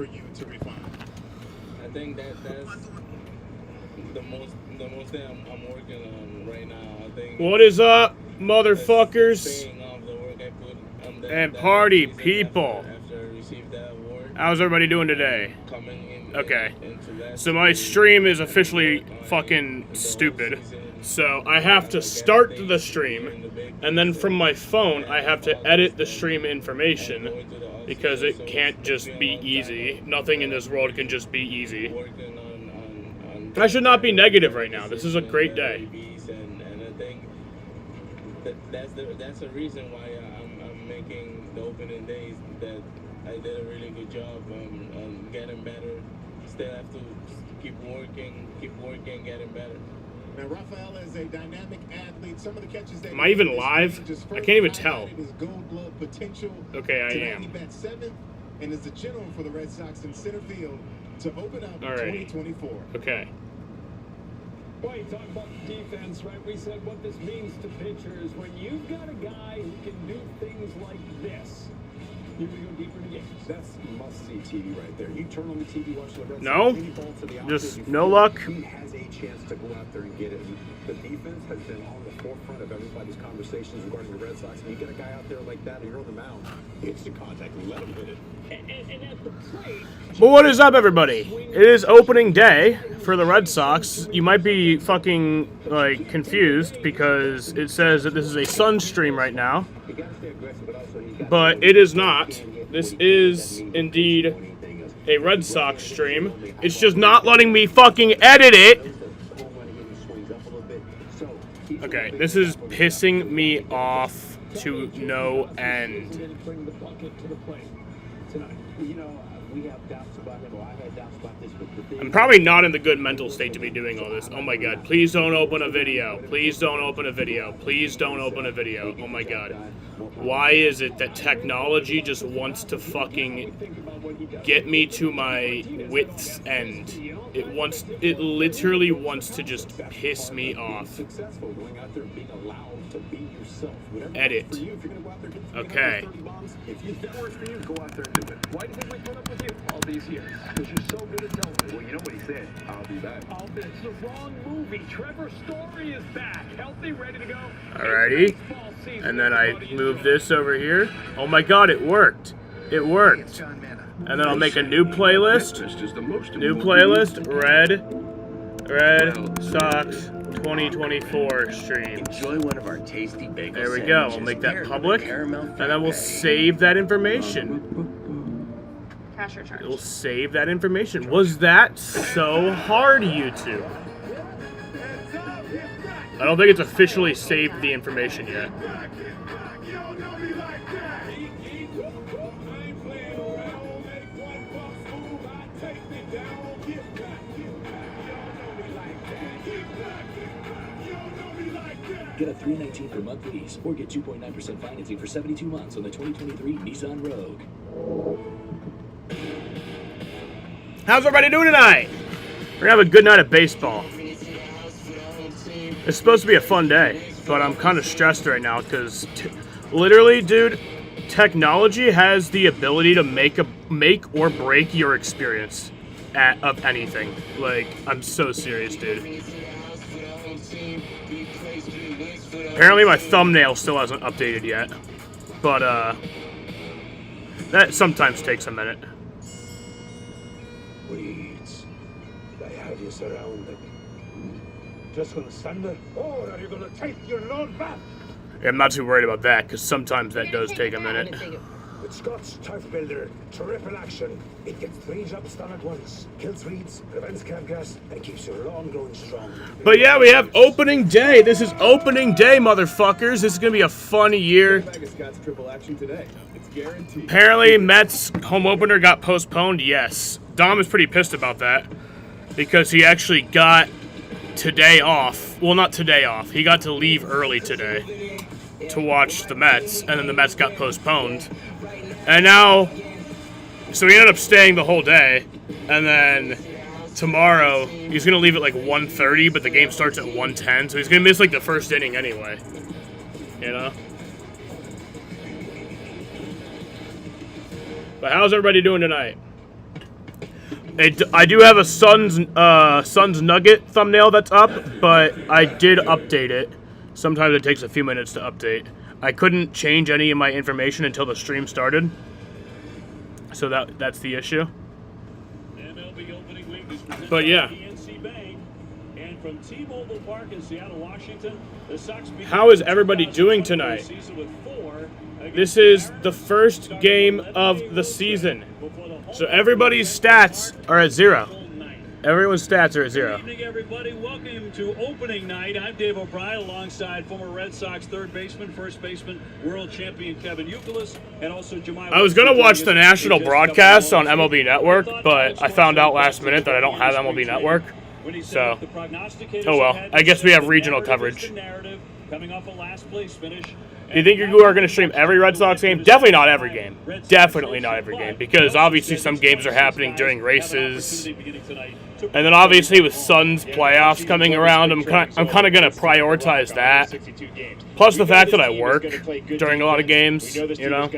for you to refine? I think that's the most thing I'm working on right now. I think. What is up, motherfuckers? Paying off the work I put on And party season people. After I received that award. How's everybody doing today? Coming in. Okay. Into that So my stream is officially fucking stupid. So I have to start the stream, and then from my phone I have to edit the stream information because it can't just be easy. Nothing in this world can just be easy. I should not be negative right now. This is a great day. And I think that's the reason why I'm making the opening days, that I did a really good job on getting better. Still have to keep working, getting better. Now, Rafael is a dynamic athlete. Some of the catches that am I even live? I can't even tell. Okay, I am. He bats 7th and is the general for the Red Sox in center field to open up 2024. Okay. Well, you talk about the defense, right? We said what this means to pitchers. When you've got a guy who can do things like this, you're going to go deeper in the game. That's must-see TV right there. You turn on the TV, watch the Red Sox. Just no luck. He has a chance to go out there and get it. The defense has been on the forefront of everybody's conversations regarding the Red Sox. And you get a guy out there like that, and you're on the mound, instant contact, and let him hit it. And at the plate. Well, what is up, everybody? It is opening day for the Red Sox. You might be fucking, like, confused because it says that this is a Sun stream right now. But it is not. This is indeed a Red Sox stream. It's just not letting me fucking edit it. Okay, this is pissing me off to no end. I'm probably not in the good mental state to be doing all this. Oh my god, please don't open a video. Please don't open a video. Please don't open a video. Oh my god. Why is it that technology just wants to fucking get me to my wit's end? It literally wants to just piss me off. Edit. Okay. If that works for you, go out there and do it. Why do you think we put up with you all these years? Because you're so good at telling me. Well, you know what he said. I'll be back. It's the wrong movie. Trevor Story is back. Healthy, ready to go. Alrighty. And then I move this over here. Oh my god, it worked. It worked. And then I'll make a new playlist. New playlist. Red Sox 2024 stream. Enjoy one of our tasty bagel There we go. We'll make that public. And then we'll save that information. Cash or charge? We'll save that information. Was that so hard, YouTube? I don't think it's officially saved the information yet. Get a $319 per month lease or get 2.9% financing for 72 months on the 2023 Nissan Rogue. How's everybody doing tonight? We're gonna have a good night of baseball. It's supposed to be a fun day, but I'm kind of stressed right now because, literally, dude, technology has the ability to make or break your experience of anything. Like, I'm so serious, dude. Apparently my thumbnail still hasn't updated yet, but that sometimes takes a minute. Weeds. They have you surrounded. Just gonna stand there, or are you gonna take your load back? I'm not too worried about that, because sometimes that does take a minute. With Scott's Turf Builder, triple action. It gets 3 jobs done at once. Kills weeds, prevents crabgrass, and keeps your lawn growing strong. But yeah, we have opening day. This is opening day, motherfuckers. This is going to be a fun year. Apparently, Mets home opener got postponed. Yes. Dom is pretty pissed about that because he actually got today off. Well, not today off. He got to leave early today to watch the Mets, and then the Mets got postponed. And now, so he ended up staying the whole day, and then tomorrow, he's going to leave at like 1:30, but the game starts at 1:10, so he's going to miss like the first inning anyway, you know? But how's everybody doing tonight? I do have a Suns Nugget thumbnail that's up, but I did update it. Sometimes it takes a few minutes to update. I couldn't change any of my information until the stream started, so that's the issue. But yeah. From T-Mobile Park in Seattle, Washington, the Sox. How is everybody doing tonight? This is the first game of the season, so everybody's stats are at 0. Everyone's stats are at 0. Good evening, everybody. Welcome to opening night. I'm Dave O'Brien, alongside former Red Sox third baseman, first baseman, world champion Kevin Youkilis, and also Jemima. I was going to watch the national broadcast on MLB Network, but I found out last minute that I don't have MLB Network. So, oh well. I guess we have regional coverage. Do you think you are going to stream every Red Sox game? Definitely not every game. Definitely not every game, because obviously some games are happening during races. And then obviously with Suns playoffs coming around, I'm kind of going to prioritize that. Plus the fact that I work during a lot of games, you know.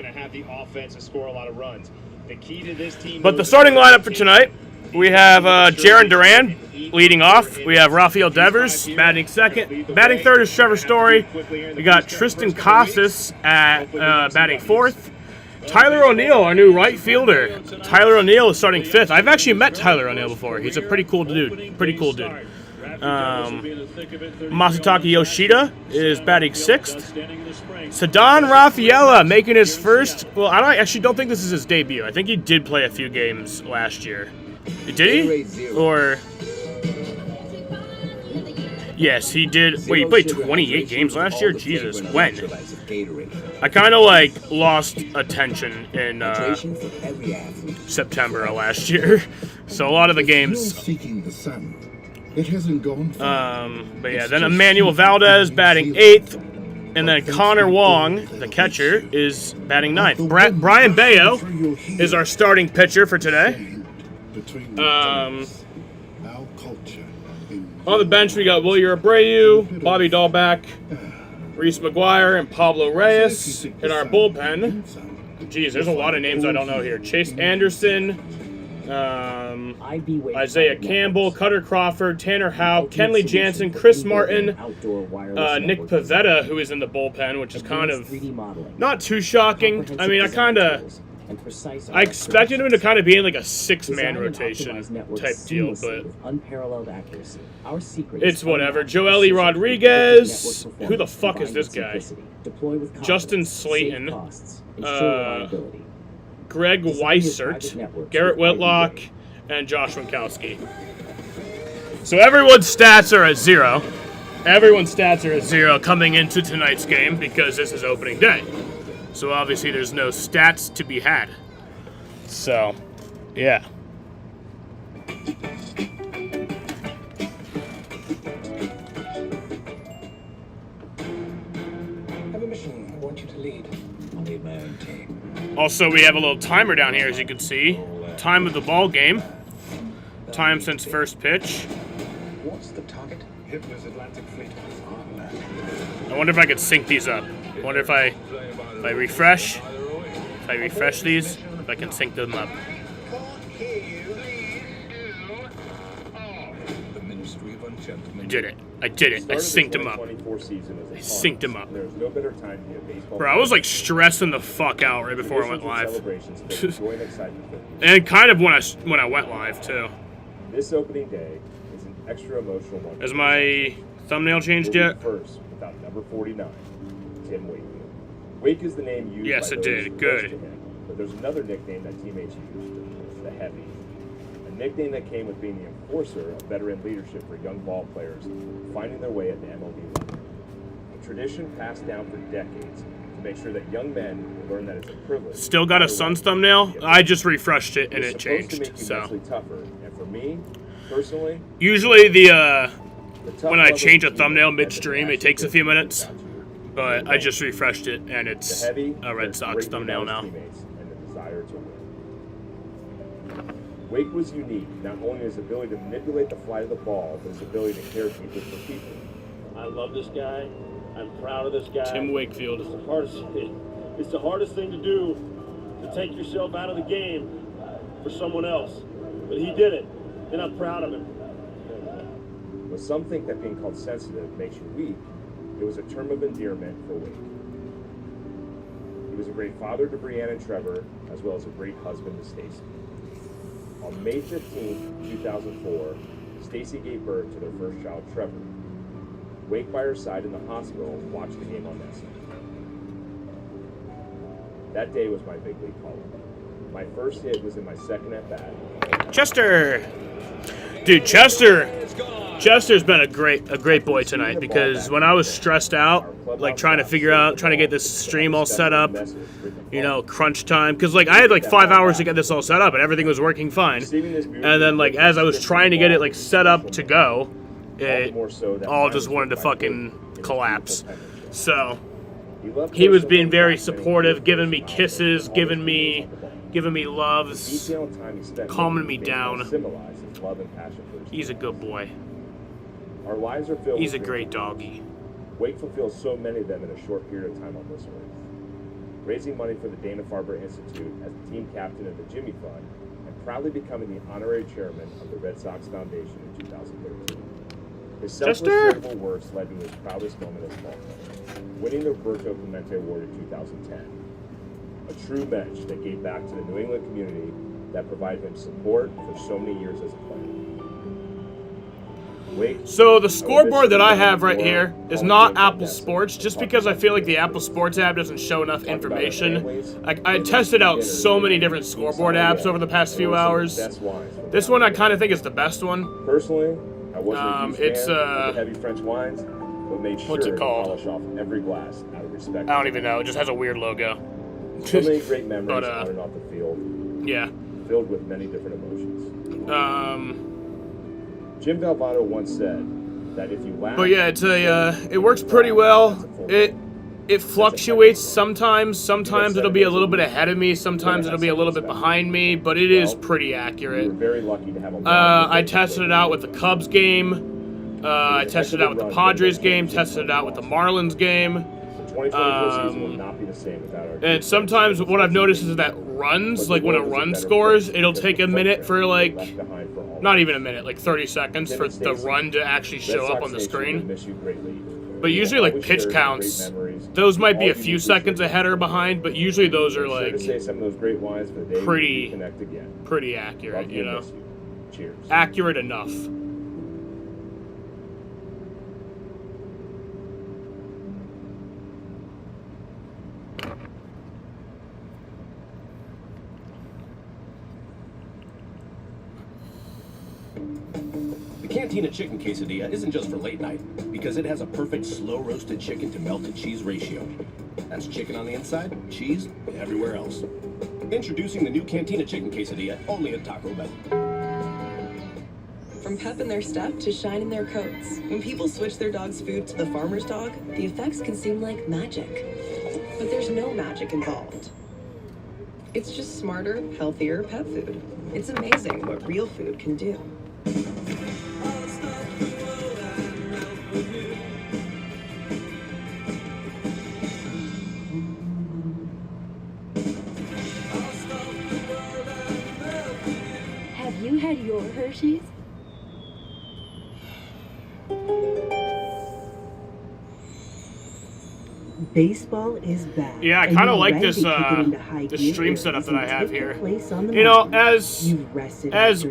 But the starting lineup for tonight, we have Jarren Duran leading off. We have Rafael Devers batting second. Batting third is Trevor Story. We got Tristan Casas at batting fourth. Tyler O'Neill, our new right fielder. Tyler O'Neill is starting fifth. I've actually met Tyler O'Neill before. He's a pretty cool dude. Masataka Yoshida is batting sixth. Ceddanne Rafaela making his first. Well, I actually don't think this is his debut. I think he did play a few games last year. Did he? Or yes, he did. Wait, he played 28 games last year? Jesus, when? I kind of like lost attention in September of last year, so a lot of the games. But yeah, then Emmanuel Valdez batting 8th, and then Connor Wong, the catcher, is batting 9th. Brian Bayo is our starting pitcher for today. On the bench, we got Wilyer Abreu, Bobby Dahlback, Reese McGuire, and Pablo Reyes. In our bullpen, geez, there's a lot of names I don't know here. Chase Anderson, Isaiah Campbell, Cutter Crawford, Tanner Howe, Kenley Jansen, Chris Martin, Nick Pivetta, who is in the bullpen, which is kind of not too shocking. I mean, I expected him to kind of be in like a 6-man rotation type deal, but it's whatever. Joely Rodriguez, who the fuck is this guy? Justin Slayton, Greg Weissert, Garrett Whitlock, and Josh Winkowski. So everyone's stats are at 0. Everyone's stats are at 0 coming into tonight's game because this is opening day. So obviously there's no stats to be had. So, yeah. I have a mission I want you to lead. I'll lead my own team. Also, we have a little timer down here, as you can see. Time of the ball game. Time since first pitch. What's the target? Hitler's Atlantic Fleet. I wonder if I could sync these up. I wonder if I refresh these, if I can sync them up. I did it. I synced them up. Bro, I was like stressing the fuck out right before I went live. And kind of when I went live too. This opening day is an extra emotional one. Has my thumbnail changed yet? First, without number 49, Tim Wakefield. Wake is the name used. Yes, it did. Good. But there's another nickname that teammates used, the Heavy. A nickname that came with being the enforcer of veteran leadership for young ball players finding their way at the MLB level. A tradition passed down for decades to make sure that young men learn that it's a privilege. Still got a Suns thumbnail? I just refreshed it and it changed. So. Tougher. And for me, personally, usually when I change a thumbnail midstream, it takes a few minutes. But I just refreshed it, and it's a Red Sox thumbnail now. Wake was unique, not only his ability to manipulate the flight of the ball, but his ability to care deeply for people. I love this guy. I'm proud of this guy. Tim Wakefield. It's the hardest thing to do, to take yourself out of the game for someone else. but he did it, and I'm proud of him. When some think that being called sensitive makes you weak, it was a term of endearment for Wake. He was a great father to Brianne and Trevor, as well as a great husband to Stacy. On May 15, 2004, Stacy gave birth to their first child, Trevor. Wake, by her side in the hospital, watched the game on NESN. That day was my big league call-up. My first hit was in my second at-bat. Chester! Dude, Chester's been a great boy tonight, because when I was stressed out, like trying to get this stream all set up, you know, crunch time, because like I had like 5 hours to get this all set up and everything was working fine, and then like as I was trying to get it like set up to go, it all just wanted to fucking collapse. So he was being very supportive, giving me kisses, giving me loves, calming me down. He's a good boy. Our lives are filled. He's a great doggy. Wake fulfills so many of them in a short period of time on this earth. Raising money for the Dana-Farber Institute as the team captain of the Jimmy Fund, and proudly becoming the honorary chairman of the Red Sox Foundation in 2013. His selfless, charitable works led to his proudest moment as ball player, winning the Roberto Clemente Award in 2010. A true mensch that gave back to the New England community that provided him support for so many years as a player. So the scoreboard that I have right here is not Apple Sports, just because I feel like the Apple Sports app doesn't show enough information. I tested out so many different scoreboard apps over the past few hours. This one I kind of think is the best one. Personally, I wasn't a huge fan of the heavy French wines, but made sure to polish off every glass out of respect. I don't even know. It just has a weird logo. So many great memories on and off the field. Yeah. Filled with many different emotions. Jim Valvano once said that if you laugh... But yeah, it works pretty well. It fluctuates sometimes. Sometimes it'll be a little bit ahead of me. Sometimes it'll be a little bit behind me. But it is pretty accurate. We're very lucky to have I tested it out with the Cubs game. I tested it out with the Padres game. Tested it out with the Marlins game. And sometimes what I've noticed is that runs, like when a run scores, it'll take a minute for like, not even a minute, like 30 seconds for the run to actually show up on the screen. But usually like pitch counts, those might be a few seconds ahead or behind, but usually those are like pretty accurate, you know? Accurate enough. Cantina chicken quesadilla isn't just for late night, because it has a perfect slow-roasted chicken to melted cheese ratio. That's chicken on the inside, cheese everywhere else. Introducing the new Cantina chicken quesadilla, only at Taco Bell. From pep in their step to shine in their coats, when people switch their dog's food to the farmer's dog, the effects can seem like magic. But there's no magic involved. It's just smarter, healthier pet food. It's amazing what real food can do. Have you had your Hershey's? Baseball is back. Yeah, I kind of like this stream setup that I have here. You know, as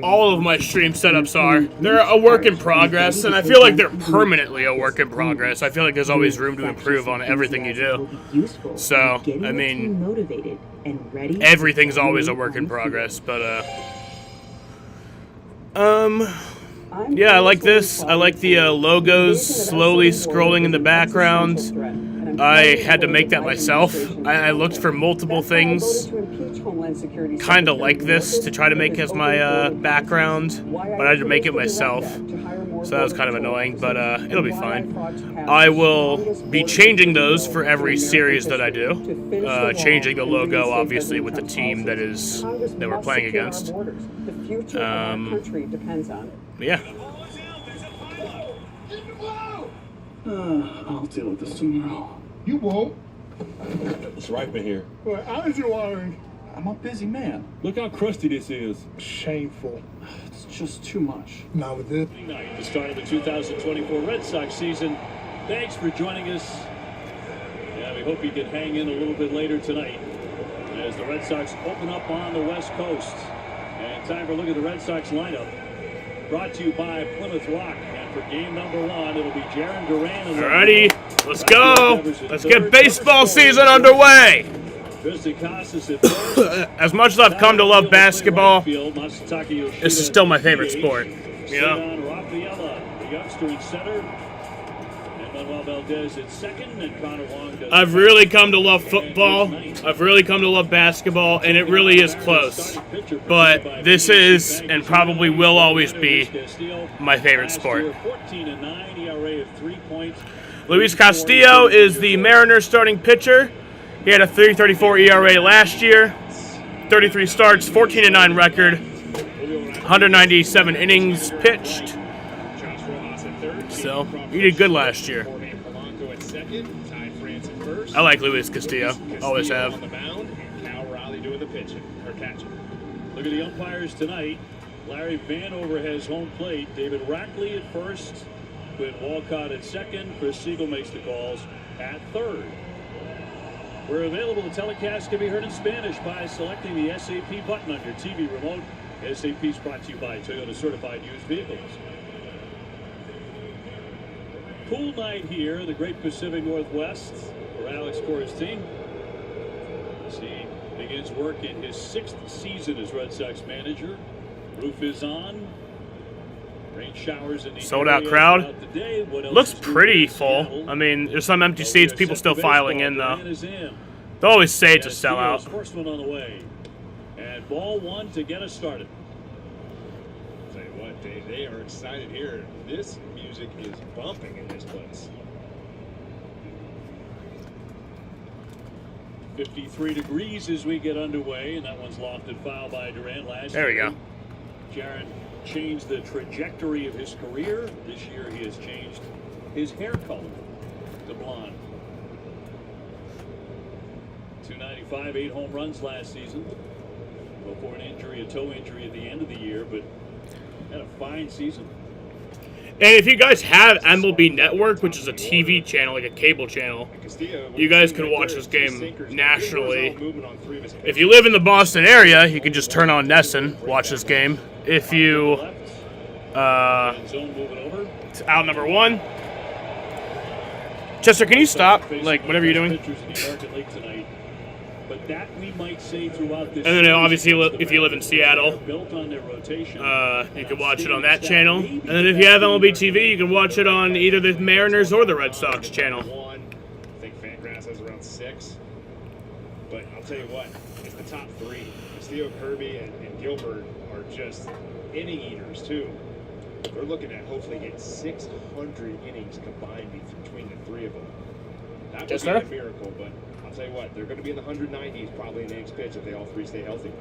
all of my stream setups are, they're a work in progress, and I feel like they're permanently a work in progress. I feel like there's always room to improve on everything you do. So, I mean, everything's always a work in progress, but yeah, I like this. I like the logos slowly scrolling in the background. I had to make that myself. I looked for multiple things, kind of like this, to try to make as my background, but I had to make it myself. So that was kind of annoying, but it'll be fine. I will be changing those for every series that I do. Changing the logo, obviously, with the team that we're playing against. Yeah. I'll deal with this tomorrow. You won't. It's ripe in here. What eyes you wearing? I'm a busy man. Look how crusty this is. Shameful. It's just too much. Not with this. Night, the start of the 2024 Red Sox season. Thanks for joining us. Yeah, we hope you can hang in a little bit later tonight as the Red Sox open up on the West Coast. And time for a look at the Red Sox lineup. Brought to you by Plymouth Rock. And for game number 1, it'll be Jarren Duran. Alrighty, let's go. Let's get baseball season underway. As much as I've come to love basketball, this is still my favorite sport. You know? I've really come to love football. I've really come to love basketball, and it really is close. But this is, and probably will always be, my favorite sport. Luis Castillo is the Mariners starting pitcher. He had a 3.34 ERA last year, 33 starts, 14-9 record, 197 innings pitched. So, he did good last year. I like Luis Castillo, always have. Look at the umpires tonight. Larry Vanover has home plate. David Rackley at first. Quinn Walcott at second. Chris Siegel makes the calls at third. We're available. The telecast can be heard in Spanish by selecting the SAP button on your TV remote. SAP is brought to you by Toyota Certified Used Vehicles. Cool night here in the Great Pacific Northwest for Alex Cora's team. As he begins work in his 6th season as Red Sox manager. Roof is on. Rain showers in the sold out crowd. Looks pretty full. I mean, there's some empty seats. People still filing in though. They always say it's a sellout. First one on the way, and ball 1 to get us started. I'll tell you what, Dave, they are excited here. This music is bumping in this place. 53 degrees as we get underway, and that one's lofted foul by Duran last year. There we go. Jarren changed the trajectory of his career. This year he has changed his hair color to blonde. 295, 8 home runs last season before an injury, a toe injury at the end of the year, but had a fine season. And if you guys have MLB Network, which is a TV channel, like a cable channel, you guys can watch this game nationally. If you live in the Boston area, you can just turn on Nesson, watch this game. If you, it's out number 1. Chester, can you stop, like, whatever you're doing? But that we might say throughout this. And then obviously, if you live in Seattle, you can watch it on that channel. And then if you have MLB TV, you can watch it on either the Mariners or the Red Sox channel. I think Fangraphs has around 6. But I'll tell you what, it's the top 3. Castillo, Kirby, and Gilbert are just inning eaters too. They're looking at hopefully getting 600 innings combined between the 3 of them. That would be a miracle, but I'll tell you what, they're going to be in the 190s probably in innings pitch if they all 3 stay healthy.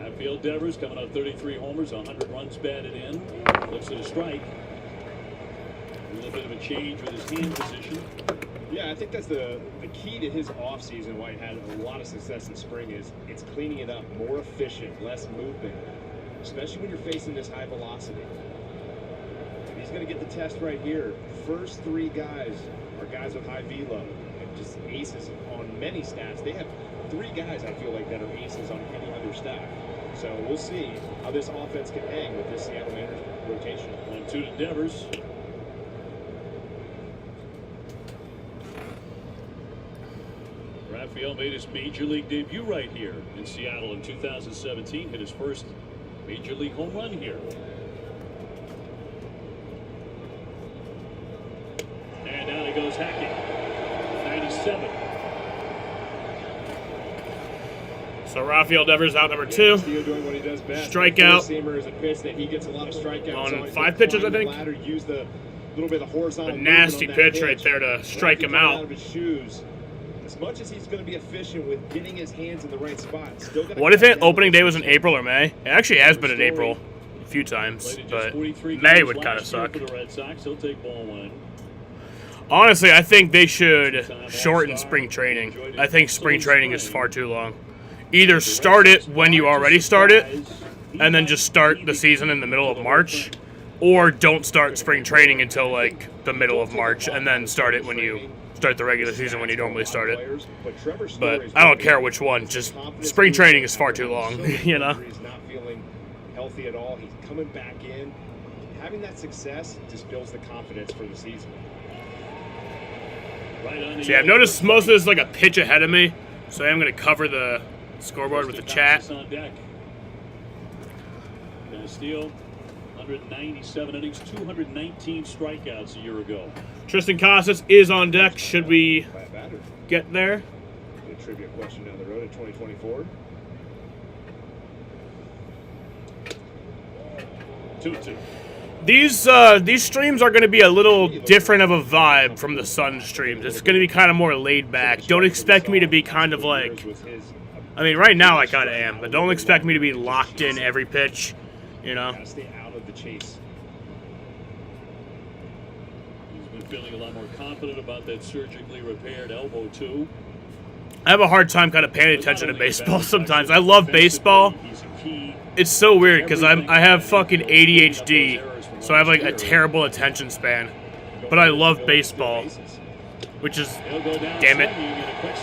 Outfield Devers coming up 33 homers, 100 runs batted in. Looks at a strike. A little bit of a change with his hand position. Yeah, I think that's the key to his offseason, why he had a lot of success in spring, is it's cleaning it up, more efficient, less movement, especially when you're facing this high velocity. And he's going to get the test right here. First 3 guys are guys with high velo and just aces on many stats. They have 3 guys, I feel like, that are aces on any other stat. So we'll see how this offense can hang with this Seattle Mariners rotation. 1-2 to Devers. Raphael made his major league debut right here in Seattle in 2017. Hit his first major league home run here. And down he goes hacking. 97. So Raphael Devers out number 2. Doing what he does best. Strikeout. Seamer is a pitch that he gets a lot of strikeouts on 5 pitches, I think. Ladder, use the little bit of horizontal. A nasty pitch right there to strike him out. Of his shoes. As much as he's going to be efficient with getting his hands in the right spot, what if opening day was in April or May? It actually has been in April a few times, but May would kind of suck. Honestly, I think they should shorten spring training. I think spring training is far too long. either start it when you already start it, and then just start the season in the middle of March, or don't start spring training until like the middle of March, and then start it when you start the regular season when you normally start it. But I don't care which one. Just spring training is far too long, you know. He's not feeling healthy at all. He's coming back in. Having that success just builds the confidence for the season. See, I've noticed most of this is like a pitch ahead of me, so I'm going to cover the scoreboard with the chat. Steele, 197 innings, 219 strikeouts a year ago. Tristan Casas is on deck. Should we get there? A trivia question down the road in 2024. 2-2. These streams are going to be a little different of a vibe from the Sun streams. It's going to be kind of more laid back. Don't expect me to be kind of like, I mean, right now I kind of am, but don't expect me to be locked in every pitch, you know. Gotta stay out of the chase. He's been feeling a lot more confident about that surgically repaired elbow too. I have a hard time kind of paying attention to baseball sometimes. I love baseball. It's so weird because I have fucking ADHD, so I have like a terrible attention span. But I love baseball, which is, damn it,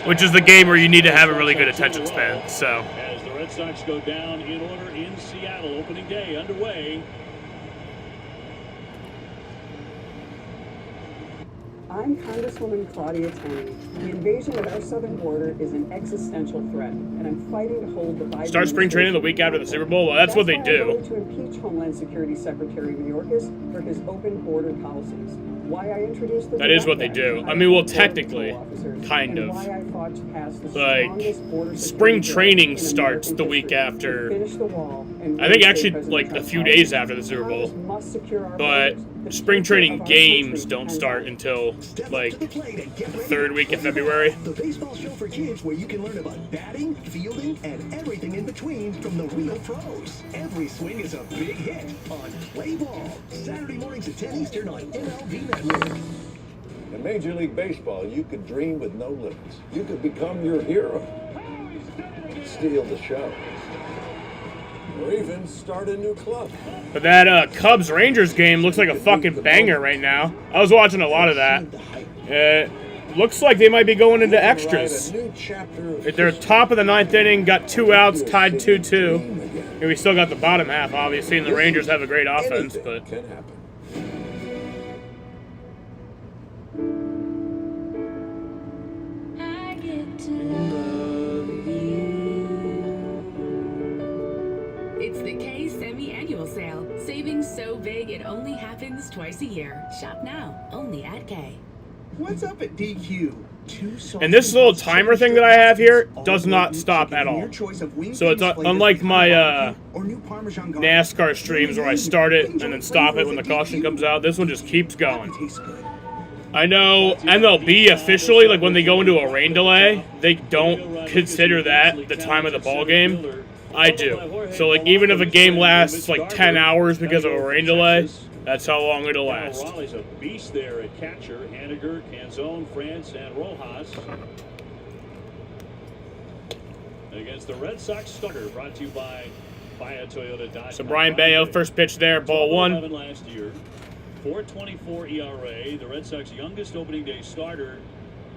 which is the game where you need to have a really good attention span. So. As the Red Sox go down in order in Seattle, opening day underway. I'm Congresswoman Claudia Tenney. The invasion of our southern border is an existential threat, and I'm fighting to hold the Biden Start spring training the week after the Super Bowl? Well, that's what they do. Why I voted to impeach Homeland Security Secretary Mayorkas for his open border policies. Why I introduced the That is what they do. I mean, well, technically, kind of. Why I fought to pass the Like, spring training starts the week after. I think actually, like, a few days after the Super Bowl. But spring training games don't start until, like, the third week of February. The baseball show for kids where you can learn about batting, fielding, and everything in between from the real pros. Every swing is a big hit on Play Ball. Saturday mornings at 10 Eastern on MLB Network. In Major League Baseball, you could dream with no limits. You could become your hero. Steal the show. Or even start a new club. But that Cubs-Rangers game looks like a fucking banger right now. I was watching a lot of that. Looks like they might be going into extras. They're top of the ninth inning, got 2 outs, tied 2-2. And we still got the bottom half, obviously, and the Rangers have a great offense, but... Can happen. It's the K semi-annual sale. Savings so big it only happens twice a year. Shop now, only at K. What's up at DQ? And this little timer thing that I have here does not stop at all. So it's unlike my NASCAR streams where I start it and then stop it when the caution comes out. This one just keeps going. I know MLB officially, like when they go into a rain delay, they don't consider that the time of the ball game. I do. So like even if a game lasts like 10 hours because of a rain delay, that's how long it'll last. Raleigh's a beast there at catcher. Haniger, Canzone, France, and Rojas. Against the Red Sox starter, brought to you by Toyota Dodge. So Brian Bayo, first pitch there, ball 1. Last year, 4.24 ERA. The Red Sox youngest opening day starter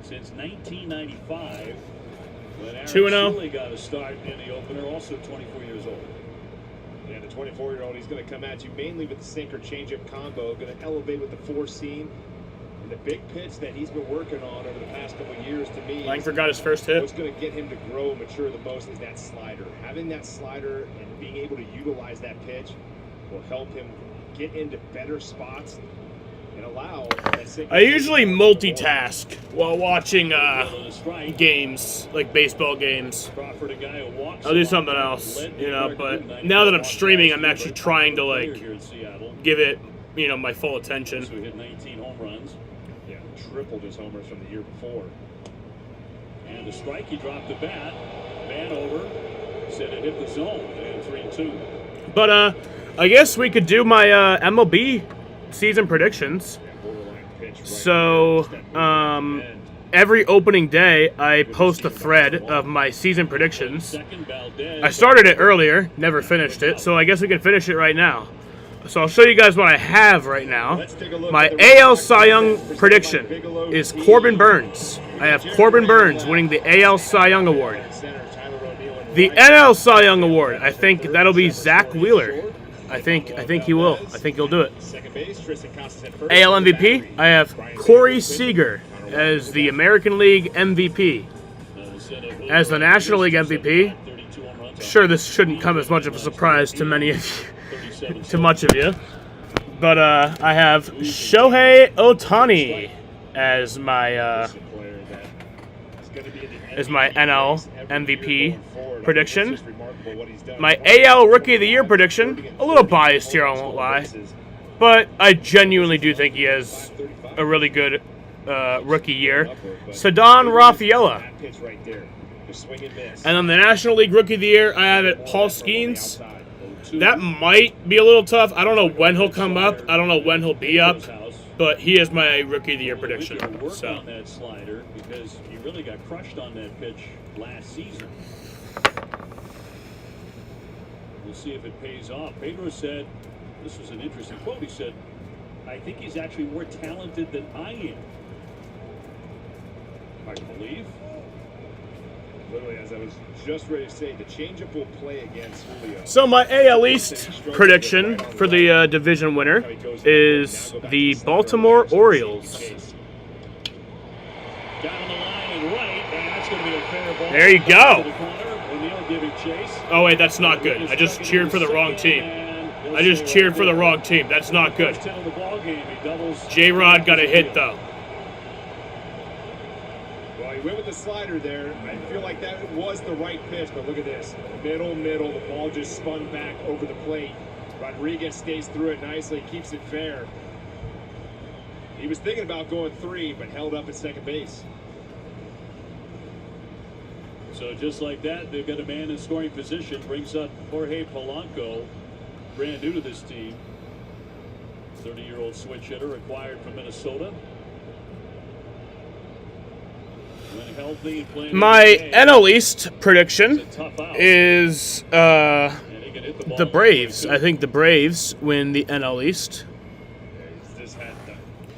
since 1995. When Aaron 2-0. Shirley got a start in the opener, also 24 years old. Yeah, the 24-year-old, he's going to come at you mainly with the sinker changeup combo, going to elevate with the 4-seam. And the big pitch that he's been working on over the past couple of years, to me, Langford got his first hit. What's going to get him to grow and mature the most is that slider. Having that slider and being able to utilize that pitch will help him get into better spots and allow that sinker. I usually multitask while watching games, like baseball games. I'll do something else, you know, but now that I'm streaming, I'm actually trying to, like, give it, you know, my full attention. So he hit 19 home runs. Yeah, tripled his homers from the year before. And the strike, he dropped the bat. Man over. Said it hit the zone. And 3-2. But, I guess we could do my MLB season predictions. So, every opening day, I post a thread of my season predictions. I started it earlier, never finished it, so I guess we can finish it right now. So I'll show you guys what I have right now. My AL Cy Young prediction is Corbin Burns. I have Corbin Burns winning the AL Cy Young Award. The NL Cy Young Award, I think that'll be Zach Wheeler. I think he will. I think he'll do it. AL MVP, I have Corey Seager as the American League MVP. As the National League MVP, sure, this shouldn't come as much of a surprise to many of you, to much of you, but I have Shohei Ohtani as my NL MVP prediction. My AL Rookie of the Year prediction, a little biased here, I won't lie, but I genuinely do think he has a really good rookie year. Ceddanne Rafaela. And on the National League Rookie of the Year, I have it Paul Skeens. That might be a little tough. I don't know when he'll come up. I don't know when he'll be up, but he is my Rookie of the Year prediction. So. On that slider because he really got crushed on that pitch last season. We'll see if it pays off. Pedro said, this was an interesting quote. He said, "I think he's actually more talented than I am." I believe. Literally, as I was just ready to say, the changeup will play against Julio. So my AL East prediction for the division winner is the Baltimore Orioles. There you go. Oh wait, that's not good. I just cheered for the wrong team. That's not good. J-Rod got a hit though. He went with the slider there. I feel like that was the right pitch, but look at this. Middle. The ball just spun back over the plate. Rodriguez stays through it nicely, keeps it fair. He was thinking about going 3, but held up at second base. So just like that, they've got a man in scoring position. Brings up Jorge Polanco, brand new to this team. 30-year-old switch hitter acquired from Minnesota. My NL East prediction is the Braves. I think the Braves win the NL East.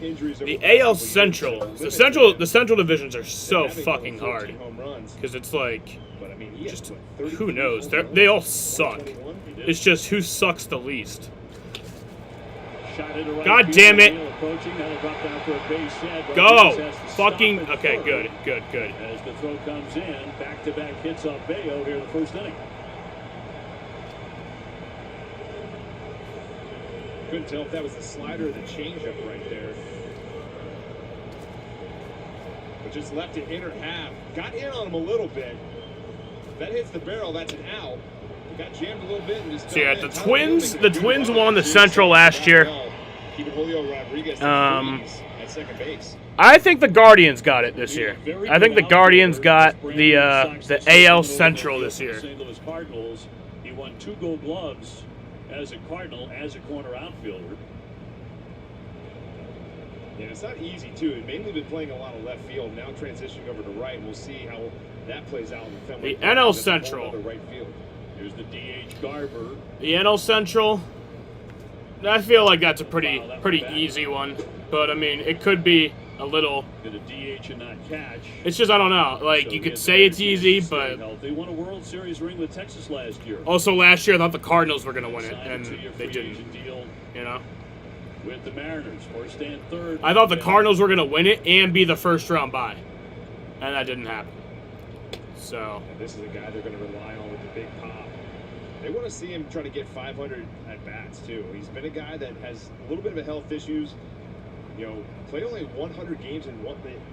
The AL Central. The Central divisions are so fucking hard because it's like, just who knows? They all suck. It's just who sucks the least. God damn it! Go! Fucking okay. Good. As the throw comes in, back-to-back hits off Bayo here in the first inning. Couldn't tell if that was the slider or the changeup right there. But just left it inner half. Got in on him a little bit. If that hits the barrel, that's an out. Got jammed a little bit and just. So yeah, the Twins won the Central last year. I think the Guardians got it this year. I think the Guardians got the AL Central this year. St. Louis Cardinals. He won 2 Gold Gloves as a Cardinal, as a corner outfielder. Yeah, it's not easy too. He's mainly been playing a lot of left field. Now transitioning over to right. We'll see how that plays out in the film. The NL Central. Right field. Here's the DH Garber. The NL Central. I feel like that's a pretty easy one, but I mean it could be a little. Did a DH and not catch. It's just I don't know. Like So you could say it's easy, but they won a World Series ring with Texas last year. also last year I thought the Cardinals were gonna win it, and they free didn't. agent deal You know. with the Mariners, first and third. I thought the Cardinals were gonna win it and be the first round bye, and that didn't happen. So. And this is a guy they're going to rely on with the big pop. They want to see him try to get 500 at bats too. He's been a guy that has a little bit of health issues. You know, played only 100 games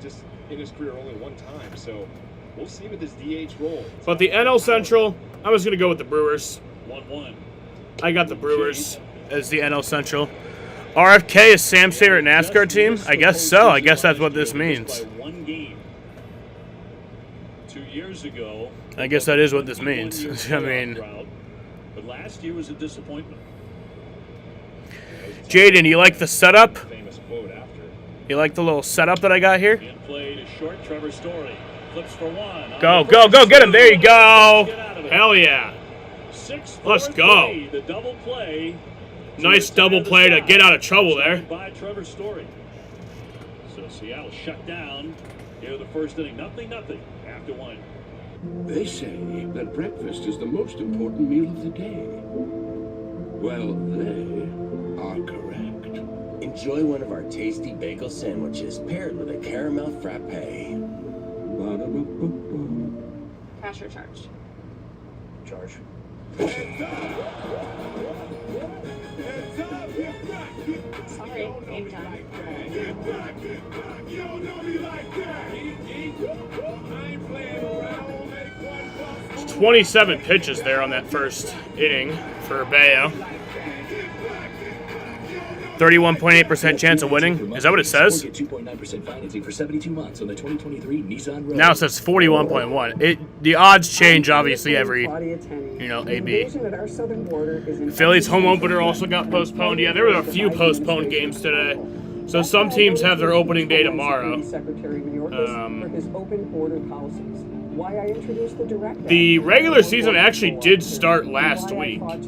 just in his career only one time. So we'll see with this DH role. But the NL Central, I was gonna go with the Brewers. 1-1. I got the Brewers as the NL Central. RFK is Sam's favorite NASCAR team? I guess so. I guess that's what this means. By 1 game. 2 years ago. I guess that is what this means. I mean, But last year was a disappointment. Jaden, you like the setup? Famous quote after. You like the little setup that I got here? In play to is short. Trevor Story flips for one. Go, go, go, get him. There you go. Hell yeah. Let's go. The double play. Nice double play to get out of trouble there. By Trevor Story. So Seattle shut down here the first inning. 0-0 after 1. They say that breakfast is the most important meal of the day. Well, they are correct. Enjoy one of our tasty bagel sandwiches paired with a caramel frappe. Cash or charge? Charge. Sorry, game time. There's 27 pitches there on that first inning for Bayo. 31.8% chance of winning. Is that what it says? Get 2.9% financing for 72 months on the 2023 Nissan Rogue. Now it says 41.1. The odds change obviously every, AB. The Phillies home opener also got postponed. Yeah, there were a few postponed games today. So some teams have their opening day tomorrow. The regular season actually did start last week, but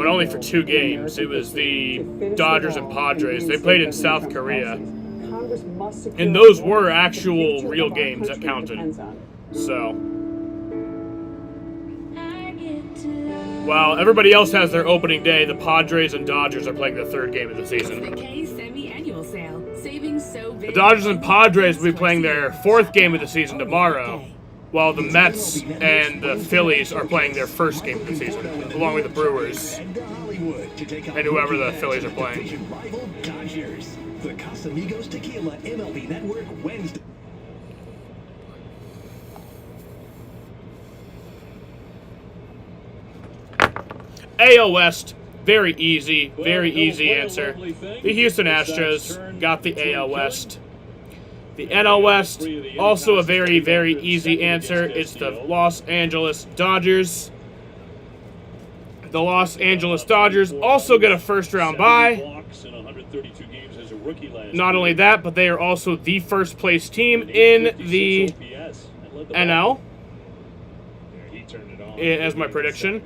only for 2 games. It was the Dodgers and Padres. They played in South Korea, and those were actual real games that counted. So, while everybody else has their opening day, the Padres and Dodgers are playing the 3rd game of the season. The Dodgers and Padres will be playing their 4th game of the season tomorrow, while the Mets and the Phillies are playing their 1st game of the season, along with the Brewers and whoever the Phillies are playing. The Casamigos Tequila MLB Network Wednesday. AL West, very easy answer. The Houston Astros got the AL West. The NL West, also a very, very easy answer. It's the Los Angeles Dodgers. The Los Angeles Dodgers also get a first-round bye. Not only that, but they are also the first-place team in the NL. As my prediction.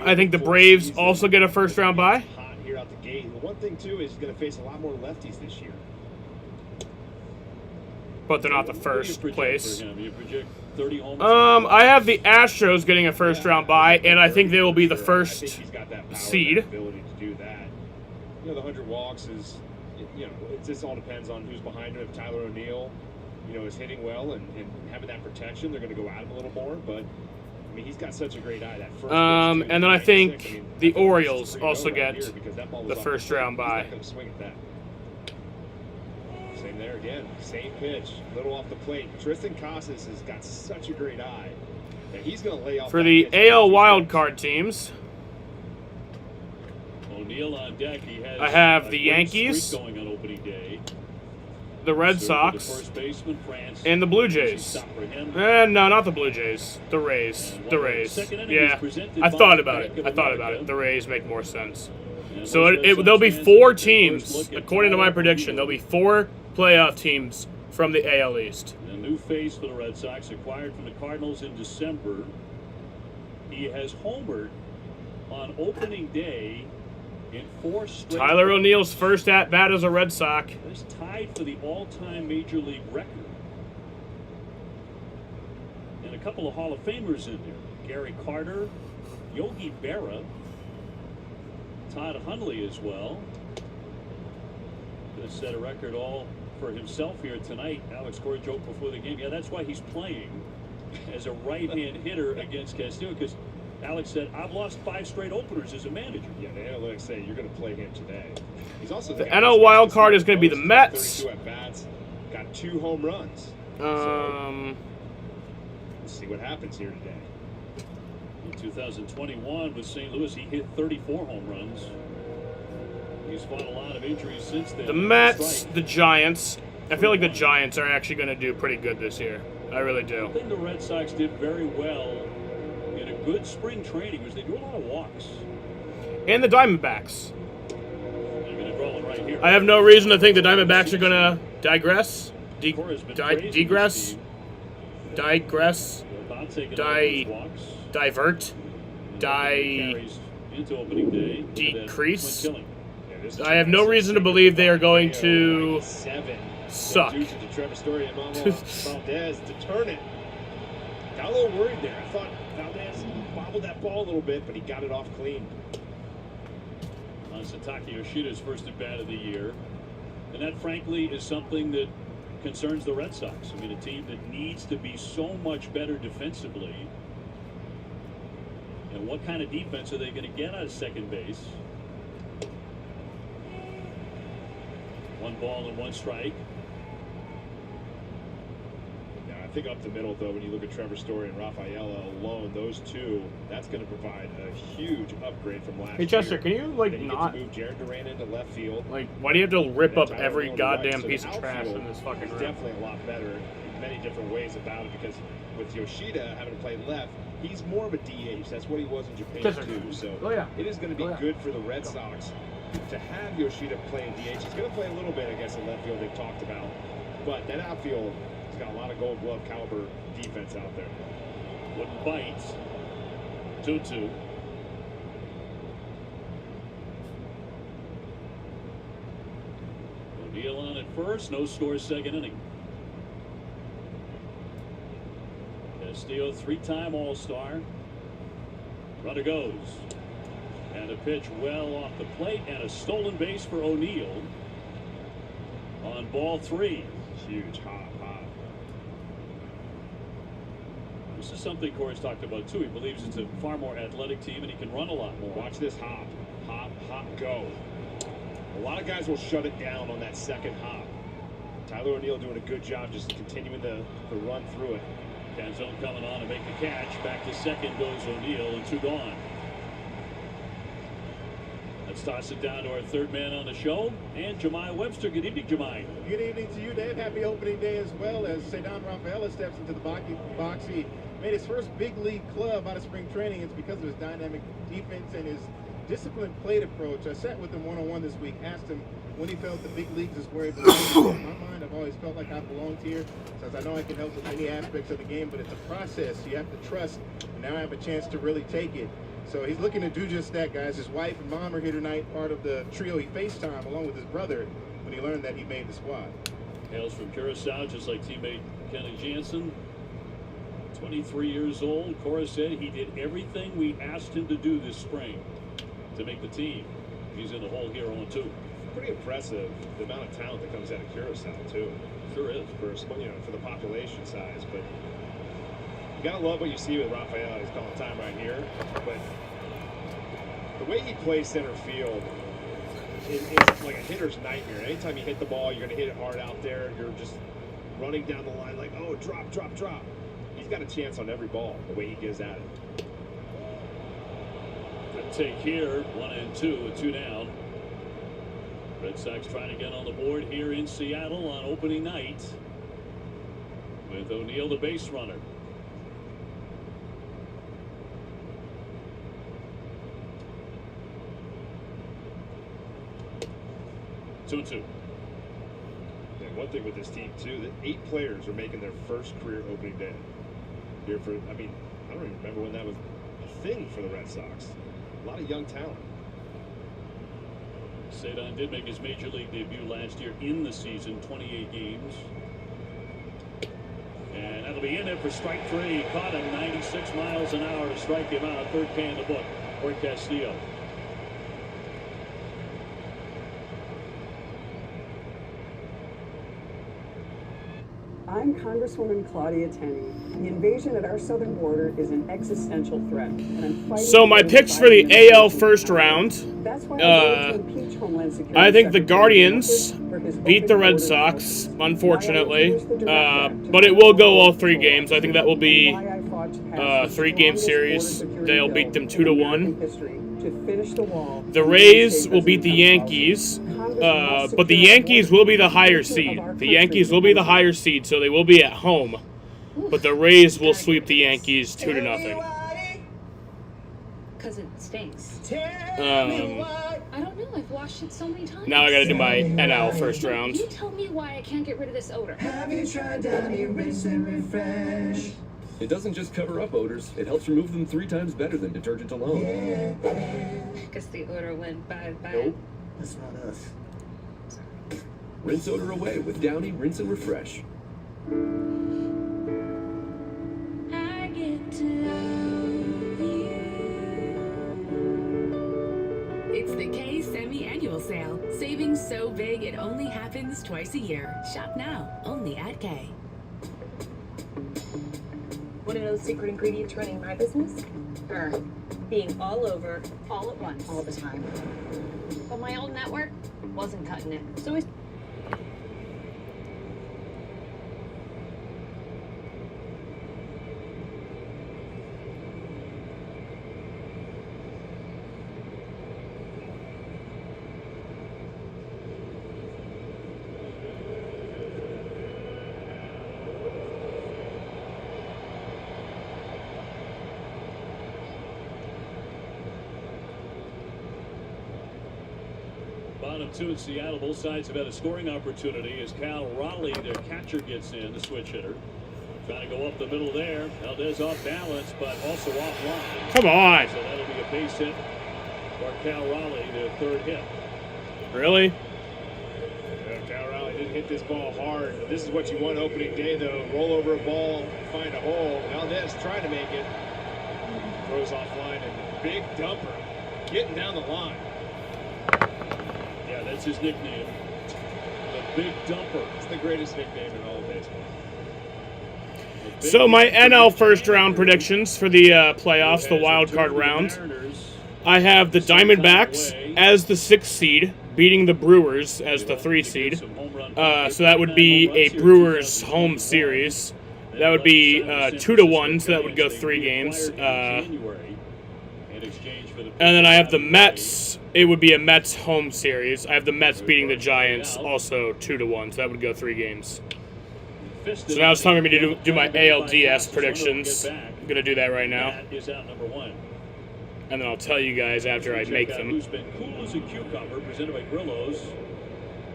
I think the Braves also get a first-round bye. Here out the gate. The one thing too is he's going to face a lot more lefties this year. But they're not the first place. I have the Astros getting a first-round bye, and I think they will be the first seed. Ability to do that. The 100 walks is, it just all depends on who's behind him. If Tyler O'Neill, is hitting well and having that protection, they're going to go at him a little more. But he's got such a great eye. That first and then I think the Orioles also get the first-round bye. Same there again. Same pitch. Little off the plate. Tristan Casas has got such a great eye that he's going to lay off. For the AL wildcard teams, I have the Yankees, the Red Sox, and the Blue Jays. No, not the Blue Jays. The Rays. The Rays. Yeah, I thought about it. The Rays make more sense. So there'll be 4 teams, according to my prediction. There'll be 4 playoff teams from the AL East. A new face for the Red Sox, acquired from the Cardinals in December. He has homered on opening day in 4 straight. Tyler O'Neill's first at-bat as a Red Sox. That's tied for the all-time Major League record. And a couple of Hall of Famers in there. Gary Carter, Yogi Berra, Todd Hundley as well. Going to set a record all for himself here tonight. Alex Cora joked before the game. Yeah, that's why he's playing as a right-hand hitter against Castillo, because Alex said, I've lost 5 straight openers as a manager. Yeah, the analytics say you're going to play him today. He's also the NL wild card is going to be the Mets. 32 at-bats, got 2 home runs. Let's see what happens here today. In 2021 with St. Louis, he hit 34 home runs. He's fought a lot of injuries since then. The Mets, the Giants. I feel like the Giants are actually going to do pretty good this year. I really do. I think the Red Sox did very well in a good spring training because they do a lot of walks. And the Diamondbacks. They're going to draw it right right here. I have no reason to think the Diamondbacks are gonna digress. Cora's been praising Digress. this team. Digress. About taking all those walks. Divert. Carries into opening day. Decrease. Killing. I have no reason to believe they are going to suck. To Trevor Story and Mama Valdez to turn it. Got a little worried there. I thought Valdez bobbled that ball a little bit, but he got it off clean. On Sataki Yoshida's first at bat of the year. And that, frankly, is something that concerns the Red Sox. I mean, a team that needs to be so much better defensively. And what kind of defense are they going to get out of second base? 1 ball and 1 strike. Yeah, I think up the middle, though, when you look at Trevor Story and Rafaela alone, those two, that's going to provide a huge upgrade from last year. Hey, Chester, can you, like, then not... move Jared Duran into left field. Like, why do you have to rip up Tyler every O'Neill goddamn right. piece So of the trash outfield in this fucking is room? definitely a lot better in many different ways about it, because with Yoshida having to play left, he's more of a DH. That's what he was in Japan, too. So it is going to be good for the Red Sox to have Yoshida playing DH. He's going to play a little bit, I guess, in left field they've talked about. But that outfield has got a lot of Gold Glove caliber defense out there. Wouldn't bite. 2-2. O'Neill on at first. No score second inning. Castillo, 3-time All-Star. Runner goes. And a pitch well off the plate, and a stolen base for O'Neill on ball 3. Huge hop. This is something Corey's talked about too. He believes it's a far more athletic team and he can run a lot more. Watch this hop. Hop, go. A lot of guys will shut it down on that second hop. Tyler O'Neill doing a good job just continuing the run through it. Canzone coming on to make the catch. Back to second goes O'Neill, and 2 gone. Let's toss it down to our third man on the show, and Jemai Webster. Good evening, Jemai. Good evening to you, Dave. Happy opening day as well. As Cedon Rafaela steps into the box, he made his first big league club out of spring training. It's because of his dynamic defense and his disciplined plate approach. I sat with him one-on-one this week, asked him when he felt the big leagues is where he belongs. In my mind, I've always felt like I belonged here, since I know I can help with many aspects of the game, but it's a process. You have to trust, and now I have a chance to really take it. So he's looking to do just that, guys. His wife and mom are here tonight, part of the trio he FaceTimed, along with his brother, when he learned that he made the squad. Hails from Curacao, just like teammate Kenny Jansen. 23 years old. Cora said he did everything we asked him to do this spring to make the team. He's in the hole here on 2. Pretty impressive, the amount of talent that comes out of Curacao, too. Sure is. For the population size, but you gotta love what you see with Rafael. He's calling time right here, but the way he plays center field is like a hitter's nightmare. Anytime you hit the ball, you're gonna hit it hard out there. You're just running down the line like, oh, drop. He's got a chance on every ball, the way he gives at it. Good take here, 1-2 with 2 down. Red Sox trying to get on the board here in Seattle on opening night with O'Neill the base runner. Two. And one thing with this team too, that 8 players are making their first career opening day. Here for, I don't even remember when that was a thing for the Red Sox. A lot of young talent. Cedon did make his major league debut last year in the season, 28 games. And that'll be in there for strike 3. Caught him 96 miles an hour to strike him out. 3rd K in the book for Castillo. I'm Congresswoman Claudia Tenney. The invasion at our southern border is an existential threat, and I'm fighting. So my picks for the AL first round. That's why I impeach Homeland Security. I think the Guardians beat the Red Sox, unfortunately, but it will go all 3 games. I think that will be a 3-game series. They'll beat them 2-1. The Rays will beat the Yankees, but the Yankees will be the higher seed. The Yankees will be the higher seed, so they will be at home. But the Rays will sweep the Yankees 2-0. Because it stinks. I don't know. I've washed it so many times. Now I gotta do my NL first round. You tell me why I can't get rid of this odor. Have you tried Downy Rinse and Refresh? It doesn't just cover up odors, it helps remove them 3 times better than detergent alone. Guess the odor went bad. Nope. That's not us. Rinse odor away with Downy Rinse and Refresh. I get to love you. It's the K semi-annual sale. Savings so big it only happens twice a year. Shop now, only at K. Want to know the secret ingredient to running my business? Being all over, all at once, all the time. But my old network wasn't cutting it. So it's Bottom 2 in Seattle. Both sides have had a scoring opportunity as Cal Raleigh, their catcher, gets in, the switch hitter. Trying to go up the middle there. Valdez off balance, but also offline. Come on. So that'll be a base hit for Cal Raleigh, their 3rd hit. Really? Cal Raleigh didn't hit this ball hard. This is what you want opening day, though. Roll over a ball, find a hole. Valdez trying to make it. Throws offline, and big dumper getting down the line. Yeah, that's his nickname. The Big Dumper. It's the greatest nickname in all of baseball. So my NL first round predictions for the playoffs, the wild card round. I have the Diamondbacks as the 6th seed, beating the Brewers as the 3 seed. So that would be a Brewers home series. That would be 2-1, so that would go 3 games. And then I have the Mets. It would be a Mets home series. I have the Mets beating the Giants, also 2-1, so that would go 3 games. So now it's time for me to do my ALDS predictions. I'm going to do that right now. And then I'll tell you guys after I make them. Who's been cool as a cucumber, presented by Grillo's.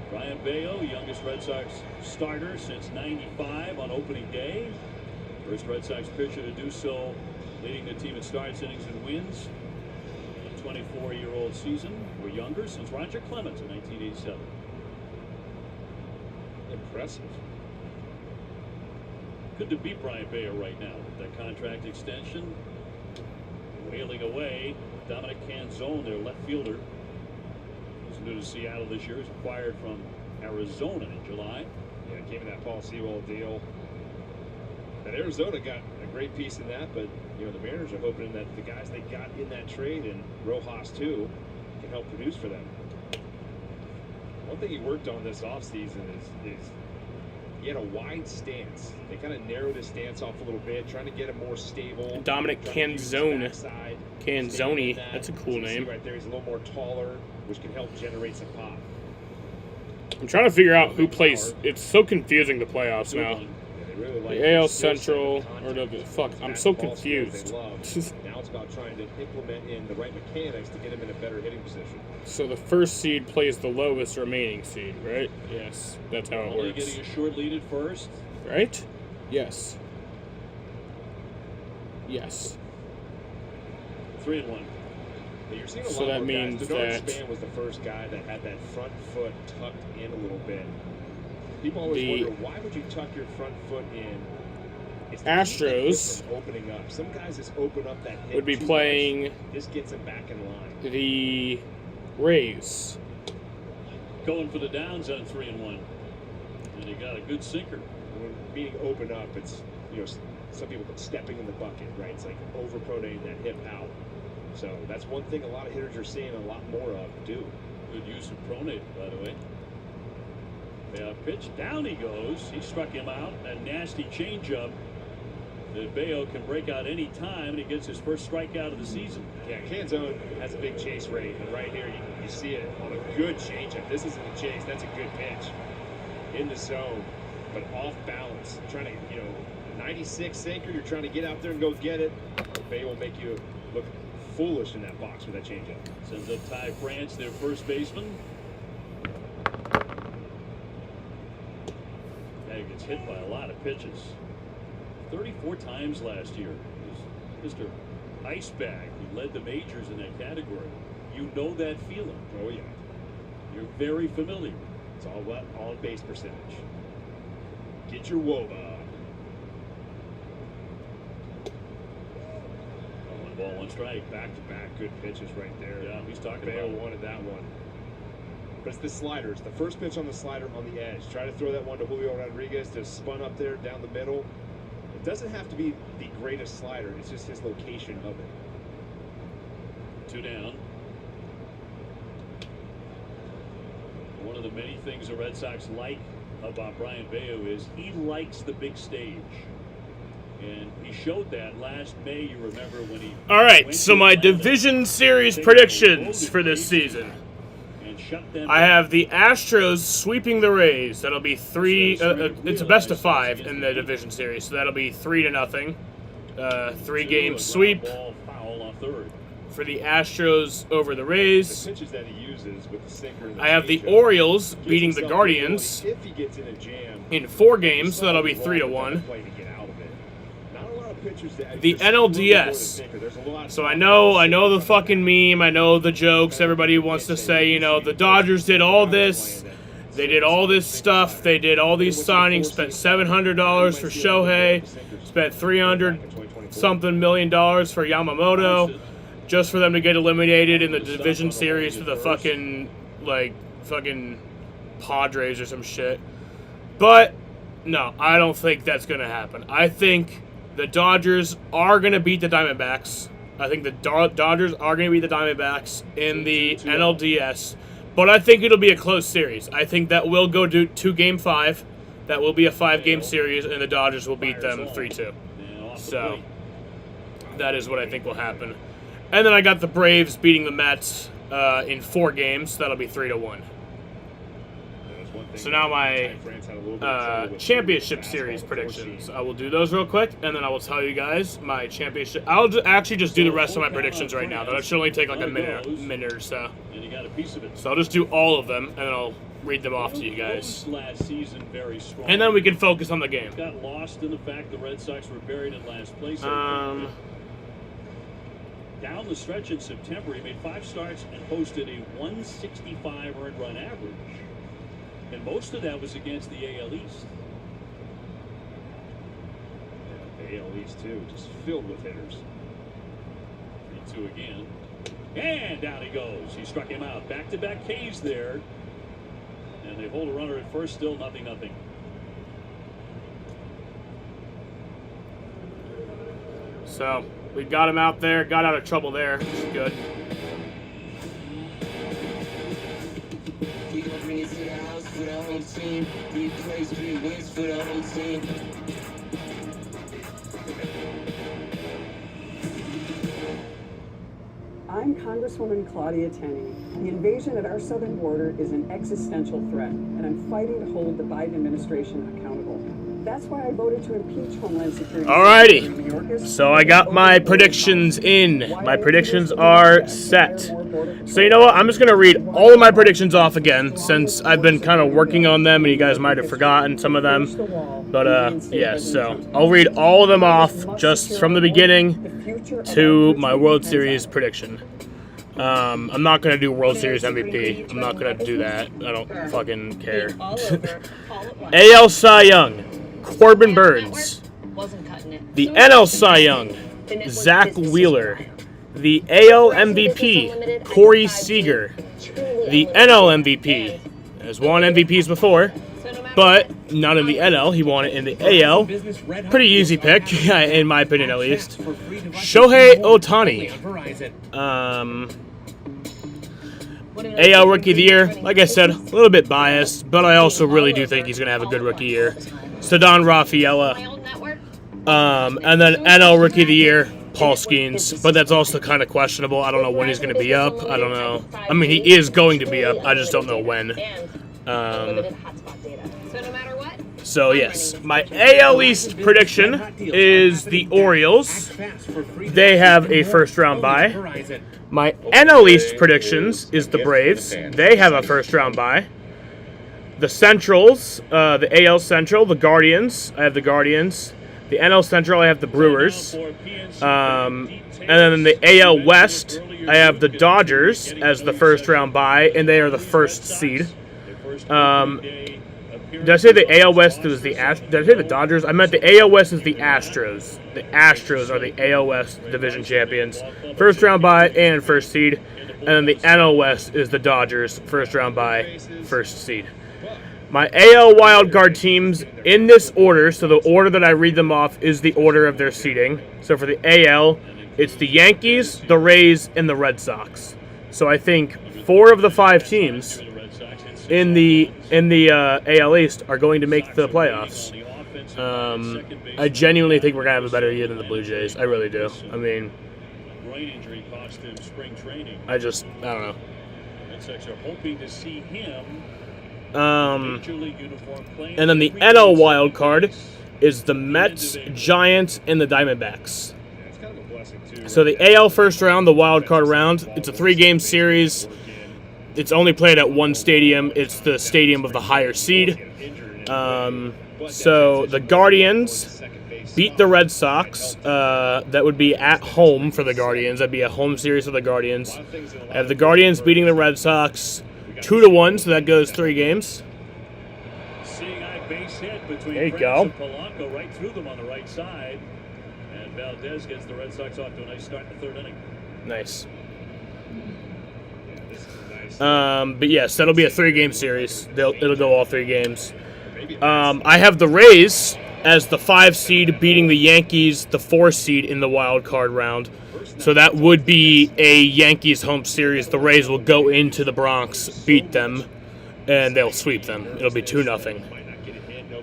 Brian Bayo, youngest Red Sox starter since '95 on opening day. First Red Sox pitcher to do so, leading the team in starts, innings, and wins. A 24-year-old season or younger since Roger Clemens in 1987. Impressive. Good to beat Brian Bayo right now with that contract extension. Wailing away, Dominic Canzone, their left fielder, who's new to Seattle this year, is acquired from Arizona in July. Yeah, came in that Paul Sewell deal. And Arizona got a great piece in that, but you know the Mariners are hoping that the guys they got in that trade, and Rojas too, can help produce for them. One thing he worked on this offseason is he had a wide stance. They kind of narrowed his stance off a little bit, trying to get him more stable. Dominic Canzone. Canzoni. That's a cool name. Right there, he's a little more taller, which can help generate some pop. I'm trying to figure out who plays. It's so confusing, the playoffs now. The AL Central, or the fuck, I'm so confused. Now it's about trying to implement in the right mechanics to get him in a better hitting position. So the first seed plays the lowest remaining seed, right? Yes, that's how it works. Getting a short lead at first. Right? Yes. Yes. 3-1. You're seeing a So lot that more means guys. Bernard that Span was the first guy that had that front foot tucked in a little bit. People always wonder, why would you tuck your front foot in? It's Astros opening up. Some guys just open up that hip would be too playing much. This gets them back in line. the Rays. Going for the downs on 3-1. And he got a good sinker. When being open up, it's, you know, some people call stepping in the bucket, right? It's like over-pronating that hip out. So that's one thing a lot of hitters are seeing a lot more of do. Good use of pronate, by the way. Pitch down he goes. He struck him out. A nasty changeup that Bayo can break out any time, and he gets his first strikeout of the season. Yeah, Canzone has a big chase rate, and right here you see it on a good changeup. This isn't a chase. That's a good pitch. In the zone, but off balance. Trying to, you know, 96 sinker. You're trying to get out there and go get it. Bayo will make you look foolish in that box with that changeup. Sends up Ty France, their first baseman. Guy gets hit by a lot of pitches. 34 times last year. He was Mr. Ice Bag. He led the majors in that category. You know that feeling. Oh, yeah. You're very familiar. It's all what? All base percentage. Get your WOBA. One ball, one strike. Back-to-back good pitches right there. Yeah, he's talking Bayo about wanted that one. But it's the sliders. The first pitch on the slider on the edge. Try to throw that one to Julio Rodriguez. Just spun up there down the middle. It doesn't have to be the greatest slider. It's just his location of it. 2 down. One of the many things the Red Sox like about Brian Bayo is he likes the big stage. And he showed that last May, you remember, when he... All right, so my division series predictions for this season. I have the Astros sweeping the Rays. That'll be 3... it's a best of 5 in the division series, so that'll be 3-0. 3-game sweep for the Astros over the Rays. The pitches that he uses with the sinker and the I have the changeup Orioles gives beating the himself Guardians ability, if he gets in a jam, in 4 games, so that'll be 3-1. The NLDS. So I know the fucking meme, I know the jokes, everybody wants to say, you know, the Dodgers did all this, they did all this stuff, they did all these signings, spent $700 for Shohei, spent $300-something million for Yamamoto, just for them to get eliminated in the division series for the fucking Padres or some shit. But, no, I don't think that's going to happen. I think the Dodgers are going to beat the Diamondbacks. I think the Dodgers are going to beat the Diamondbacks in the NLDS. But I think it'll be a close series. I think that will go to Game 5. That will be a 5-game series, and the Dodgers will beat them 3-2. So, that is what I think will happen. And then I got the Braves beating the Mets in 4 games. That'll be 3-1. So now my championship series predictions. I will do those real quick, and then I will tell you guys my championship. I'll actually just do the rest of my predictions right now. That should only take like a minute or so. So I'll just do all of them, and then I'll read them off to you guys. And then we can focus on the game. Got lost in the fact the Red Sox were buried in last place. Down the stretch in September, he made 5 starts and posted a 165 earned run average. And most of that was against the AL East. Yeah, the AL East, too, just filled with hitters. 3-2 again. And down he goes. He struck him out. Back-to-back Ks there. And they hold a runner at first, still 0-0. So, we got him out there, got out of trouble there, which is good. I'm Congresswoman Claudia Tenney. The invasion at our southern border is an existential threat, and I'm fighting to hold the Biden administration accountable. That's why I voted to impeach Homeland Security. Alrighty, so I got my predictions in. My predictions are set. So you know what, I'm just going to read all of my predictions off again, since I've been kind of working on them, and you guys might have forgotten some of them. But, yeah, so I'll read all of them off, just from the beginning to my World Series prediction. I'm not going to do World Series MVP. I'm not going to do that. I don't fucking care. AL Cy Young, Corbin Burns. The NL Cy Young, Zach Wheeler. The AL MVP, Corey Seager. The NL MVP has won MVPs before, but not in the NL. He won it in the AL. Pretty easy pick, in my opinion at least. Shohei Ohtani. AL Rookie of the Year, like I said, a little bit biased, but I also really do think he's going to have a good rookie year. Ceddanne Rafaela. And then NL Rookie of the Year, Paul Skeens, but that's also kind of questionable. I don't know when he's going to be up. I don't know. I mean, he is going to be up. I just don't know when. So, yes, my AL East prediction is the Orioles. They have a first-round bye. My NL East predictions is the Braves. They have a first-round bye. The Centrals, the AL Central, the Guardians. I have the Guardians. The NL Central, I have the Brewers. And then the AL West, I have the Dodgers as the first-round bye, and they are the first seed. Did I say the AL West was the Did I say the Dodgers? I meant the AL West is the Astros. The Astros are the AL West division champions. First round bye and first seed. And then the NL West is the Dodgers. First round bye, first seed. My AL wildcard teams in this order, so the order that I read them off is the order of their seeding. So for the AL, it's the Yankees, the Rays, and the Red Sox. So I think 4 of the 5 teams in the AL East are going to make the playoffs. I genuinely think we're going to have a better year than the Blue Jays. I really do. I mean, I don't know. And then the NL wild card is the Mets, Giants, and the Diamondbacks. So the AL first round, the wild card round, it's a 3-game series. It's only played at one stadium. It's the stadium of the higher seed. So the Guardians beat the Red Sox. That would be at home for the Guardians. That'd be a home series for the Guardians. I have the Guardians beating the Red Sox 2-1, so that goes 3 games. There you go. Polanco right through them on the right side, and Valdez gets the Red Sox off to a nice start in the 3rd inning. Nice. But yes, that'll be a 3-game series. It'll go all 3 games. I have the Rays as the 5 seed beating the Yankees, the 4 seed in the wild card round. So that would be a Yankees home series. The Rays will go into the Bronx, beat them, and they'll sweep them. It'll be 2-0.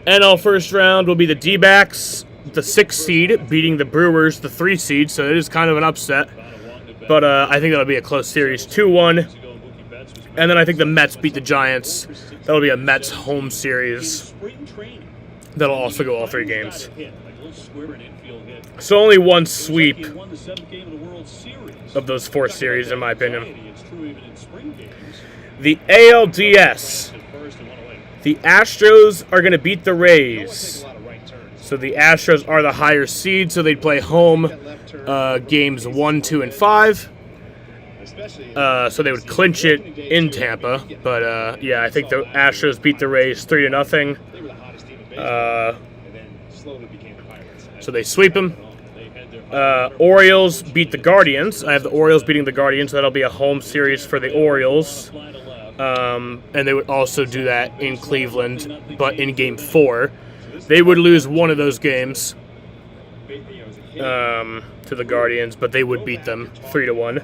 NL first round will be the D-backs, the 6 seed beating the Brewers, the 3 seed. So it is kind of an upset. But I think that'll be a close series, 2-1. And then I think the Mets beat the Giants. That'll be a Mets home series. That'll also go all 3 games. So only one sweep of those 4 series, in my opinion. The ALDS. The Astros are going to beat the Rays. So the Astros are the higher seed, so they'd play home games 1, 2, and 5. So they would clinch it in Tampa. But, yeah, I think the Astros beat the Rays 3-0. So they sweep them. Orioles beat the Guardians. I have the Orioles beating the Guardians. So that'll be a home series for the Orioles. And they would also do that in Cleveland, but in Game 4. They would lose one of those games to the Guardians, but they would beat them 3-1.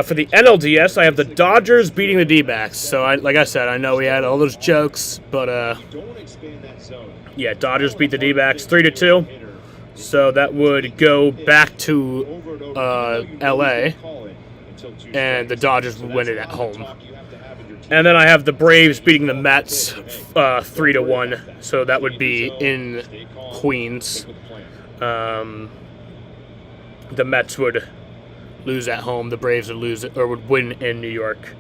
For the NLDS, I have the Dodgers beating the D-backs. So, like I said, I know we had all those jokes, but yeah, Dodgers beat the D-backs 3-2. So that would go back to LA, and the Dodgers would win it at home. And then I have the Braves beating the Mets 3-1. So that would be in Queens. The Mets would lose at home. The Braves would lose or would win in New York.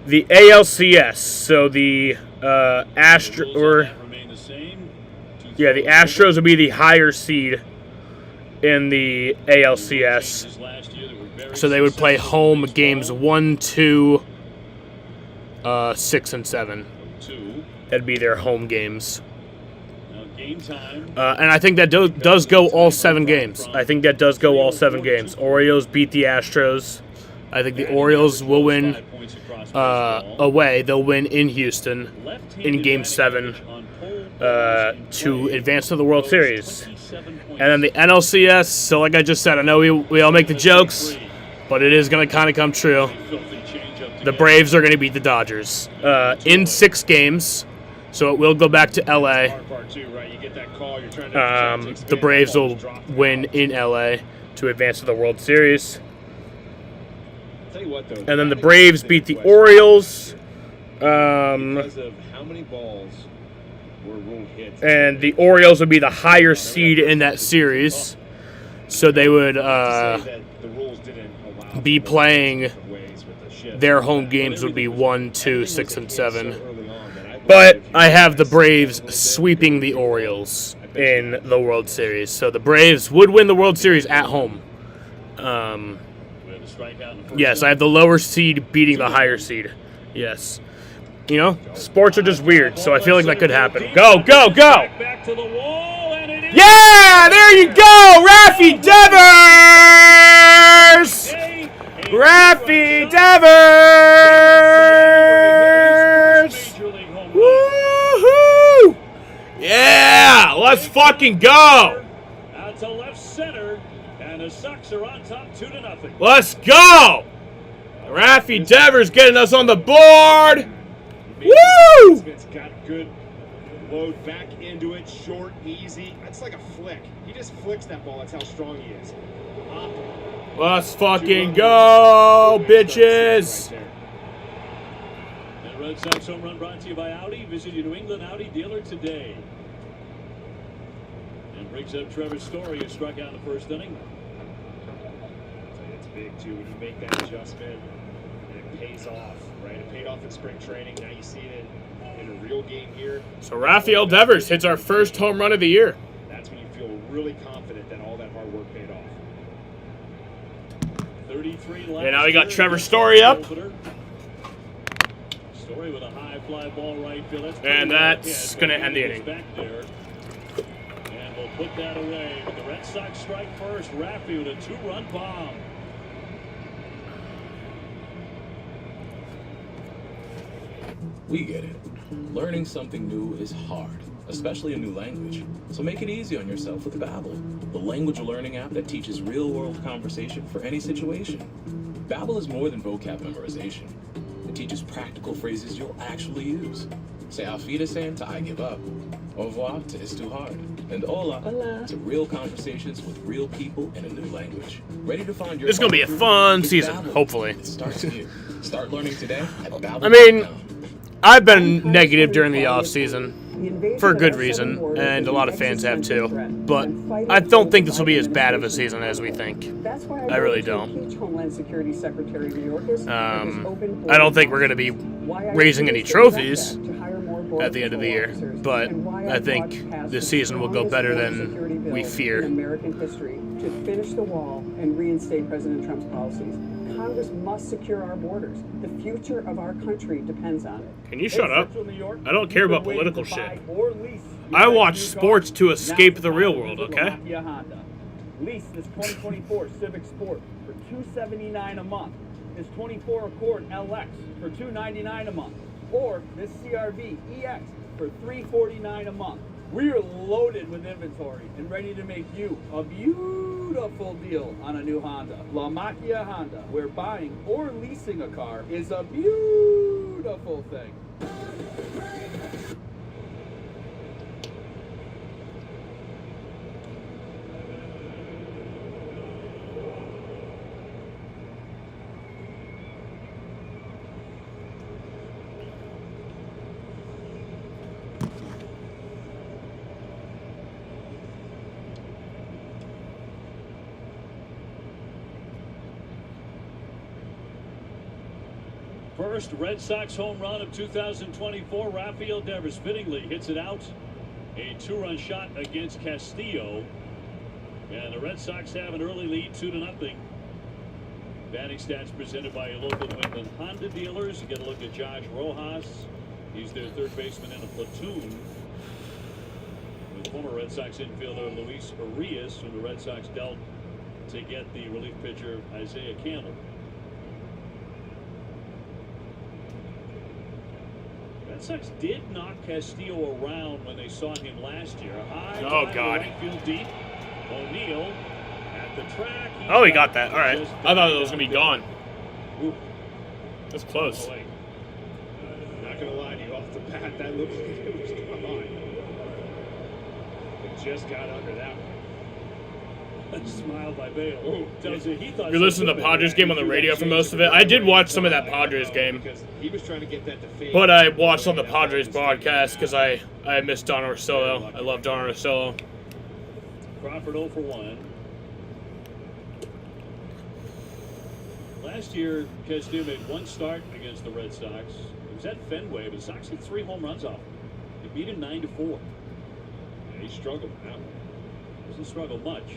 The ALCS. So the the Astros would be the higher seed in the ALCS. So they would play home games 1, 2, 6, and 7. That'd be their home games. And I think that does go all 7 games. Orioles beat the Astros. I think the Orioles will win away. They'll win in Houston in Game 7 to advance to the World Series. And then the NLCS, so like I just said, I know we all make the jokes, but it is going to kind of come true. The Braves are going to beat the Dodgers in 6 games, so it will go back to LA. The Braves will win in LA to advance to the World Series. And then the Braves beat the Orioles. how many balls were ruled hits? And the Orioles would be the higher seed in that series. So they would be playing their home games would be 1, 2, 6, and 7. But I have the Braves sweeping the Orioles in the World Series. So the Braves would win the World Series at home. Yes, I have the lower seed beating the higher seed. Yes. You know, sports are just weird, so I feel like that could happen. Go, go, go! Yeah! There you go! Raffy Devers! Raffy Devers! Woohoo! Yeah! Let's fucking go! Out to left center, and the Sox are on top 2-0. Let's go! Raffy Devers getting us on the board! Woo! Smith's got good load back into it, short, easy. That's like a flick. He just flicks that ball. That's how strong he is. Let's fucking go, bitches! The Red Sox home run brought to you by Audi. Visit your New England Audi dealer today. And brings up Trevor Story, who struck out in the first inning. It's big, too, when you make that adjustment, and it pays off, right? It paid off in spring training. Now you see it in a real game here. So Rafael Devers hits our first home run of the year. That's when you feel really confident that all that hard work paid off. 33 And now we got Trevor Story up. Story with a high fly ball right field. And that's going to end the inning. Back there. And we'll put that away. With the Red Sox strike first, Raffy with a 2-run bomb. We get it. Learning something new is hard, especially a new language. So make it easy on yourself with Babbel, the language learning app that teaches real-world conversation for any situation. Babbel is more than vocab memorization. It teaches practical phrases you'll actually use. Say auf Wiedersehen to I give up. Au revoir to it's too hard. And hola to real conversations with real people in a new language. Ready to find your It's going to be a fun season, hopefully. It starts here. Start learning today at Babbel. I mean, I've been negative during the offseason for a good reason, and a lot of fans have too. But I don't think this will be as bad of a season as we think. I really don't. I don't think we're going to be raising any trophies at the end of the year, but I think this season will go better than we fear. American history to finish the wall and reinstate President Trump's policies. Congress must secure our borders. The future of our country depends on it. Can you shut up? I don't care about political shit. I watch sports to escape the real world, okay? Lease this 2024 Civic Sport for $279 a month. This 24 Accord LX for $299 a month. Or this CRV EX for $349 a month. We are loaded with inventory and ready to make you a beautiful deal on a new Honda. La Macchia Honda, where buying or leasing a car is a beautiful thing. First Red Sox home run of 2024, Rafael Devers fittingly hits it out. A 2-run shot against Castillo. And the Red Sox have an early lead, 2-0. Batting stats presented by your local New England Honda dealers. You get a look at Josh Rojas. He's their third baseman in a platoon with former Red Sox infielder Luis Arias, whom the Red Sox dealt to get the relief pitcher Isaiah Campbell. Red Sox did knock Castillo around when they saw him last year. High right field deep. O'Neill at the track. Oh, he got that. All right. I thought it was going to be gone. That's close. Not going to lie to you, off the bat, that looked like it was gone. It just got under that one. Smile by Bale. Tells you he thought You're listening to the Padres game on the radio for most of it. I did watch some of that Padres game, Because he was trying to get that to fade. but I watched on the Padres broadcast because I missed Don Orsillo. I love Don Orsillo. Crawford 0 for 1. Last year, Castillo made one start against the Red Sox. It was at Fenway, but the Sox hit 3 home runs off him. They beat him 9-4. Yeah, he struggled with that one. Doesn't struggle much.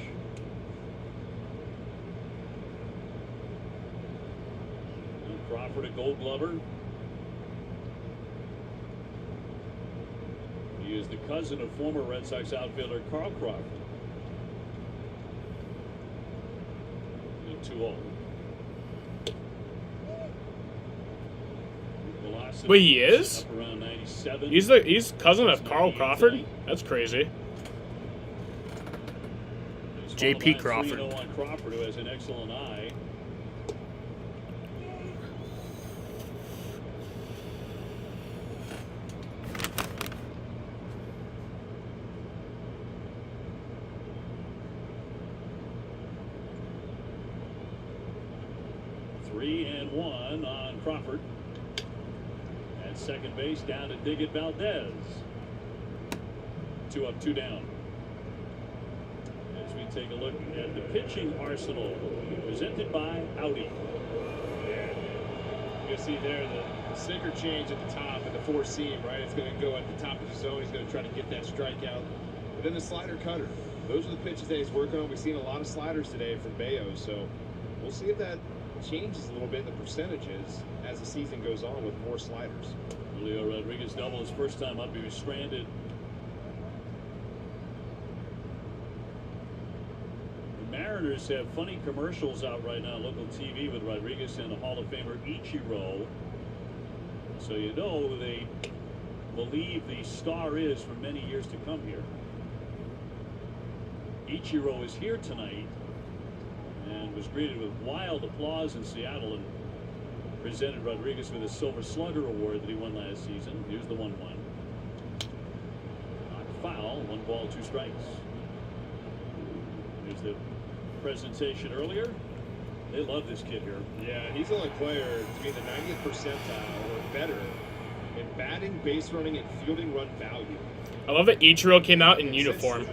And Crawford, a Gold Glover. He is the cousin of former Red Sox outfielder Carl Crawford. 2-0. Wait, he is? Up around 97. He's cousin of Carl Crawford? That's crazy. J.P. Crawford. 3-0 on Crawford, who has an excellent eye. Three and one on Crawford. At second base, down to Diggett Valdez. 2 up, 2 down. As we take a look at the pitching arsenal, presented by Audi. Yeah. You see there the sinker change at the top and the 4-seam, right? It's going to go at the top of the zone. He's going to try to get that strikeout. But then the slider cutter. Those are the pitches that he's working on. We've seen a lot of sliders today from Bayo, so we'll see if that changes a little bit in the percentages as the season goes on with more sliders. Julio Rodriguez double his first time up. He was stranded. The Mariners have funny commercials out right now, local TV, with Rodriguez and the Hall of Famer Ichiro. So you know who they believe the star is for many years to come here. Ichiro is here tonight and was greeted with wild applause in Seattle and presented Rodriguez with a Silver Slugger award that he won last season. Here's the 1-1. Knocked foul, 1 ball, 2 strikes. Here's the presentation earlier. They love this kid here. Yeah, he's the only player to be in the 90th percentile or better in batting, base running, and fielding run value. I love that Ichiro came out in uniform,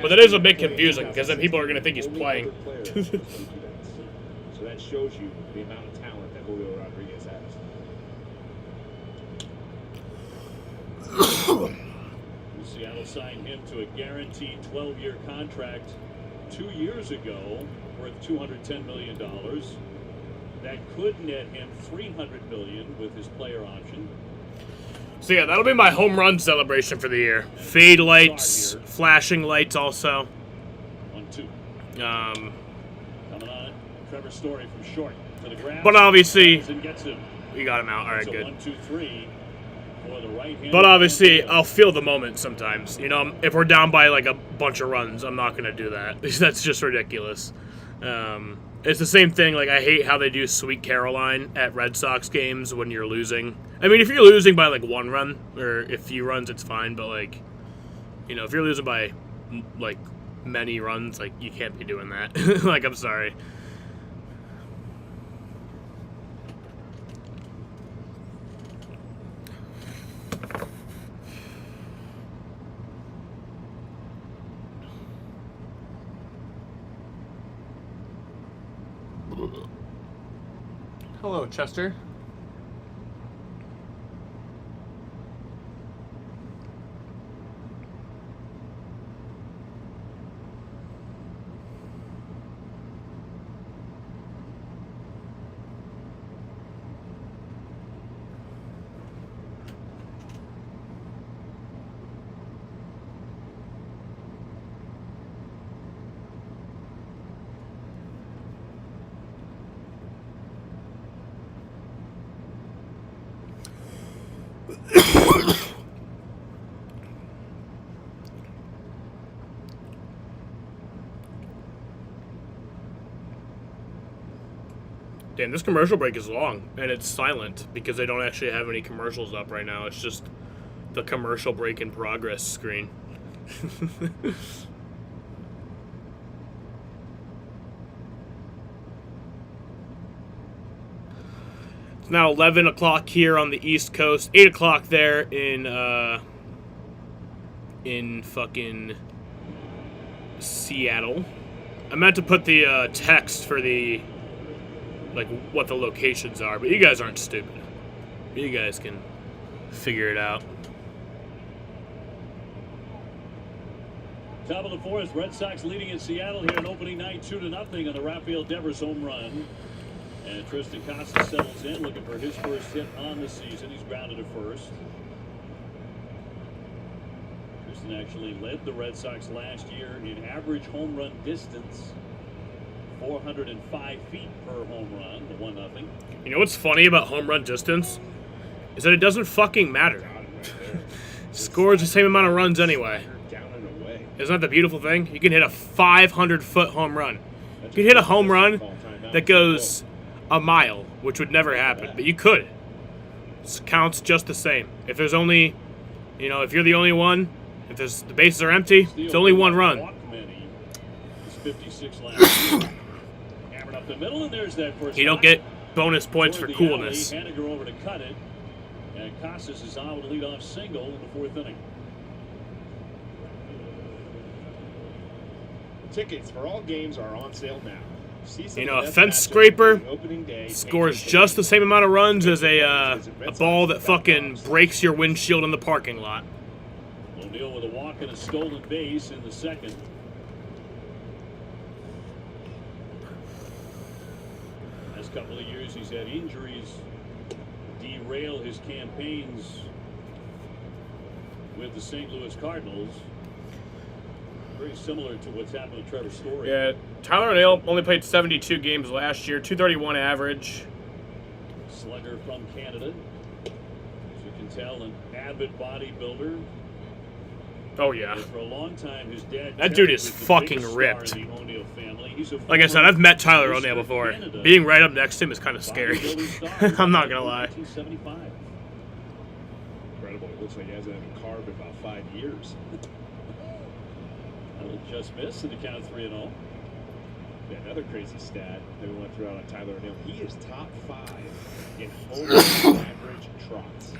but that is a bit confusing because then people are going to think he's playing. So that shows you the amount of talent that Julio Rodriguez has. Seattle signed him to a guaranteed 12-year contract 2 years ago worth $210 million. That could net him $300 million with his player option. So yeah, that'll be my home run celebration for the year. Fade lights, flashing lights also. 1-2. Coming on it. Trevor Story from short to the ground. But obviously, gets him. We got him out. All right, good. 1-2-3 for the right-hander. But obviously, I'll feel the moment sometimes. You know, if we're down by like a bunch of runs, I'm not going to do that. That's just ridiculous. It's the same thing. Like, I hate how they do Sweet Caroline at Red Sox games when you're losing. I mean, if you're losing by like 1 run or a few runs, it's fine. But like, you know, if you're losing by like many runs, like you can't be doing that. Like, I'm sorry. Hello, Chester. Damn, this commercial break is long, and it's silent because they don't actually have any commercials up right now. It's just the commercial break in progress screen. It's now 11 o'clock here on the East Coast, 8 o'clock there in fucking Seattle. I meant to put the text for the, like, what the locations are, but you guys aren't stupid. You guys can figure it out. Top of the fourth, Red Sox leading in Seattle here in opening night 2-0 on the Rafael Devers home run. And Tristan Casas settles in, looking for his first hit on the season. He's grounded at first. Tristan actually led the Red Sox last year in average home run distance, 405 feet per home run, the 1-0. You know what's funny about home run distance? Is that it doesn't fucking matter. Scores the same amount of runs anyway. Isn't that the beautiful thing? You can hit a 500-foot home run. You can hit a home run that goes a mile, which would never happen, but you could. It counts just the same. If there's only, you know, if you're the only one, if there's, the bases are empty, it's only one run. 56 last year. Hammered up the middle, and there's that first. You don't get bonus points for coolness. Haniger over to cut it, and Casas is on with a leadoff single in the fourth inning. Tickets for all games are on sale now. You know, a fence scraper scores just the same amount of runs as a ball that fucking breaks your windshield in the parking lot. O'Neill with a walk and a stolen base in the second. Last couple of years he's had injuries derail his campaigns with the St. Louis Cardinals. Very similar to what's happened to Trevor Story. Yeah, Tyler O'Neill only played 72 games last year, 231 average. Slugger from Canada. As you can tell, an avid bodybuilder. Oh, yeah. For a long time, his dad, that dude is fucking ripped. Like I said, I've met Tyler O'Neill before. Being right up next to him is kind of scary. I'm not going to lie. Incredible. It looks like he hasn't had a carb in about 5 years. Just missed in the count of 3-0. Yeah, another crazy stat that we went through out on Tyler O'Neill. He is top 5 in home run average trots.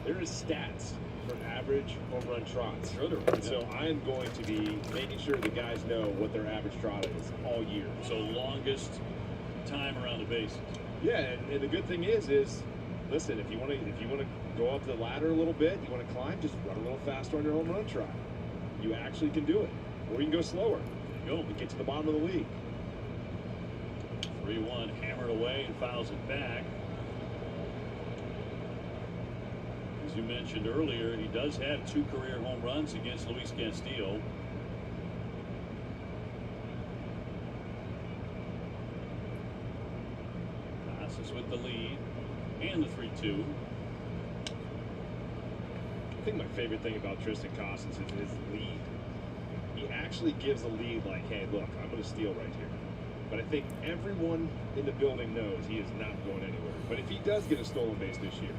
There is stats for average home run trots. Sure, so I'm going to be making sure the guys know what their average trot is all year. So longest time around the bases. Yeah, and the good thing is listen, if you want to go up the ladder a little bit, you want to climb, just run a little faster on your home run trot. You actually can do it. Or you can go slower. Go and get to the bottom of the league. 3-1 hammered away and fouls it back. As you mentioned earlier, he does have 2 career home runs against Luis Castillo. Casas with the lead and the 3-2. I think my favorite thing about Tristan Casas is his lead. He actually gives a lead like, hey, look, I'm going to steal right here. But I think everyone in the building knows he is not going anywhere. But if he does get a stolen base this year,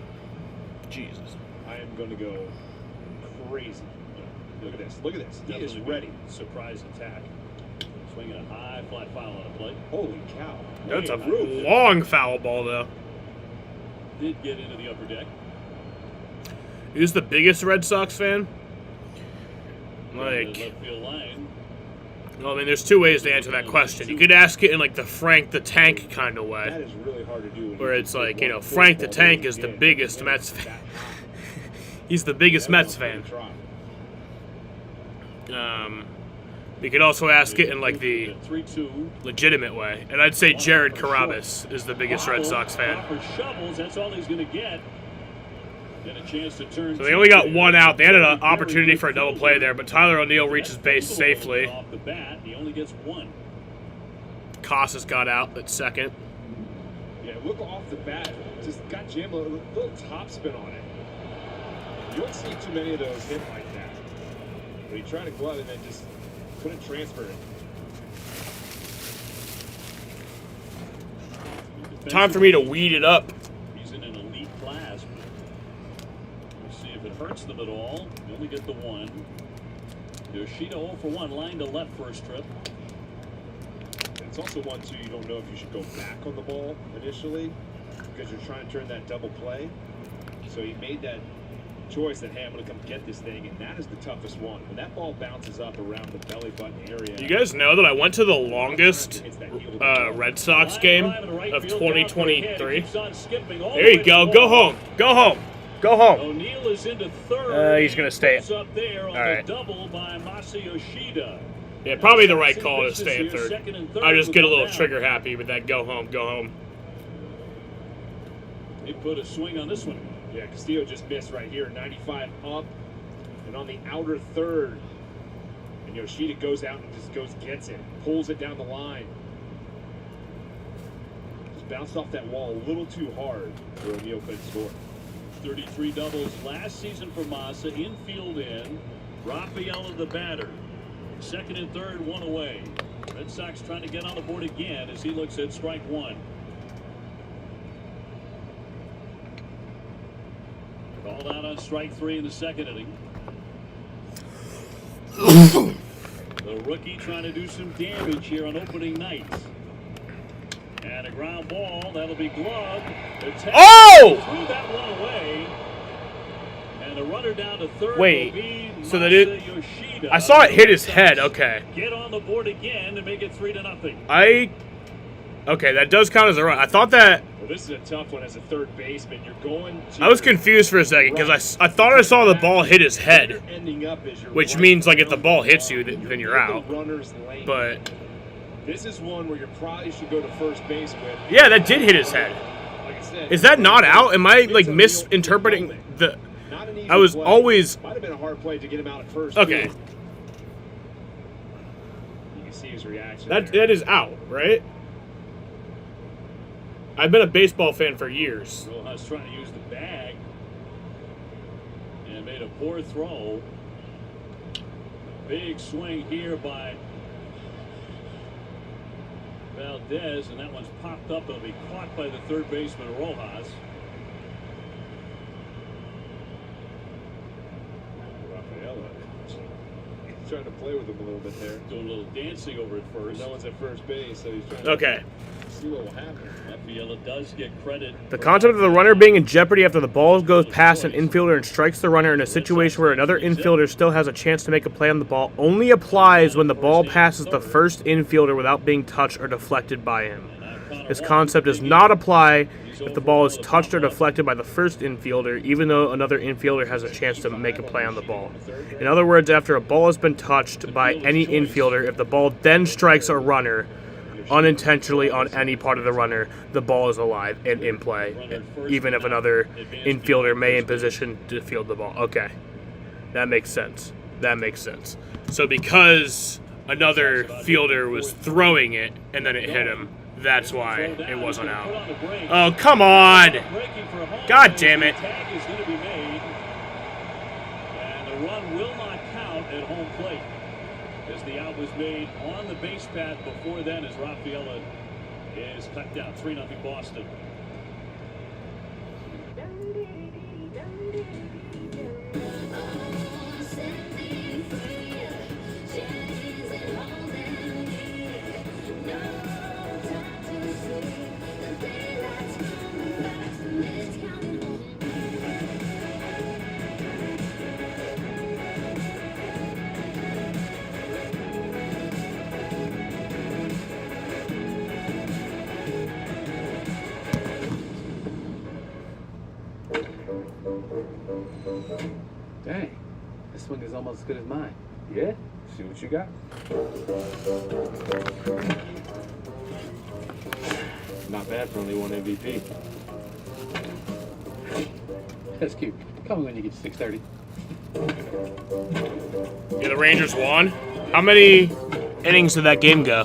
Jesus, I am going to go crazy. Look at this. Look at this. He is ready. Surprise attack. Swinging a high fly foul on a plate. Holy cow. That's a long foul ball, though. Did get into the upper deck. Who's the biggest Red Sox fan? Like, well, I mean, there's 2 ways to answer that question. You could ask it in, like, the Frank the Tank kind of way. That is really hard to do. Where it's like, you know, Frank the Tank is the biggest Mets fan. He's the biggest Mets fan. You could also ask it in, like, the legitimate way. And I'd say Jared Carabas is the biggest Red Sox fan. Shovels, that's all he's going to get. And a chance to turn. So they only got 1 out. They had an opportunity for a double play there, but Tyler O'Neill reaches base safely. Off the bat, he only gets 1. Casas got out at second. Yeah, look off the bat. Just got jammed a little top spin on it. You don't see too many of those hit like that. But he tried to go out and then just couldn't transfer it. Time for me to weed it up. He's in an elite class. We'll see if it hurts them at all. You only get the 1. Yoshida 0 for 1, line to left first trip. It's also one, too, you don't know if you should go back on the ball initially because you're trying to turn that double play. So he made that choice that, hey, I'm going to come get this thing, and that is the toughest one. When that ball bounces up around the belly button area. You guys know that I went to the longest Red Sox game of 2023? There you go. Go home. Go home. Go home. O'Neal is into third. He's going to stay. Up there on all right. the double by Masa Yoshida. Yeah, probably the right call to stay in third. I just get a little trigger happy with that go home, go home. He put a swing on this one. Yeah, Castillo just missed right here. 95 up and on the outer third. And Yoshida goes out and just gets it. Pulls it down the line. Just bounced off that wall a little too hard for O'Neal couldn't score. 33 doubles last season for Masa. Infield in. Rafaela the batter. Second and third, one away. Red Sox trying to get on the board again as he looks at strike one. Called out on strike three in the second inning. The rookie trying to do some damage here on opening night. And a ground ball, that'll be gloved. Oh! Threw that one away. And the runner down to third. Wait, so that it... I saw it hit his head, okay. Get on the board again to make it 3-0. Okay, that does count as a run. I thought that... Well, this is a tough one as a third baseman. You're going to... I was confused for a second because I thought I saw the ball hit his head. Which means, like, if the ball hits you, then you're out. But... This is one where you probably should go to first base with... Yeah, that did hit his head. Like I said, is that not out? Am I, like, misinterpreting the... I was always... Might have been a hard play to get him out at first. Okay. Too. You can see his reaction. That is out, right? I've been a baseball fan for years. Rojas trying to use the bag. And made a poor throw. Big swing here by Valdez, and that one's popped up. It'll be caught by the third baseman, Rojas. Rafaela. He's trying to play with him a little bit there. Doing a little dancing over at first. No one's at first base, so he's trying to see what will happen. Rafaela does get credit. The concept of the runner being in jeopardy after the ball goes past an infielder and strikes the runner in a situation where another infielder still has a chance to make a play on the ball only applies when the ball passes the first infielder without being touched or deflected by him. This concept does not apply if the ball is touched or deflected by the first infielder, even though another infielder has a chance to make a play on the ball. In other words, after a ball has been touched by any infielder, if the ball then strikes a runner unintentionally on any part of the runner, the ball is alive and in play, even if another infielder may in position to field the ball. Okay, that makes sense. That makes sense. So because another fielder was throwing it and then it hit him, that's why it wasn't out. Oh, come on! God damn it. And the run will not count at home plate, as the out was made on the base path before then, as Rafaela is cut down. 3-0 Boston. Dang, this swing is almost as good as mine. Yeah? See what you got. Not bad for only one MVP. That's cute. Call me when you get to 6:30. Yeah, the Rangers won. How many innings did that game go?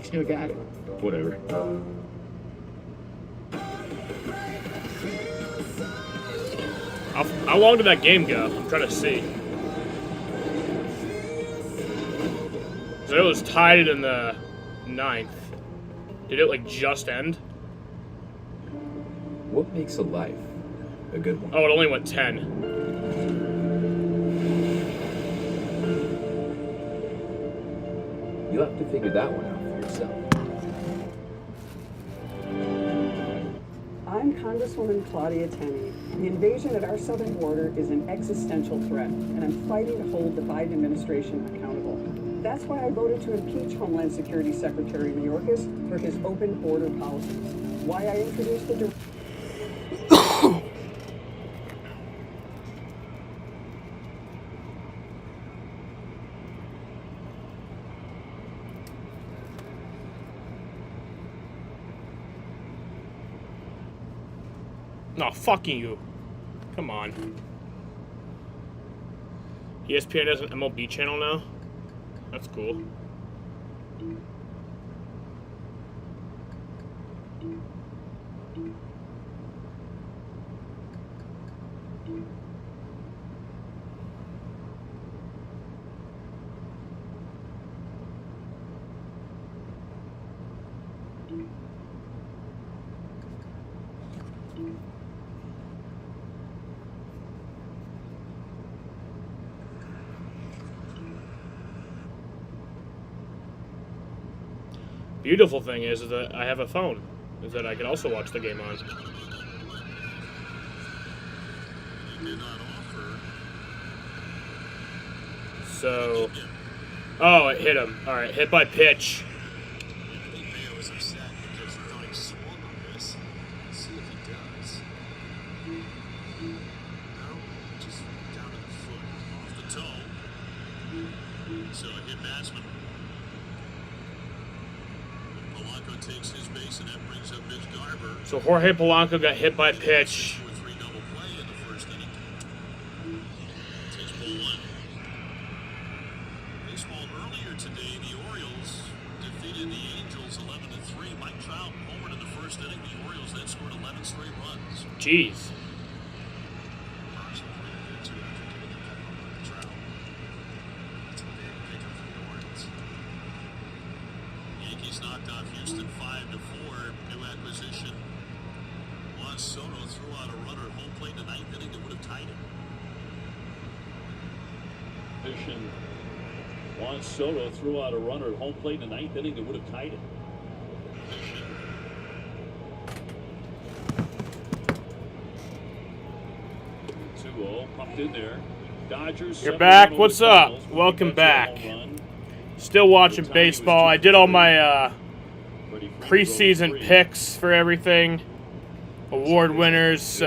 Still got it. Whatever. How long did that game go? I'm trying to see. So it was tied in the 9th. Did it, like, just end? What makes a life a good one? Oh, it only went 10. You'll have to figure that one out for yourself. I'm Congresswoman Claudia Tenney. The invasion at our southern border is an existential threat, and I'm fighting to hold the Biden administration accountable. That's why I voted to impeach Homeland Security Secretary Mayorkas for his open border policies. Why I introduced the No, fucking you. Come on. ESPN has an MLB channel now? That's cool. Beautiful thing is that I have a phone, is that I can also watch the game on. So, oh, it hit him. All right, hit by pitch. So a hit batsman. Polanco takes his base, and that brings up Mitch Garber. So Jorge Polanco got hit by pitch. 2-3 double play in the first inning. Takes ball one. Baseball earlier today, the Orioles defeated the Angels 11-3. Mike Trout homered in the first inning. The Orioles then scored 11 straight runs. Jeez. Yankees knocked off Houston 5-4. New acquisition. Juan Soto threw out a runner at home plate in the ninth inning that would have tied it. Juan Soto threw out a runner at home plate in the ninth inning that would have tied it. 2-0 pumped in there. Dodgers. You're back. What's up? Welcome back. Still watching baseball. I did all my preseason picks for everything. Award winners,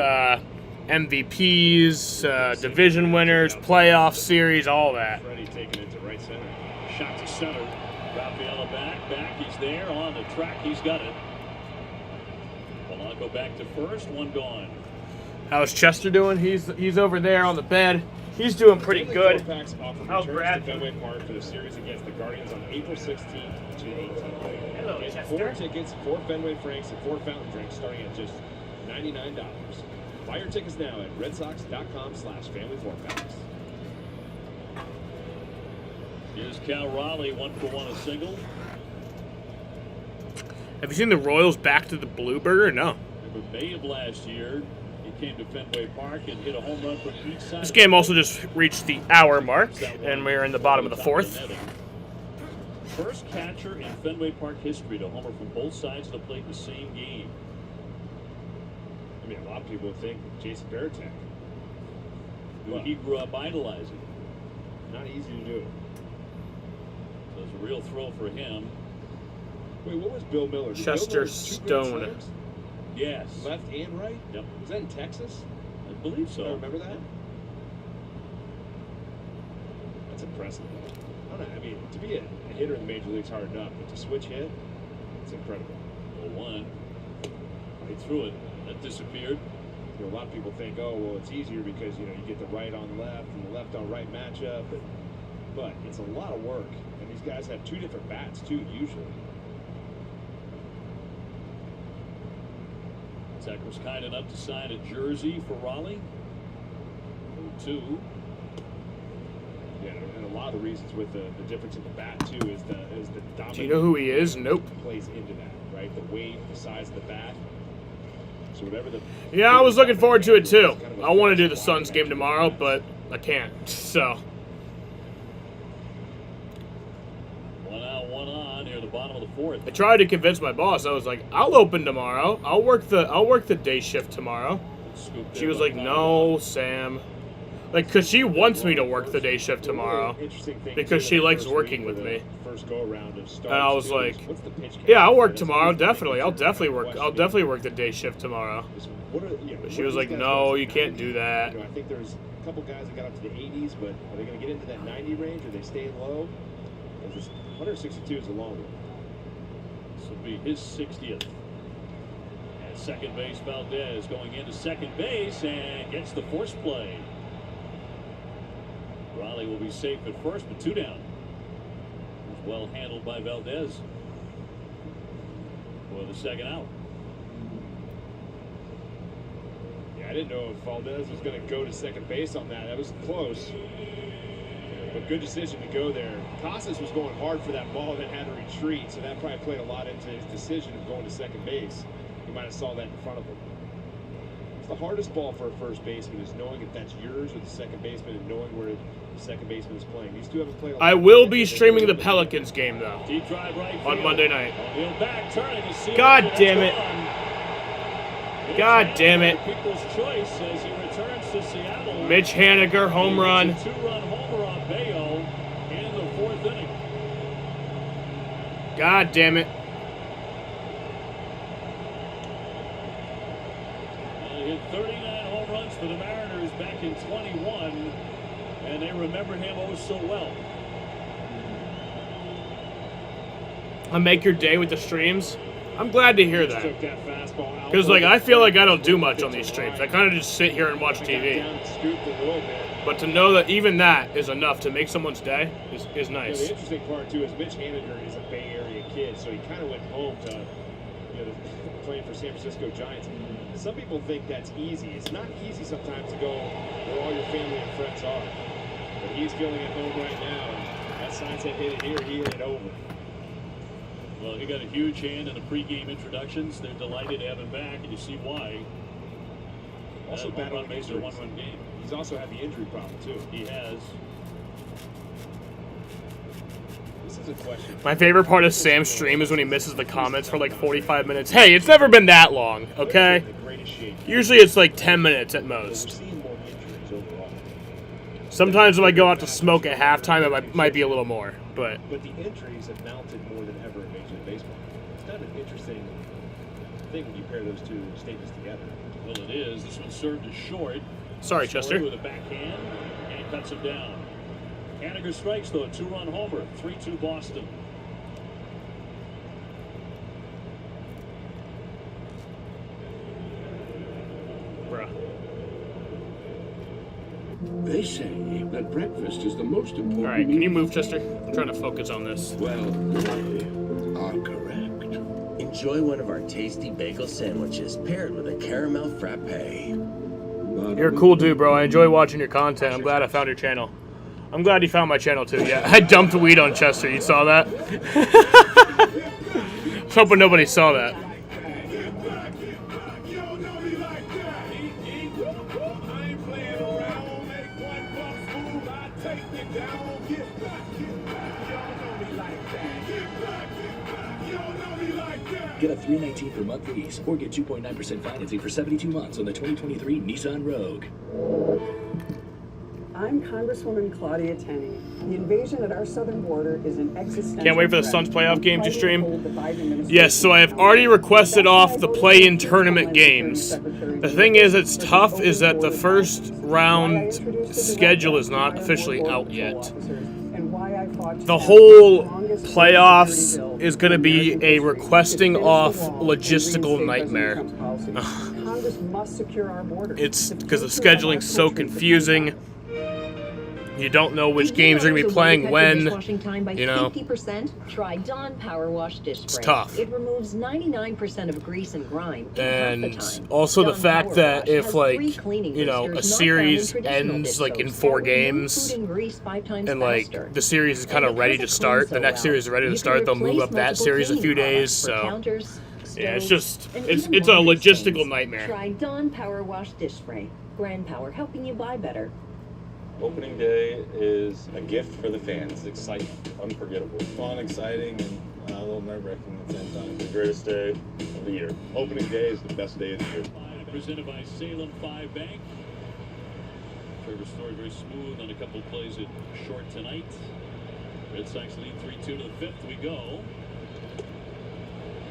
MVPs, division winners, playoff series, all that. Freddie taking it to right center. Shot to center. Rafaela back. He's there on the track. He's got it. Polanco back to first. One gone. How's Chester doing? He's over there on the bed. He's doing pretty good. How's Brad? Fenway Park for the series against the Guardians on April 16th to 18th. Hello, Get Chester. 4 tickets, 4 Fenway Franks, and 4 fountain drinks starting at just $99. Buy your tickets now at redsox.com/family4packs. Here's Cal Raleigh, 1 for 1, a single. Have you seen the Royals back to the Blue Burger? No. Remember May of last year, he came to Fenway Park and hit a home run from each side. This game also just reached the hour mark, and we're in the bottom of the fourth. First catcher in Fenway Park history to homer from both sides of the plate in the same game. I mean, a lot of people think Jason Varitek. Who he grew up idolizing. Not easy to do. So it's a real thrill for him. Wait, what was Bill Miller? Did Chester Bill Miller 2 grand Stone. slams? Yes. Left and right? Yep. Was that in Texas? I believe so. I remember that. That's impressive. I don't know. I mean, to be a hitter in the major leagues hard enough, but to switch hit, it's incredible. 0-1. He threw it. That disappeared. You know, a lot of people think, oh, well, it's easier because, you know, you get the right on left and the left on right matchup, but it's a lot of work. And these guys have 2 different bats, too, usually. Zach was kind enough to sign a jersey for Raleigh. 0-2. Yeah, and a lot of the reasons with the difference in the bat, too, is the dominant. Do you know who he is? Nope. Plays into that, right? The weight, the size of the bat. So whatever the... Yeah, I was looking forward to it, too. I want to do the Suns game tomorrow, but I can't, so... 1 out, 1 on. Here's in the bottom of the fourth. I tried to convince my boss. I was like, I'll open tomorrow. I'll work the day shift tomorrow. She was like, no, Sam. Like, because she wants me to work the day shift tomorrow because she likes working with me. And I was like, yeah, I'll work tomorrow, definitely. I'll definitely work the day shift tomorrow. But she was like, no, you can't do that. I think there's a couple guys that got up to the 80s, but are they going to get into that 90 range, or are they staying low? 162 is a long one. This will be his 60th. At second base, Valdez going into second base and gets the force play. Riley will be safe at first, but 2 down. It was well handled by Valdez for the second out. Yeah, I didn't know if Valdez was going to go to second base on that. That was close. But good decision to go there. Casas was going hard for that ball, then had to retreat, so that probably played a lot into his decision of going to second base. He might have saw that in front of him. It's the hardest ball for a first baseman, is knowing if that's yours or the second baseman and knowing where the second baseman is playing. These two haven't played a lot. I will be streaming the Pelicans game, though, Deep drive right on Monday night. Back, turning to see God damn it. God damn it. People's choice as he returns to Seattle. Mitch Haniger, home run. It's a 2-run homer on Bayo in the 4th inning. God damn it. He hit 39 home runs for the Mariners back in 21, and they remember him oh so well. I make your day with the streams. I'm glad to hear that. Because, like, I feel like I don't do much on these streams. I kind of just sit here and watch TV. But to know that even that is enough to make someone's day is nice. The interesting part, too, is Mitch Haniger is a Bay Area kid, so he kind of went home to playing for San Francisco Giants. Some people think that's easy. It's not easy sometimes to go where all your family and friends are. But he's feeling at home right now. And that sign said hit it here, he hit it over. Well, he got a huge hand in the pregame introductions. They're delighted to have him back, and you see why. Also battling makes it a 1-run game. He's also had the injury problem, too. He has. This is a question. My favorite part of Sam's stream is when he misses the comments for like 45 minutes. Hey, it's never been that long, okay? Usually it's like 10 minutes at most. Sometimes if I go out to smoke at halftime, it might be a little more, but the injuries have mounted more than ever in Major League Baseball. It's kind of an interesting thing when you pair those two statements together. Well, it is. This one served as short. Sorry, Chester. With a backhand and cuts him down. Haniger strikes, though, a 2-run homer, 3-2 Boston. Bruh. They say that breakfast is the most important. All right, can you move, Chester? I'm trying to focus on this. Well, they are correct. Enjoy one of our tasty bagel sandwiches paired with a caramel frappe. You're a cool dude, bro. I enjoy watching your content. I'm glad I found your channel. I'm glad you found my channel, too. Yeah, I dumped weed on Chester. You saw that? I was hoping nobody saw that. Get a $319 per month lease or get 2.9% financing for 72 months on the 2023 Nissan Rogue. I'm Congresswoman Claudia Tenney. The invasion at our southern border is an existential Can't wait for the threat. Suns playoff game to stream. The Biden administration- Yes, so I have already requested off the play-in tournament games. The thing is, it's tough is that the first round schedule is not officially out yet. The whole playoffs is going to be a requesting off logistical nightmare. Congress must secure our border. It's because the scheduling's so confusing. You don't know which games are going to be playing when, you know. 50%. Try Dawn Power Wash Dish Spray. It's tough. It removes 99% of grease and grime in And half the time. also the Dawn fact Power that Wash if, has like, 3 cleaning you know, a boosters not series found in traditional ends, dish like, in soaps 4 that remove games, food and grease 5 times and, like, faster. the series is kind of And ready to because it start, cleans the so next well, series is ready to you start, can they'll move replace up that multiple series a few cleaning days, products for so... counters, Yeah, it's stoves, just, and it's even a laundry logistical stains. nightmare. Try Dawn Power Wash Dish Spray. Grand Power, helping you buy better. Opening day is a gift for the fans. Exciting, unforgettable, fun, exciting, and a little nerve-wracking at the same time. The greatest day of the year. Opening day is the best day of the year. Presented by Salem 5 Bank. Trevor Story very smooth on a couple plays at short tonight. Red Sox lead 3-2 to the fifth. We go.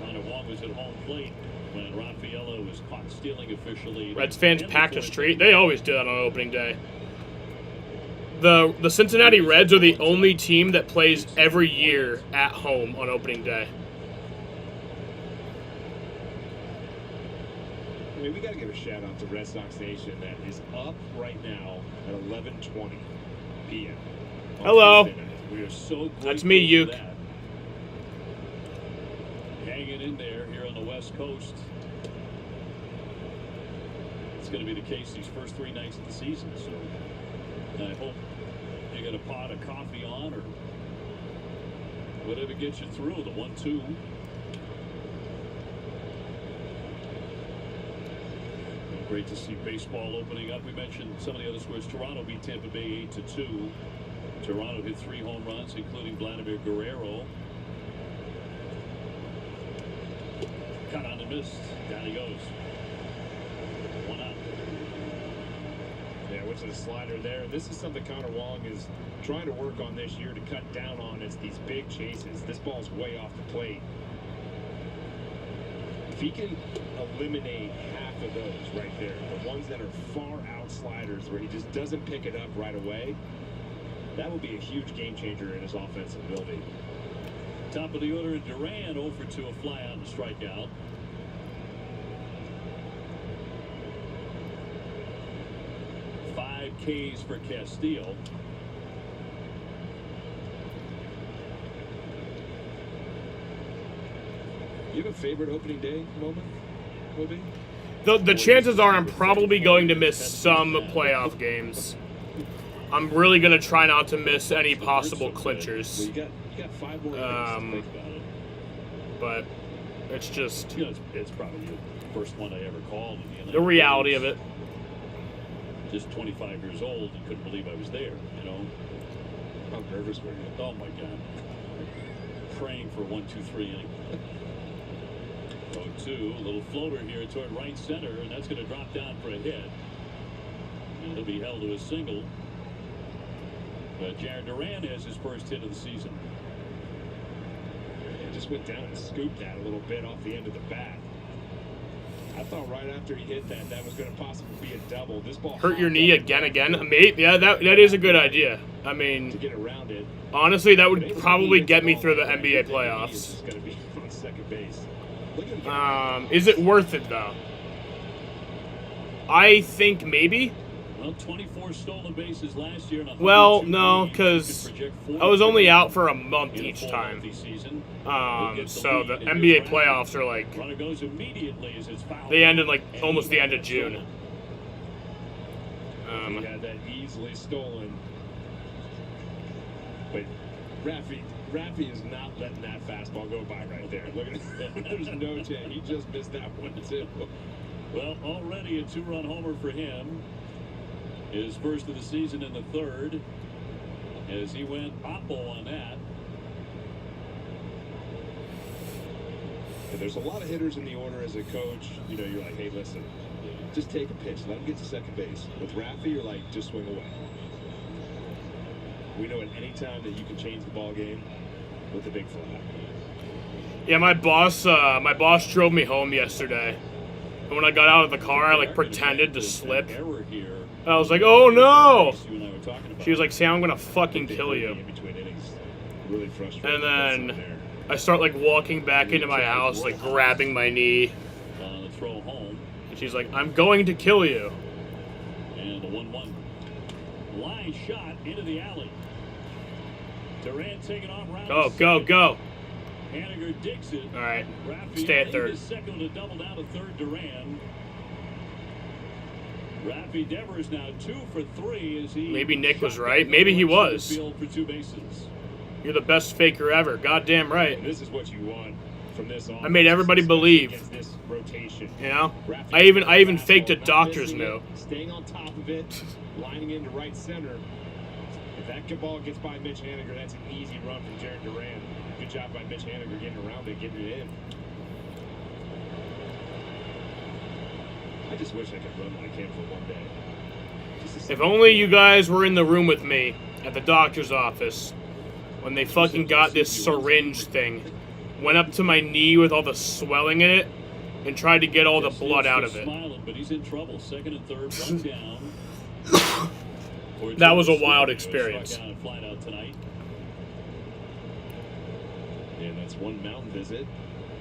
Connor Wong was at home plate when Raffaello was caught stealing officially. Reds fans packed the street. They always do that on opening day. The Cincinnati Reds are the only team that plays every year at home on opening day. I mean, we got to give a shout out to Red Sox Nation that is up right now at 11:20 p.m. Hello. We are so That's me, Uke. Hanging in there here on the West Coast. It's going to be the case these first 3 nights of the season. So I hope you got a pot of coffee on or whatever gets you through the 1-2. Great to see baseball opening up. We mentioned some of the other scores. Toronto beat Tampa Bay 8-2. Toronto hit 3 home runs, including Vladimir Guerrero. Cut on the mist. Down he goes. 1 out. Yeah, went to the slider there. This is something Connor Wong is trying to work on this year to cut down on. It's these big chases. This ball's way off the plate. If he can eliminate half of those right there, the ones that are far out sliders where he just doesn't pick it up right away, that will be a huge game changer in his offensive ability. Top of the order, Duran 0 for 2, a fly out and strikeout. Five Ks for Castillo. You have a favorite opening day moment, Kobe? The chances are I'm probably going to miss some playoff games. I'm really going to try not to miss any possible clinchers. You got 5 more innings to think about it. But it's just... You know, it's probably the first one I ever called. The reality of it. Just 25 years old and couldn't believe I was there, you know. How nervous were you? Oh, my God. Praying for 1-2-3 inning. 0-2, a little floater here toward right center, and that's going to drop down for a hit. And it'll be held to a single. But Jared Duran has his first hit of the season. He just went down and scooped that a little bit off the end of the bat. I thought right after he hit that was going to possibly be a double. This ball hurt your knee again. Maybe, yeah, that is a good idea. I mean, to get around it. Honestly, that would probably get me through the NBA playoffs. He's going to be on second base. Is it worth it though? I think maybe. Well, 24 stolen bases last year. Well, no, because I was only out for a month each time. So the NBA playoffs are like they ended like almost the end of June. He had that easily stolen, but Raffy is not letting that fastball go by right there. Look at that. There's no chance. He just missed that one too. Well, already a 2-run homer for him. His first of the season in the third, as he went oppo on that. And there's a lot of hitters in the order as a coach. You know, you're like, hey, listen, just take a pitch. Let him get to second base. With Raffy, you're like, just swing away. We know at any time that you can change the ball game with a big fly. Yeah, my boss drove me home yesterday. And when I got out of the car, I like pretended to slip. I was like, oh no! She was like, Sam, I'm gonna fucking kill you. And then I start like walking back into my house, like grabbing my knee. Throw home. And she's like, I'm going to kill you. And the 1-1 line shot into the alley. Durant taking off round. Go. Haniger digs it. All right, stay at third. Second to double down to third. Duran. Raffy Devers now 2 for 3 as he. Maybe Nick was right. Maybe he was. For 2 bases. You're the best faker ever. Goddamn right. This is what you want from this offense. I made everybody believe. This rotation. You know, I even faked a doctor's note. Staying on top of it, lining into right center. that ball gets by Mitch Haniger, that's an easy run from Jared Duran. Good job by Mitch Haniger getting around it, getting it in. I just wish I could run like him for one day. If only you guys were in the room with me at the doctor's office when they fucking got this syringe thing. Went up to my knee with all the swelling in it and tried to get all the blood out of it. Smiling, but he's in trouble. Second and third, one down. That was a wild experience. And that's one mountain visit.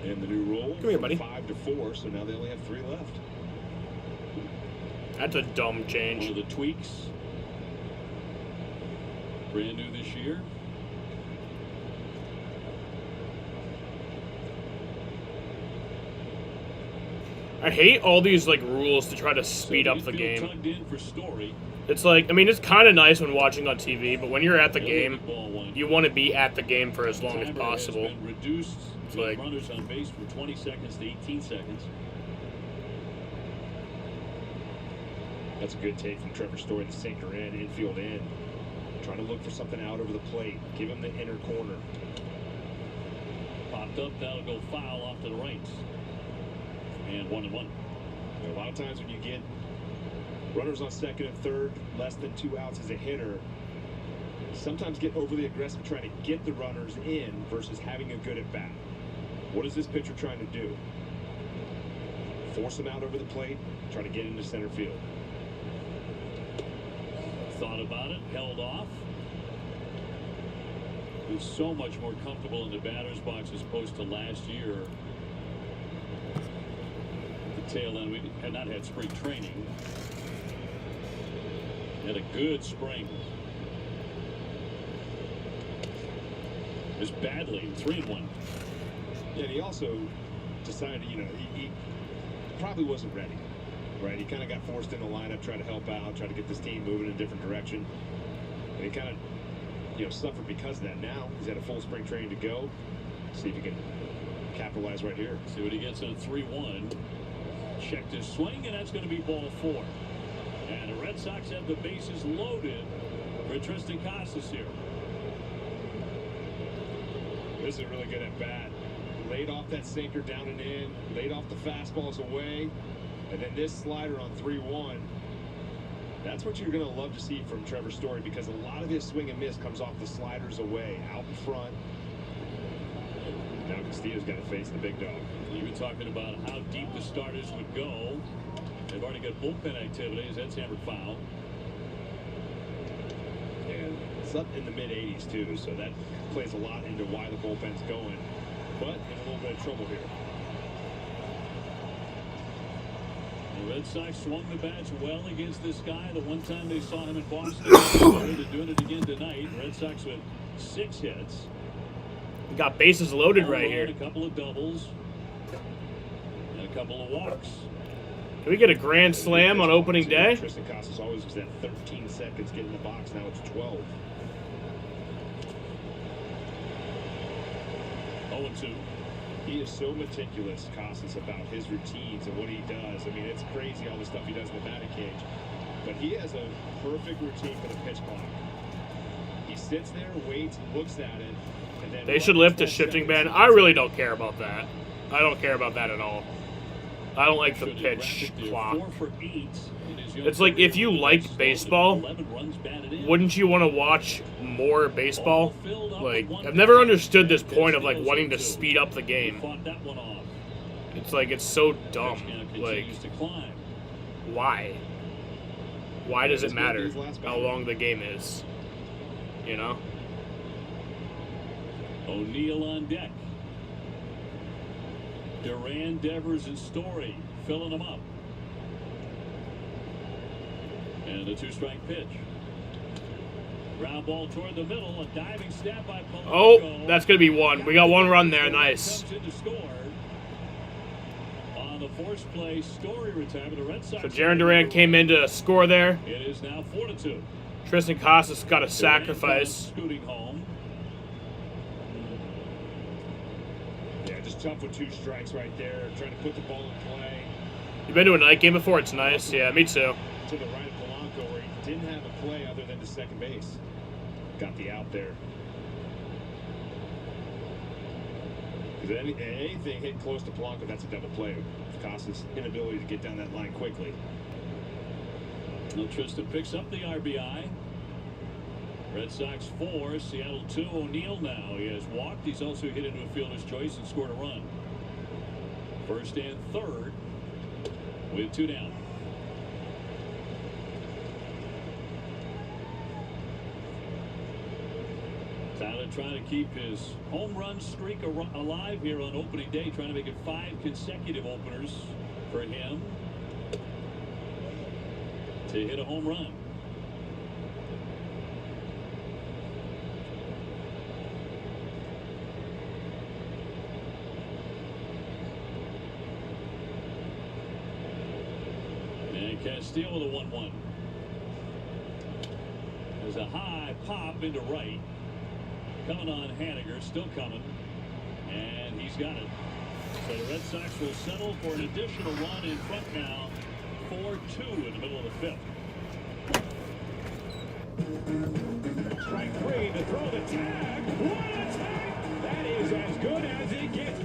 And the new rule, come here, buddy. 5 to 4, so now they only have 3 left. That's a dumb change. One of the tweaks. Brand new this year. I hate all these like rules to try to speed up the game. It's like, I mean, it's kind of nice when watching on TV, but when you're at the game, you want to be at the game for as long as possible. Reduced it's like runners on base from 20 seconds to 18 seconds. That's a good take from Trevor Story, the sinker in, infield in. Trying to look for something out over the plate. Give him the inner corner. Popped up, that'll go foul off to the right. And 1-1. A lot of times when you get runners on second and third, less than 2 outs as a hitter, sometimes get overly aggressive trying to get the runners in versus having a good at bat. What is this pitcher trying to do? Force them out over the plate, try to get into center field. Thought about it, held off. He's so much more comfortable in the batter's box as opposed to last year. The tail end, we had not had spring training. Had a good spring. Just badly, 3-1. Yeah, and he also decided, you know, he probably wasn't ready. Right, he kind of got forced in the lineup, trying to help out, try to get this team moving in a different direction. And he kind of, you know, suffered because of that. Now he's had a full spring training to go. See if he can capitalize right here. See what he gets in a 3-1. Checked his swing, and that's going to be ball 4. And the Red Sox have the bases loaded for Tristan Casas here. This is really good at bat. Laid off that sinker down and in. Laid off the fastballs away. And then this slider on 3-1, that's what you're going to love to see from Trevor Story, because a lot of his swing and miss comes off the sliders away, out in front. Now Castillo's got to face the big dog. You were talking about how deep the starters would go. They've already got bullpen activities. That's hammered foul. And it's up in the mid-80s, too, so that plays a lot into why the bullpen's going. But in a little bit of trouble here. The Red Sox swung the bats well against this guy the one time they saw him in Boston. They're doing it again tonight. Red Sox with 6 hits. We got bases loaded right here. A couple of doubles and a couple of walks. Can we get a grand slam on opening day? Tristan Casas always was at 13 seconds getting the box. Now it's 12. 0-2. He is so meticulous, Casas, about his routines and what he does. I mean, it's crazy all the stuff he does in the batting cage. But he has a perfect routine for the pitch clock. He sits there, waits, looks at it, and then they should lift a shifting ban. I really don't care about that. I don't care about that at all. I don't like the pitch clock. It's like, if you like baseball, wouldn't you want to watch more baseball? Like, I've never understood this point of like wanting to speed up the game. It's like, it's so dumb. Like, why? Why does it matter how long the game is? You know? O'Neill on deck. Duran, Devers, and Story filling them up. And a 2-strike pitch. Ground ball toward the middle. A diving stab by Polanco. Oh, that's going to be one. We got one run there. Nice. Comes in to score. On the force play, Story retired. The Red Sox. So Jaron Duran came in to score there. It is now 4-2. Tristan Casas got a sacrifice. Scooting home. Yeah, just tough with 2 strikes right there. Trying to put the ball in play. You been to a night game before? It's nice. Yeah, me too. To the right of Polanco, where he didn't have a play other than to second base. got the out there. Because anything hit close to Polanco, that's a double play. It costs his inability to get down that line quickly. Well, Tristan picks up the RBI. Red Sox 4, Seattle 2. O'Neill now. He has walked. He's also hit into a fielder's choice and scored a run. First and third with 2 down. Tyler trying to keep his home run streak alive here on opening day, trying to make it 5 consecutive openers for him to hit a home run. And Castillo with a 1-1. There's a high pop into right. Coming on Haniger, still coming, and he's got it. So the Red Sox will settle for an additional run in front now, 4-2 in the middle of the 5th. Strike 3 to throw the tag. What a tag! That is as good as it gets.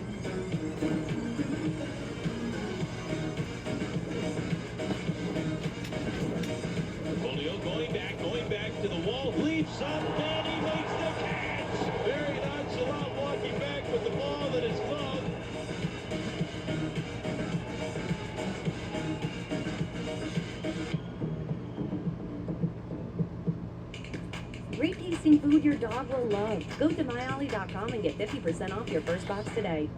Julio going back to the wall, leaps up, and he makes the catch. Very nonchalant walking back with the ball in his glove. Great tasting food your dog will love. Go to myolly.com and get 50% off your first box today.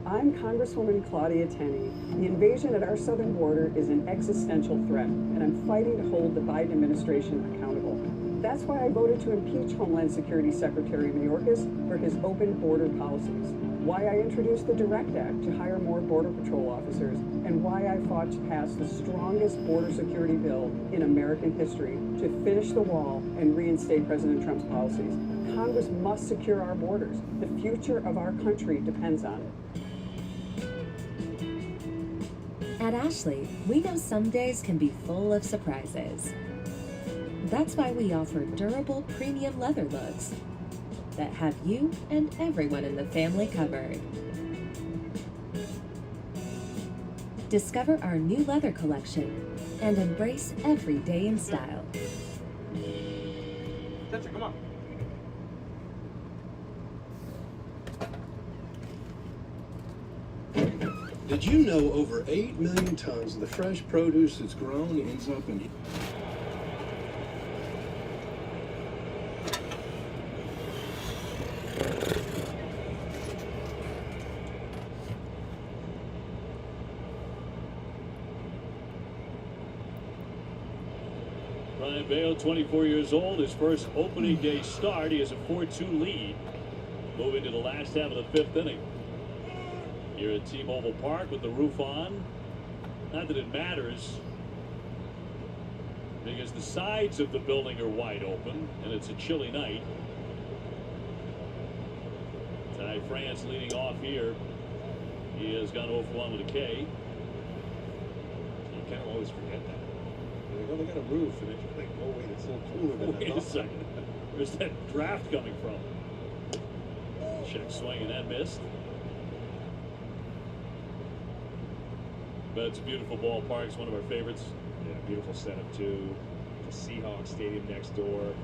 I'm Congresswoman Claudia Tenney. The invasion at our southern border is an existential threat, and I'm fighting to hold the Biden administration accountable. That's why I voted to impeach Homeland Security Secretary Mayorkas for his open border policies, why I introduced the DIRECT Act to hire more Border Patrol officers, and why I fought to pass the strongest border security bill in American history to finish the wall and reinstate President Trump's policies. Congress must secure our borders. The future of our country depends on it. At Ashley, we know some days can be full of surprises. That's why we offer durable premium leather looks that have you and everyone in the family covered. Discover our new leather collection and embrace every day in style. Come on. Did you know over 8 million tons of the fresh produce that's grown ends up in... Ryan Baio, 24 years old, his first opening day start. He has a 4-2 lead. Moving to the last half of the 5th inning. Here at T-Mobile Park with the roof on. Not that it matters, because the sides of the building are wide open and it's a chilly night. Ty France leading off here. He has gone 0 for 1 with a K. You kind of always forget that. They got a roof, and it's like, oh wait, it's a little cooler than Wait a second. Where's that draft coming from? Check swing, and that missed. But it's a beautiful ballpark. It's one of our favorites. Yeah, beautiful setup too. The Seahawks Stadium next door.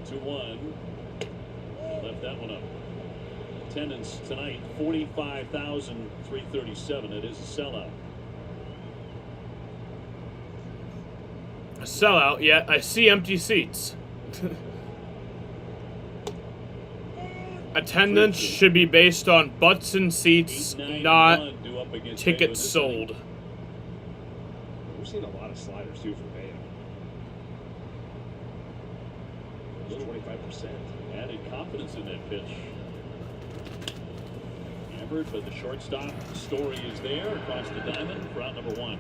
2-1. Left that one up. Attendance tonight, 45,337. It is a sellout. A sellout? Yeah, I see empty seats. Attendance should be based on butts and seats, not tickets sold. We've seen a lot of sliders too for Baio. 25%. Added confidence in that pitch. Hammered, but the shortstop story is there across the diamond for out number 1.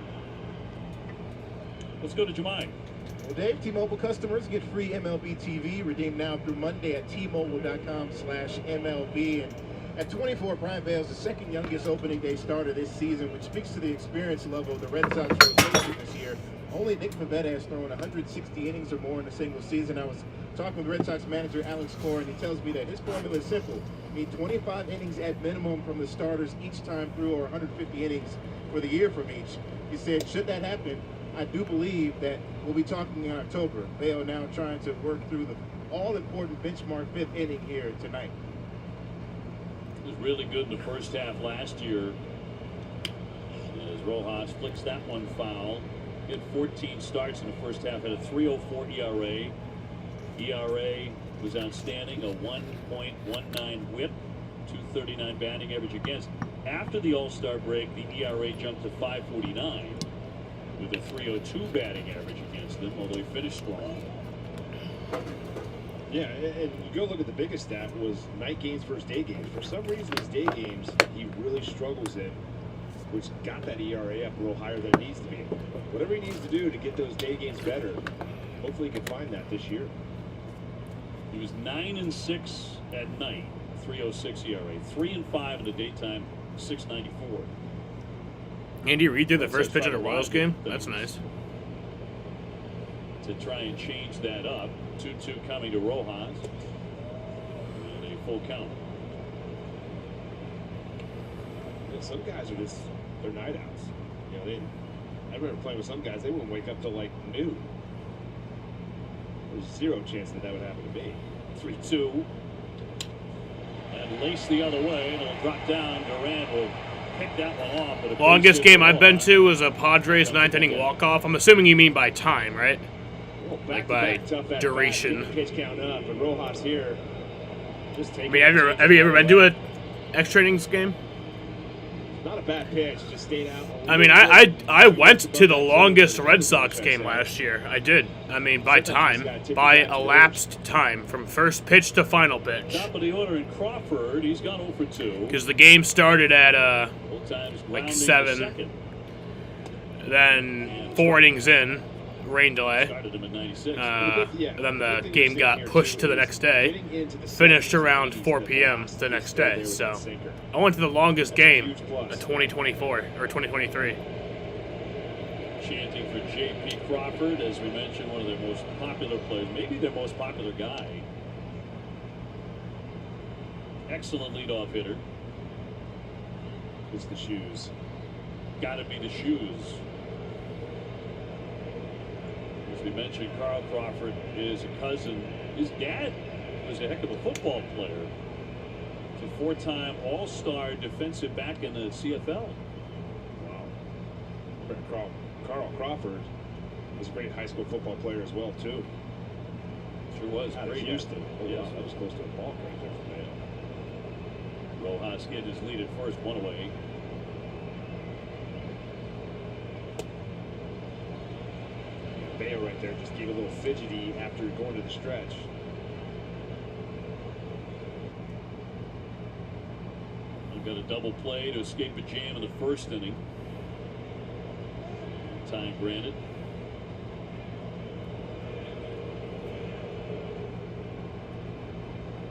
Let's go to Jemai. Well, Dave, T-Mobile customers get free MLB TV. Redeem now through Monday at T-Mobile.com/MLB. And at 24, Brian Baio is the second youngest opening day starter this season, which speaks to the experience level of the Red Sox rotation this year. Only Nick Pivetta has thrown 160 innings or more in a single season. I was talking with Red Sox manager Alex Cora, and he tells me that his formula is simple. You need 25 innings at minimum from the starters each time through, or 150 innings for the year from each. He said, should that happen, I do believe that we'll be talking in October. They are now trying to work through the all-important benchmark 5th inning here tonight. It was really good in the first half last year as Rojas flicks that one foul. He had 14 starts in the first half, had a 3.04 ERA. ERA was outstanding, a 1.19 whip, 239 batting average against. After the All-Star break, the ERA jumped to 5.49 with a 3.02 batting average against him, although he finished strong. Yeah, and you go look at the biggest stat was night games versus day games. For some reason, his day games, he really struggles in, which got that ERA up a little higher than it needs to be. Whatever he needs to do to get those day games better, hopefully he can find that this year. He was 9-6 at night, 3.06 ERA, 3-5 in the daytime, 6.94. Andy Reid threw the first pitch of the Royals game. That's nice. To try and change that up, 2-2 coming to Rojas, and a full count. Yeah, some guys are just, they're night outs. You know, I remember playing with some guys, they wouldn't wake up till like noon. There's zero chance that would happen to me. 3-2. And lace the other way, and it'll drop down. Durant will pick that one off. But longest game I've been to was a Padres 9th inning walk-off. I'm assuming you mean by time, right? Well, like by duration. Pitch count up, and Rojas here just taking. I mean, have you ever been to an extra innings game? Not a bad pitch, just stayed out. I mean, I went to the longest Red Sox game last year. I did. I mean, by time, by elapsed time, from first pitch to final pitch. Top of the order in Crawford, he's gone 0 for 2. Because the game started at like 7. Then 4 innings in, rain delay. Then the game got pushed to the next day. Finished around 4 p.m. the next day. So I went to the longest game of 2024 or 2023. Chanting for J.P. Crawford, as we mentioned, one of their most popular players, maybe their most popular guy. Excellent leadoff hitter. It's the shoes. Got to be the shoes. As we mentioned, Carl Crawford is a cousin. His dad was a heck of a football player. He's a 4-time All-Star defensive back in the CFL. Wow. Carl Crawford was a great high school football player as well, too. Sure was. Out of Great. Houston. Yeah. That was close to a ball right there from there. Rojas get his lead at first, 1 away. Bayo right there just gave a little fidgety after going to the stretch. We've got a double play to escape a jam in the first inning. Time granted.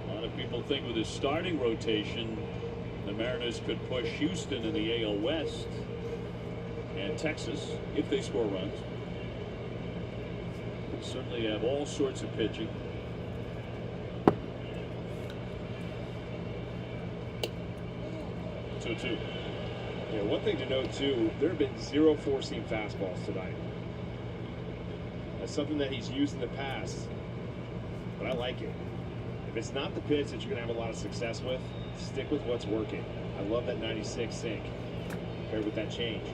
A lot of people think with his starting rotation, the Mariners could push Houston in the AL West and Texas if they score runs. Certainly have all sorts of pitching. Two. Yeah, one thing to note too, there have been 0 four-seam fastballs tonight. That's something that he's used in the past, but I like it. If it's not the pitch that you're going to have a lot of success with, stick with what's working. I love that 96 sink paired with that change.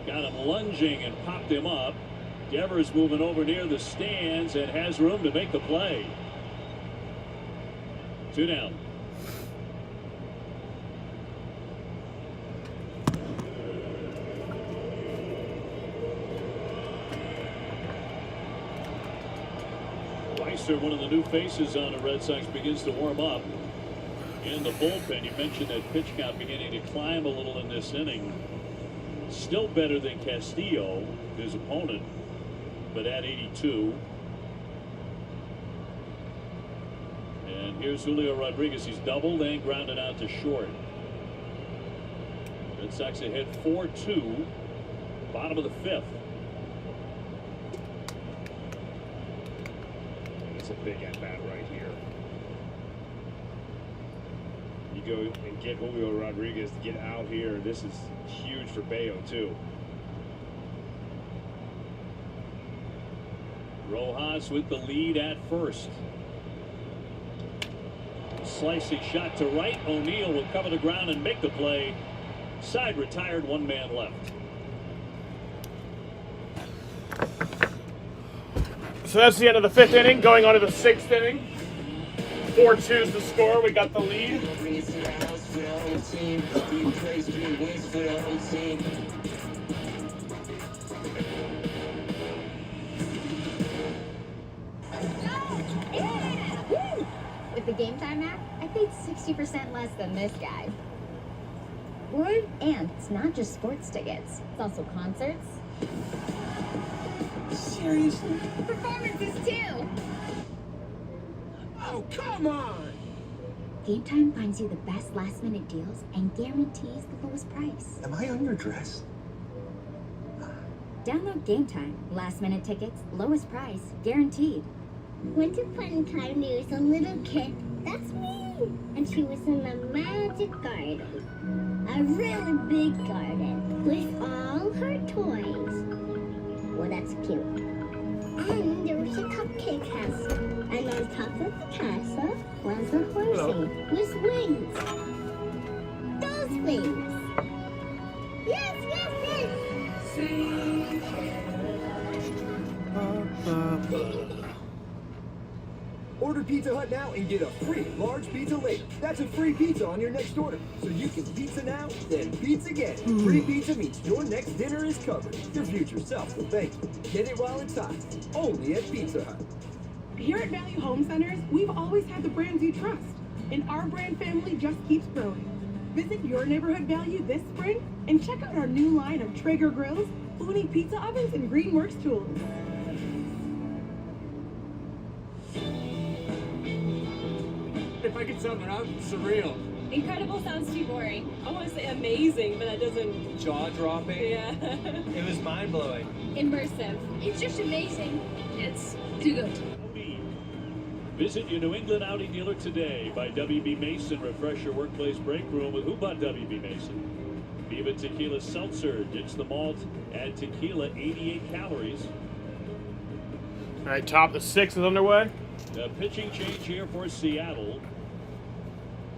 Got him lunging and popped him up. Devers moving over near the stands and has room to make the play. 2 down. Weiser, one of the new faces on the Red Sox, begins to warm up in the bullpen. You mentioned that pitch count beginning to climb a little in this inning. Still better than Castillo, his opponent, but at 82. And here's Julio Rodriguez. He's doubled and grounded out to short. Red Sox ahead 4-2 Bottom of the 5th. It's a big at-bat right here. You go and get Julio Rodriguez to get out here. This is huge for Bayo, too. Rojas with the lead at first. Slicing shot to right. O'Neill will cover the ground and make the play. Side retired, 1 man left. So that's the end of the 5th inning. Going on to the 6th inning. 4-2's the score. We got the lead. With the Game Time app, I paid 60% less than this guy. Word, and it's not just sports tickets. It's also concerts. Seriously? Performances too! Oh, come on! Game Time finds you the best last-minute deals and guarantees the lowest price. Am I underdressed? Download Game Time. Last-minute tickets, lowest price, guaranteed. Once upon a time, there was a little kid. That's me! And she was in a magic garden. A really big garden with all her toys. Well, that's cute. And there was a cupcake castle. And on top of the castle was a horsey with wings. Those wings! Yes, yes, yes! See? Order Pizza Hut now and get a free large pizza later. That's a free pizza on your next order. So you can pizza now, then pizza again. Free pizza means your next dinner is covered. Your future self will thank you. Get it while it's hot. Only at Pizza Hut. Here at Value Home Centers, we've always had the brands you trust. And our brand family just keeps growing. Visit your neighborhood Value this spring and check out our new line of Traeger grills, Flooney pizza ovens, and Greenworks tools. If I could sum it up, surreal. Incredible sounds too boring. I want to say amazing, but that doesn't... Jaw-dropping. Yeah. It was mind-blowing. Immersive. It's just amazing. It's too good. Visit your New England Audi dealer today. By WB Mason. Refresh your workplace break room with who but WB Mason? Viva Tequila Seltzer. Ditch the malt. Add tequila, 88 calories. All right, top of the 6th is underway. A pitching change here for Seattle.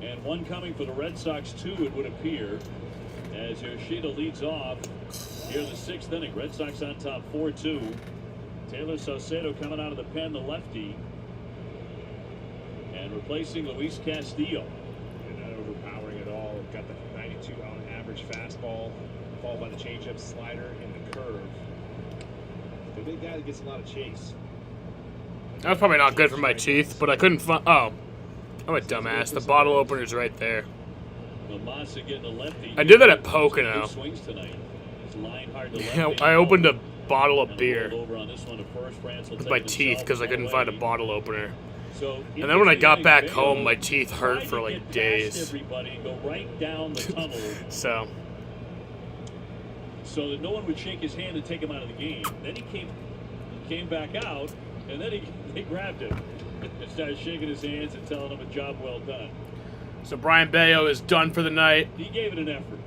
And one coming for the Red Sox, too, it would appear. As Yoshida leads off here in the 6th inning. Red Sox on top 4-2. Taylor Saucedo coming out of the pen, the lefty. And replacing Luis Castillo. And not overpowering at all. Got the 92 on average fastball, followed by the changeup, slider, and the curve. The big guy that gets a lot of chase. That was probably not good for my teeth, but I couldn't find... Oh. I'm a dumbass. The bottle opener's right there. I did that at Pocono. I opened a bottle of beer with my teeth because I couldn't find a bottle opener. And then when I got back home, my teeth hurt for like days. So that no one would shake his hand and take him out of the game. Then he came back out, and then they grabbed him and started shaking his hands and telling him a job well done. So Brian Bayo is done for the night. He gave it an effort.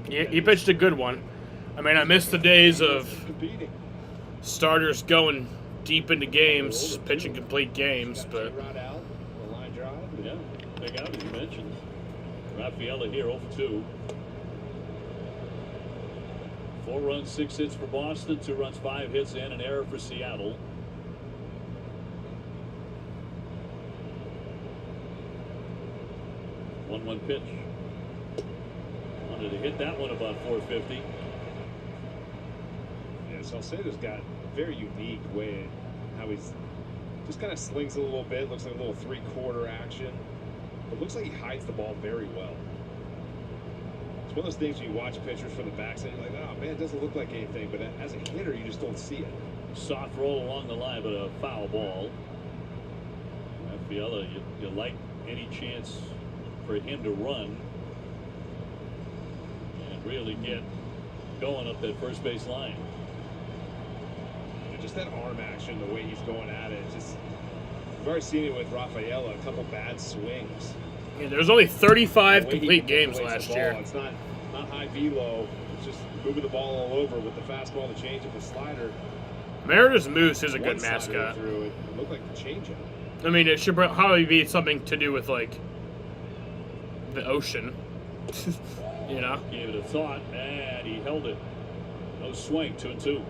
He pitched a good one. I mean, I missed the days of starters going deep into games, pitching complete games, but... Yeah, big out as you mentioned. Rafaela here, 0-2. 4 runs, 6 hits for Boston, 2 runs, 5 hits, and an error for Seattle. One pitch. Wanted to hit that one about 450. Yeah, Salcedo's got a very unique way how he's just kind of slings a little bit. Looks like a little 3/4 action. But looks like he hides the ball very well. It's one of those things when you watch pitchers from the backside, you're like, oh man, it doesn't look like anything. But as a hitter, you just don't see it. Soft roll along the line, but a foul ball. Rafaela, you like any chance for him to run. really get going up that first base line. Just that arm action, the way he's going at it. Just we've already seen it with Rafaela, a couple bad swings. Yeah, there's only 35 complete games last year. It's not high velo. It's just moving the ball all over with the fastball, the changeup, the slider. Meredith Moose is a good mascot. It looked like the changeup. I mean, it should probably be something to do with like the ocean. You know? Gave it a thought, and he held it. No swing, 2-2.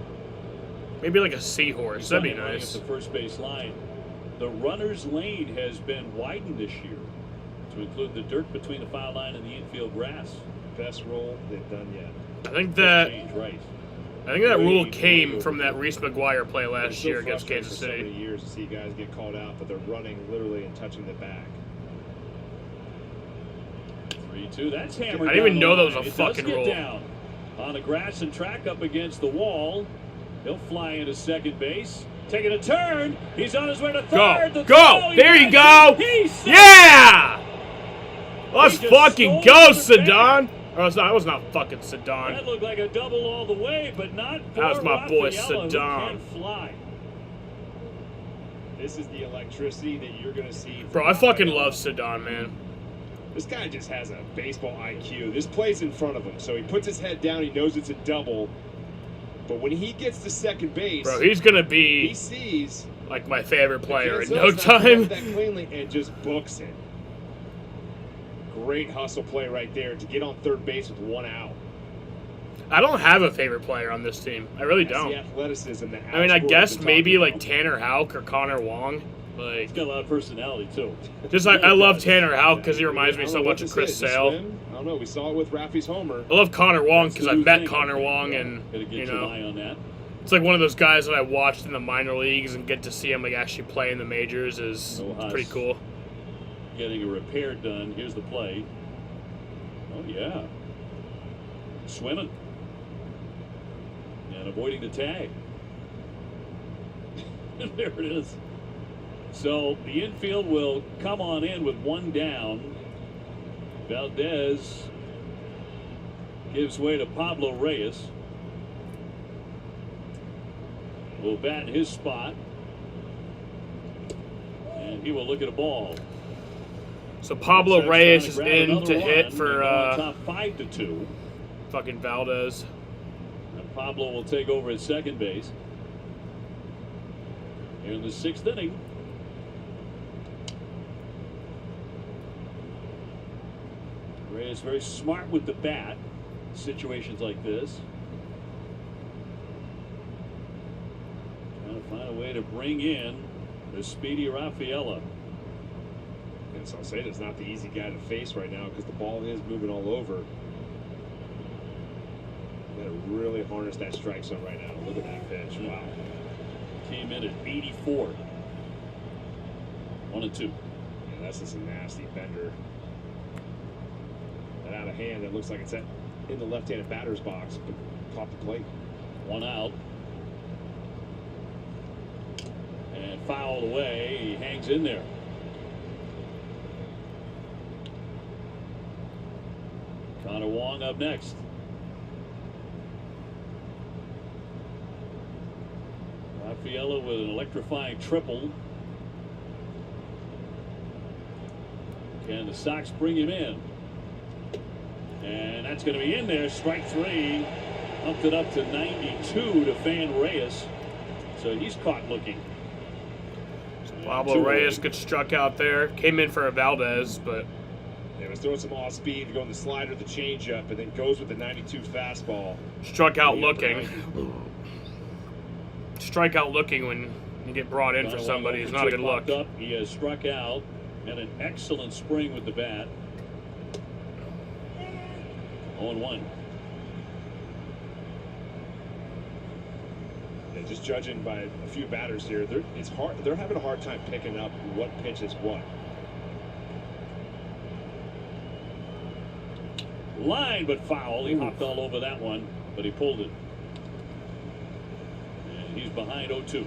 Maybe like a seahorse. That'd be nice. At the first base line. The runner's lane has been widened this year to include the dirt between the foul line and the infield grass. Best roll they've done yet. I think that rule came from that Reese McGuire play last year against Kansas City. So many years to see guys get called out, but they're running literally and touching the back. 3-2. That's hammered. I didn't even know that was a It fucking does get rule. down on the grass and track up against the wall. He'll fly into second base. Taking a turn. He's on his way to third. Go! There you go! Yeah! Let's fucking go, Sedon! Or that was not fucking Sedon. That looked like a double all the way, but not for That was my boy Rafaela, who Sedon. can fly. This is the electricity that you're going to see. Bro, I fucking love Sedon, man. This guy just has a baseball IQ. This play's in front of him, so he puts his head down. He knows it's a double. But when he gets to second base, Bro, he's gonna be he sees like my favorite player in Cancels no not time. that cleanly and just books it. Great hustle play right there to get on third base with one out. I don't have a favorite player on this team. I really That's don't. the athleticism that I mean, I Alex guess Gordon's been maybe talking like about. Tanner Houck or Connor Wong. Like, He's got a lot of personality too. just I love Tanner Houck because he reminds me I don't so know much what of this Chris is. Sale. Swim? I don't know. We saw it with Raffy's homer. I love Connor Wong because the I new met thing, Connor I think, Wong, yeah. and Gotta get you your know, eye on that. it's like one of those guys that I watched in the minor leagues and get to see him like actually play in the majors is No pretty Huss. cool. Getting a repair done. Here's the play. Oh yeah. Swimming. And avoiding the tag. There it is. So the infield will come on in with one down. Valdez gives way to Pablo Reyes. Will bat in his spot. And he will look at a ball. So Pablo Sox Reyes trying is grab in another to hit run for and go on top 5-2. fucking Valdez. And Pablo will take over at second base. Here in the sixth inning. Reyes very smart with the bat. Situations like this. Trying to find a way to bring in the speedy Rafaela. And Salcedo's not the easy guy to face right now because the ball is moving all over. Got to really harness that strike zone right now. Look at that pitch. Wow. Came in at 84. 1-2. Yeah, that's just a nasty bender. That out of hand, that looks like it's in the left-handed batter's box, but caught the plate. One out. And fouled away. He hangs in there. Connor Wong up next. Rafaela with an electrifying triple. Can the Sox bring him in? And that's going to be in there. Strike three. Upped it up to 92 to Fan Reyes. So he's caught looking. Pablo Reyes gets struck out there. Came in for a Valdez, but Yeah, was throwing some off speed to go in the slider, the changeup, and then goes with the 92 fastball. struck out looking. Strike out looking when you get brought in for somebody is not a good look. Up. He has struck out and an excellent spring with the bat. 0-1. Yeah, just judging by a few batters here, it's hard. They're having a hard time picking up what pitch is what. Line, but foul. He hopped all over that one, but he pulled it. And he's behind 0-2. Yeah,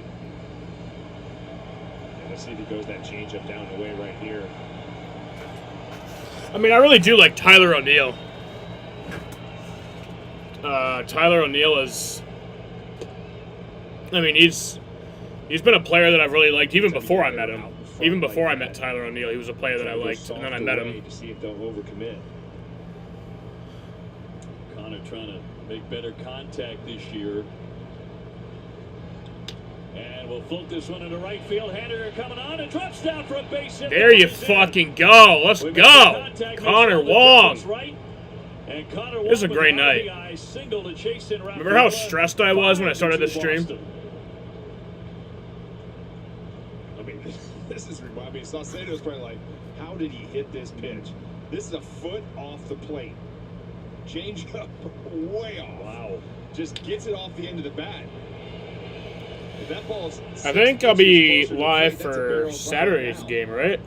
let's see if he goes that changeup down the way right here. I mean, I really do like Tyler O'Neill. Tyler O'Neill is. I mean, he's been a player that I've really liked even before I met him. Even before I met Tyler O'Neill, he was a player that I liked, and then I met him. To see if they'll overcommit. Connor trying to make better contact this year. And we'll float this one into right field. Hander coming on and drops down for a base hit. There you fucking go. Let's go. Connor Wong. This is a great night. Remember how stressed I was when I started this stream? I mean, this is reminding me. Saucedo's probably like, how did he hit this pitch? This is a foot off the plate. Change up way off. Wow. Just gets it off the end of the bat. If that ball's I think I'll be live for Saturday's game, right?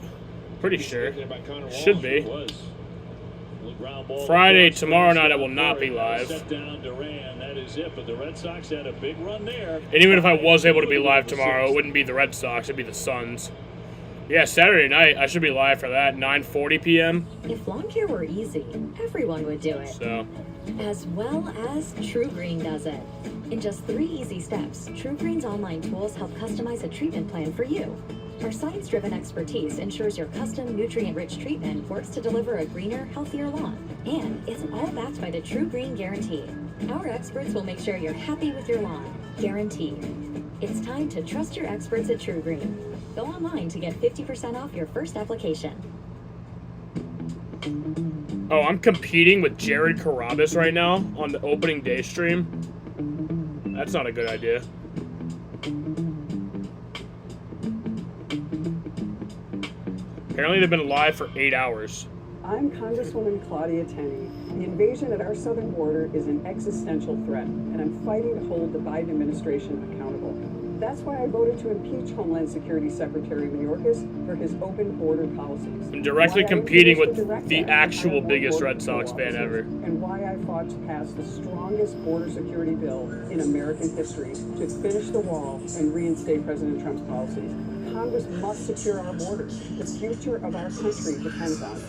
Pretty sure. Should be. Friday, tomorrow night, I will not be live. And even if I was able to be live tomorrow, it wouldn't be the Red Sox, it'd be the Suns. Yeah, Saturday night, I should be live for that, 9:40 p.m. If lawn care were easy, everyone would do it. So, as well as True Green does it. In just 3 easy steps, True Green's online tools help customize a treatment plan for you. Our science-driven expertise ensures your custom nutrient-rich treatment works to deliver a greener, healthier lawn. And it's all backed by the True Green Guarantee. Our experts will make sure you're happy with your lawn. Guaranteed. It's time to trust your experts at True Green. Go online to get 50% off your first application. oh, I'm competing with Jared Carabas right now on the opening day stream. That's not a good idea. Apparently they've been live for 8 hours. I'm Congresswoman Claudia Tenney. The invasion at our southern border is an existential threat, and I'm fighting to hold the Biden administration accountable. That's why I voted to impeach Homeland Security Secretary Mayorkas for his open border policies. I'm directly competing with the actual biggest Red Sox fan ever. And why I fought to pass the strongest border security bill in American history to finish the wall and reinstate President Trump's policies. Congress must secure our border. The future of our country depends on it.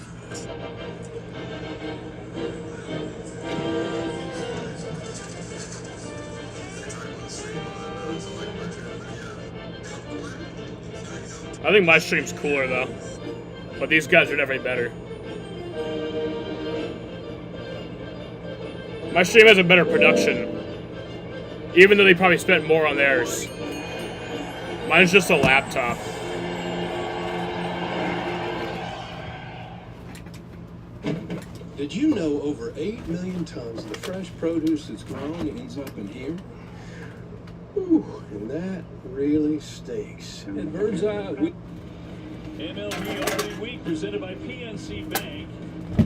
I think my stream's cooler though, but these guys are definitely better. My stream has a better production, even though they probably spent more on theirs. Mine's just a laptop. Did you know over 8 million tons of the fresh produce that's grown ends up in here? Ooh, and that really stinks. And Birdseye MLB Opening Week presented by PNC Bank.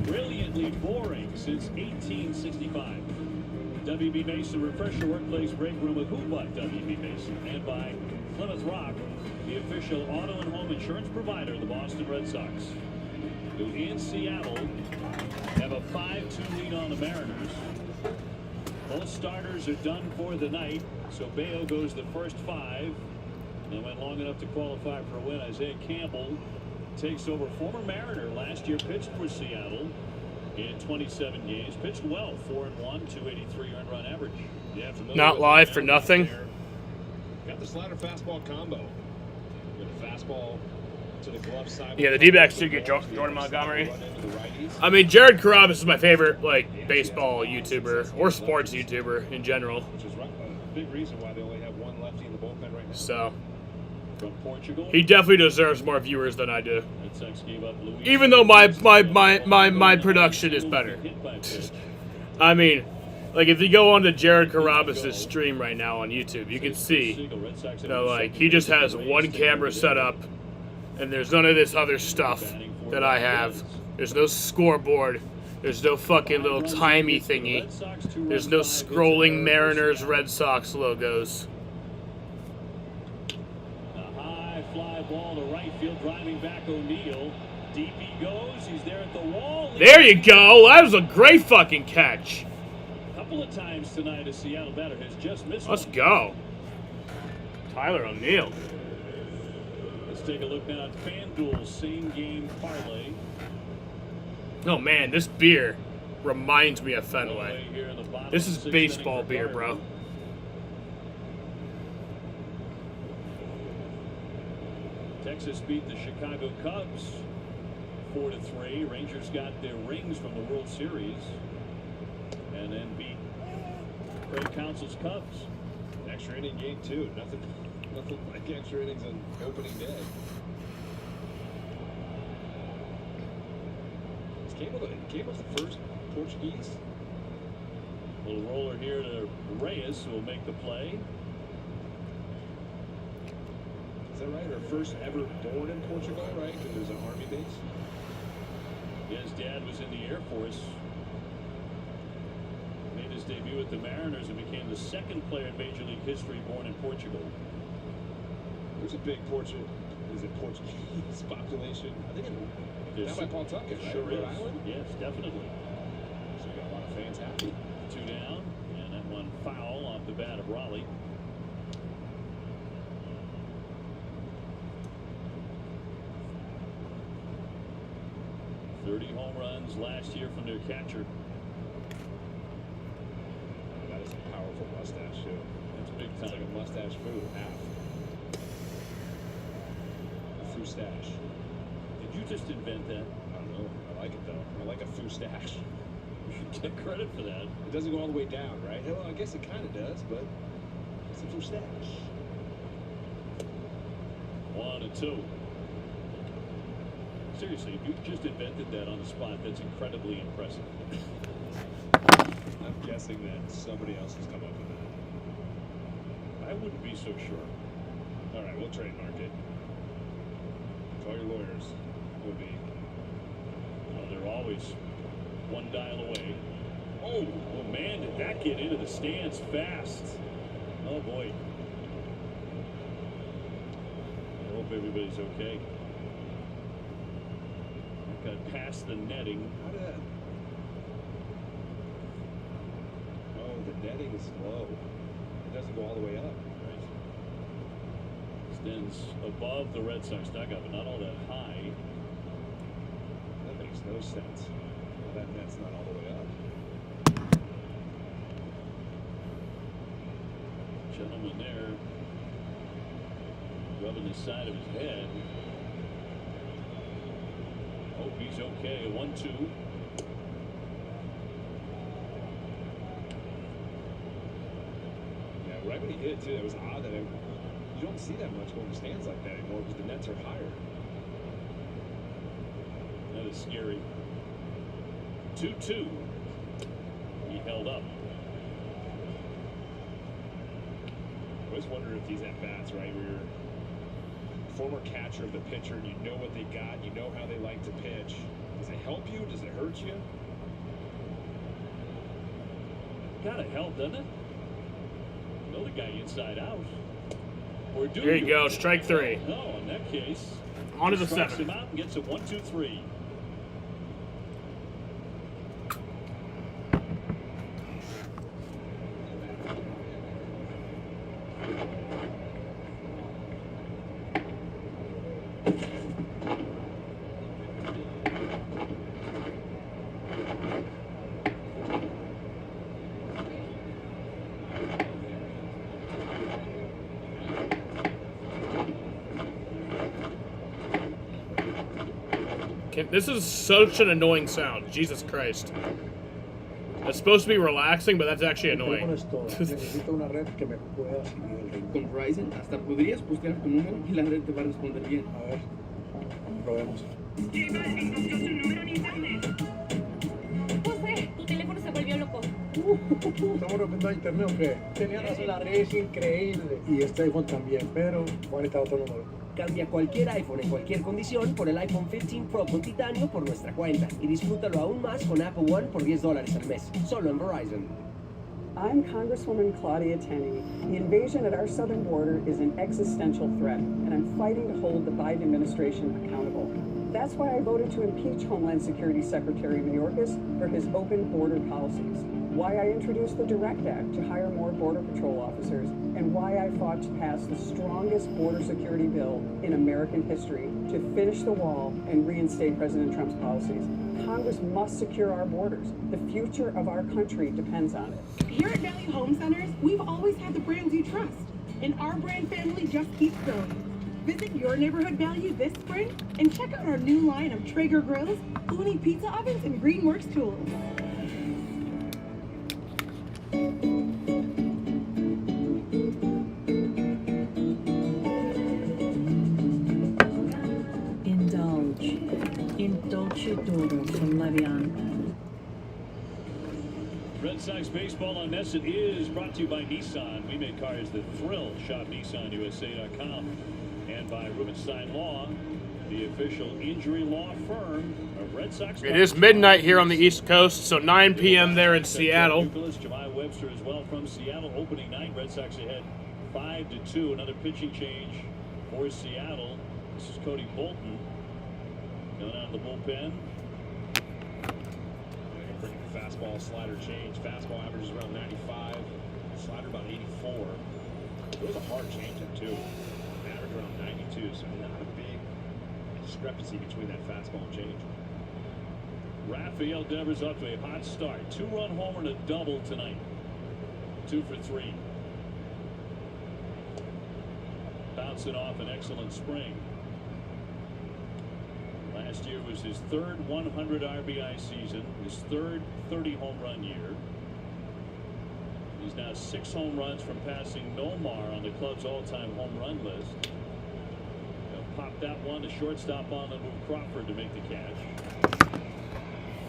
Brilliantly boring since 1865. WB Mason, refresh your workplace break room with Who But WB Mason. And by Plymouth Rock, the official auto and home insurance provider of the Boston Red Sox, who in Seattle have a 5-2 lead on the Mariners. Both starters are done for the night, so Bayo goes the first 5. And went long enough to qualify for a win. Isaiah Campbell takes over. Former Mariner last year pitched for Seattle in 27 games. Pitched well, 4-1, 283 earned run average. Yeah, not live for nothing. Got the slider fastball combo. With a fastball to the glove side. Yeah, the D-backs do get Jordan Montgomery. I mean, Jared Carabas is my favorite, like, baseball YouTuber or sports YouTuber in general. Which is a big reason why they only have one lefty in the bullpen right now. So, from Portugal, he definitely deserves more viewers than I do. Even though my production is better. I mean, like, if you go on to Jared Carabas' stream right now on YouTube, you can see, you know, like, he just has one camera set up, and there's none of this other stuff that I have. There's no scoreboard. There's no fucking little timey thingy. There's no scrolling Mariners Red Sox logos. A high fly ball to right field, driving back O'Neill. Deep he goes. He's there at the wall. There you go. That was a great fucking catch. A couple of times tonight, a Seattle batter has just missed. Let's go. Tyler O'Neill. Let's take a look now at FanDuel's same game parlay. Oh man, this beer reminds me of Fenway. This is baseball beer, bro. Texas beat the Chicago Cubs 4-3. Rangers got their rings from the World Series and then beat Craig Counsell's Cubs. Extra inning game too. Nothing like extra innings on opening day. Came was the first Portuguese. Little roller here to Reyes, who will make the play. Is that right? Her first ever born in Portugal, right? Because there's an army base. His dad was in the Air Force. Made his debut at the Mariners and became the second player in Major League history born in Portugal. There's a big Portuguese population. I think it's down by Pawtucket, right? Sure Rhode is. Island? Yes, definitely. So we got a lot of fans happy. 2 down, and that one foul off the bat of Raleigh. .30 home runs last year from their catcher. That is a powerful mustache, too. That's big It's time. like a mustache food, half. A foustache. Did you just invent that? I don't know. I like it, though. I like a foustache. You should get credit for that. It doesn't go all the way down, right? Well, I guess it kind of does, but it's a foustache. 1-2. Seriously, if you just invented that on the spot, that's incredibly impressive. I'm guessing that somebody else has come up with that. I wouldn't be so sure. All right, we'll trademark it. Call your lawyers. Would be. Well, they're always one dial away. Oh man, did that get into the stands fast? Oh boy. I hope everybody's okay. Got past the netting. How did that? Oh, the netting is low. It doesn't go all the way up. Right. Extends above the Red Sox dugout, but not all that high. That makes no sense. That net's not all the way up. Gentleman there rubbing the side of his head. Hope he's okay. 1-2. Yeah, right when he hit it too, it was odd that you don't see that much going to stands like that anymore because the nets are higher. That is scary. 2-2. He held up. I always wonder if these at-bats, right, where you're former catcher of the pitcher and you know what they got, you know how they like to pitch. Does it help you? Does it hurt you? Gotta help, doesn't it? Know the guy inside out. Or do There you go, strike 3. No, in that case. On to the strikes 7th. him out and gets a 1-2-3. This is such an annoying sound. Jesus Christ. It's supposed to be relaxing, but that's actually annoying. Con Verizon hasta podrías postear tu número y la red te va a responder bien. A ver, probemos. José, tu teléfono se volvió loco. ¿Estamos rompiendo internet o qué? Tenía razón, la red es increíble. Y este iPhone también, pero Juan está otro número. Cambia cualquier iPhone en cualquier condición por el iPhone 15 Pro con titanio por nuestra cuenta y disfrútalo aún más con Apple One por $10 al mes, solo en Verizon. I'm Congresswoman Claudia Tenney. The invasion at our southern border is an existential threat, and I'm fighting to hold the Biden administration accountable. That's why I voted to impeach Homeland Security Secretary Mayorkas for his open border policies. why I introduced the Direct Act to hire more Border Patrol officers, and why I fought to pass the strongest border security bill in American history to finish the wall and reinstate President Trump's policies. Congress must secure our borders. The future of our country depends on it. Here at Value Home Centers, we've always had the brands you trust, and our brand family just keeps growing. Visit your neighborhood Value this spring and check out our new line of Traeger grills, Uni pizza ovens, and Greenworks tools. Indulge Doro from Levian. Red Sox baseball on NESN is brought to you by Nissan. We make cars that thrill. Shop NissanUSA.com. And by Rubenstein Law, the official injury law firm of Red Sox. It is midnight here on the East Coast, so 9 p.m. there in Seattle. Jemai Webster as well from Seattle. Opening night, Red Sox ahead 5-2. Another pitching change for Seattle. This is Cody Bolton going out of the bullpen. Bringing the fastball slider change. Fastball averages around 95. Slider about 84. It was a hard changeup too. Average around 92, so not a big discrepancy between that fastball and change. Rafael Devers up to a hot start. 2-run homer and a double tonight. 2 for 3. Bouncing off an excellent spring. Last year was his third 100 RBI season, his third 30 home run year. He's now 6 home runs from passing Nomar on the club's all-time home run list. He'll pop that one to shortstop on the move Crawford to make the catch.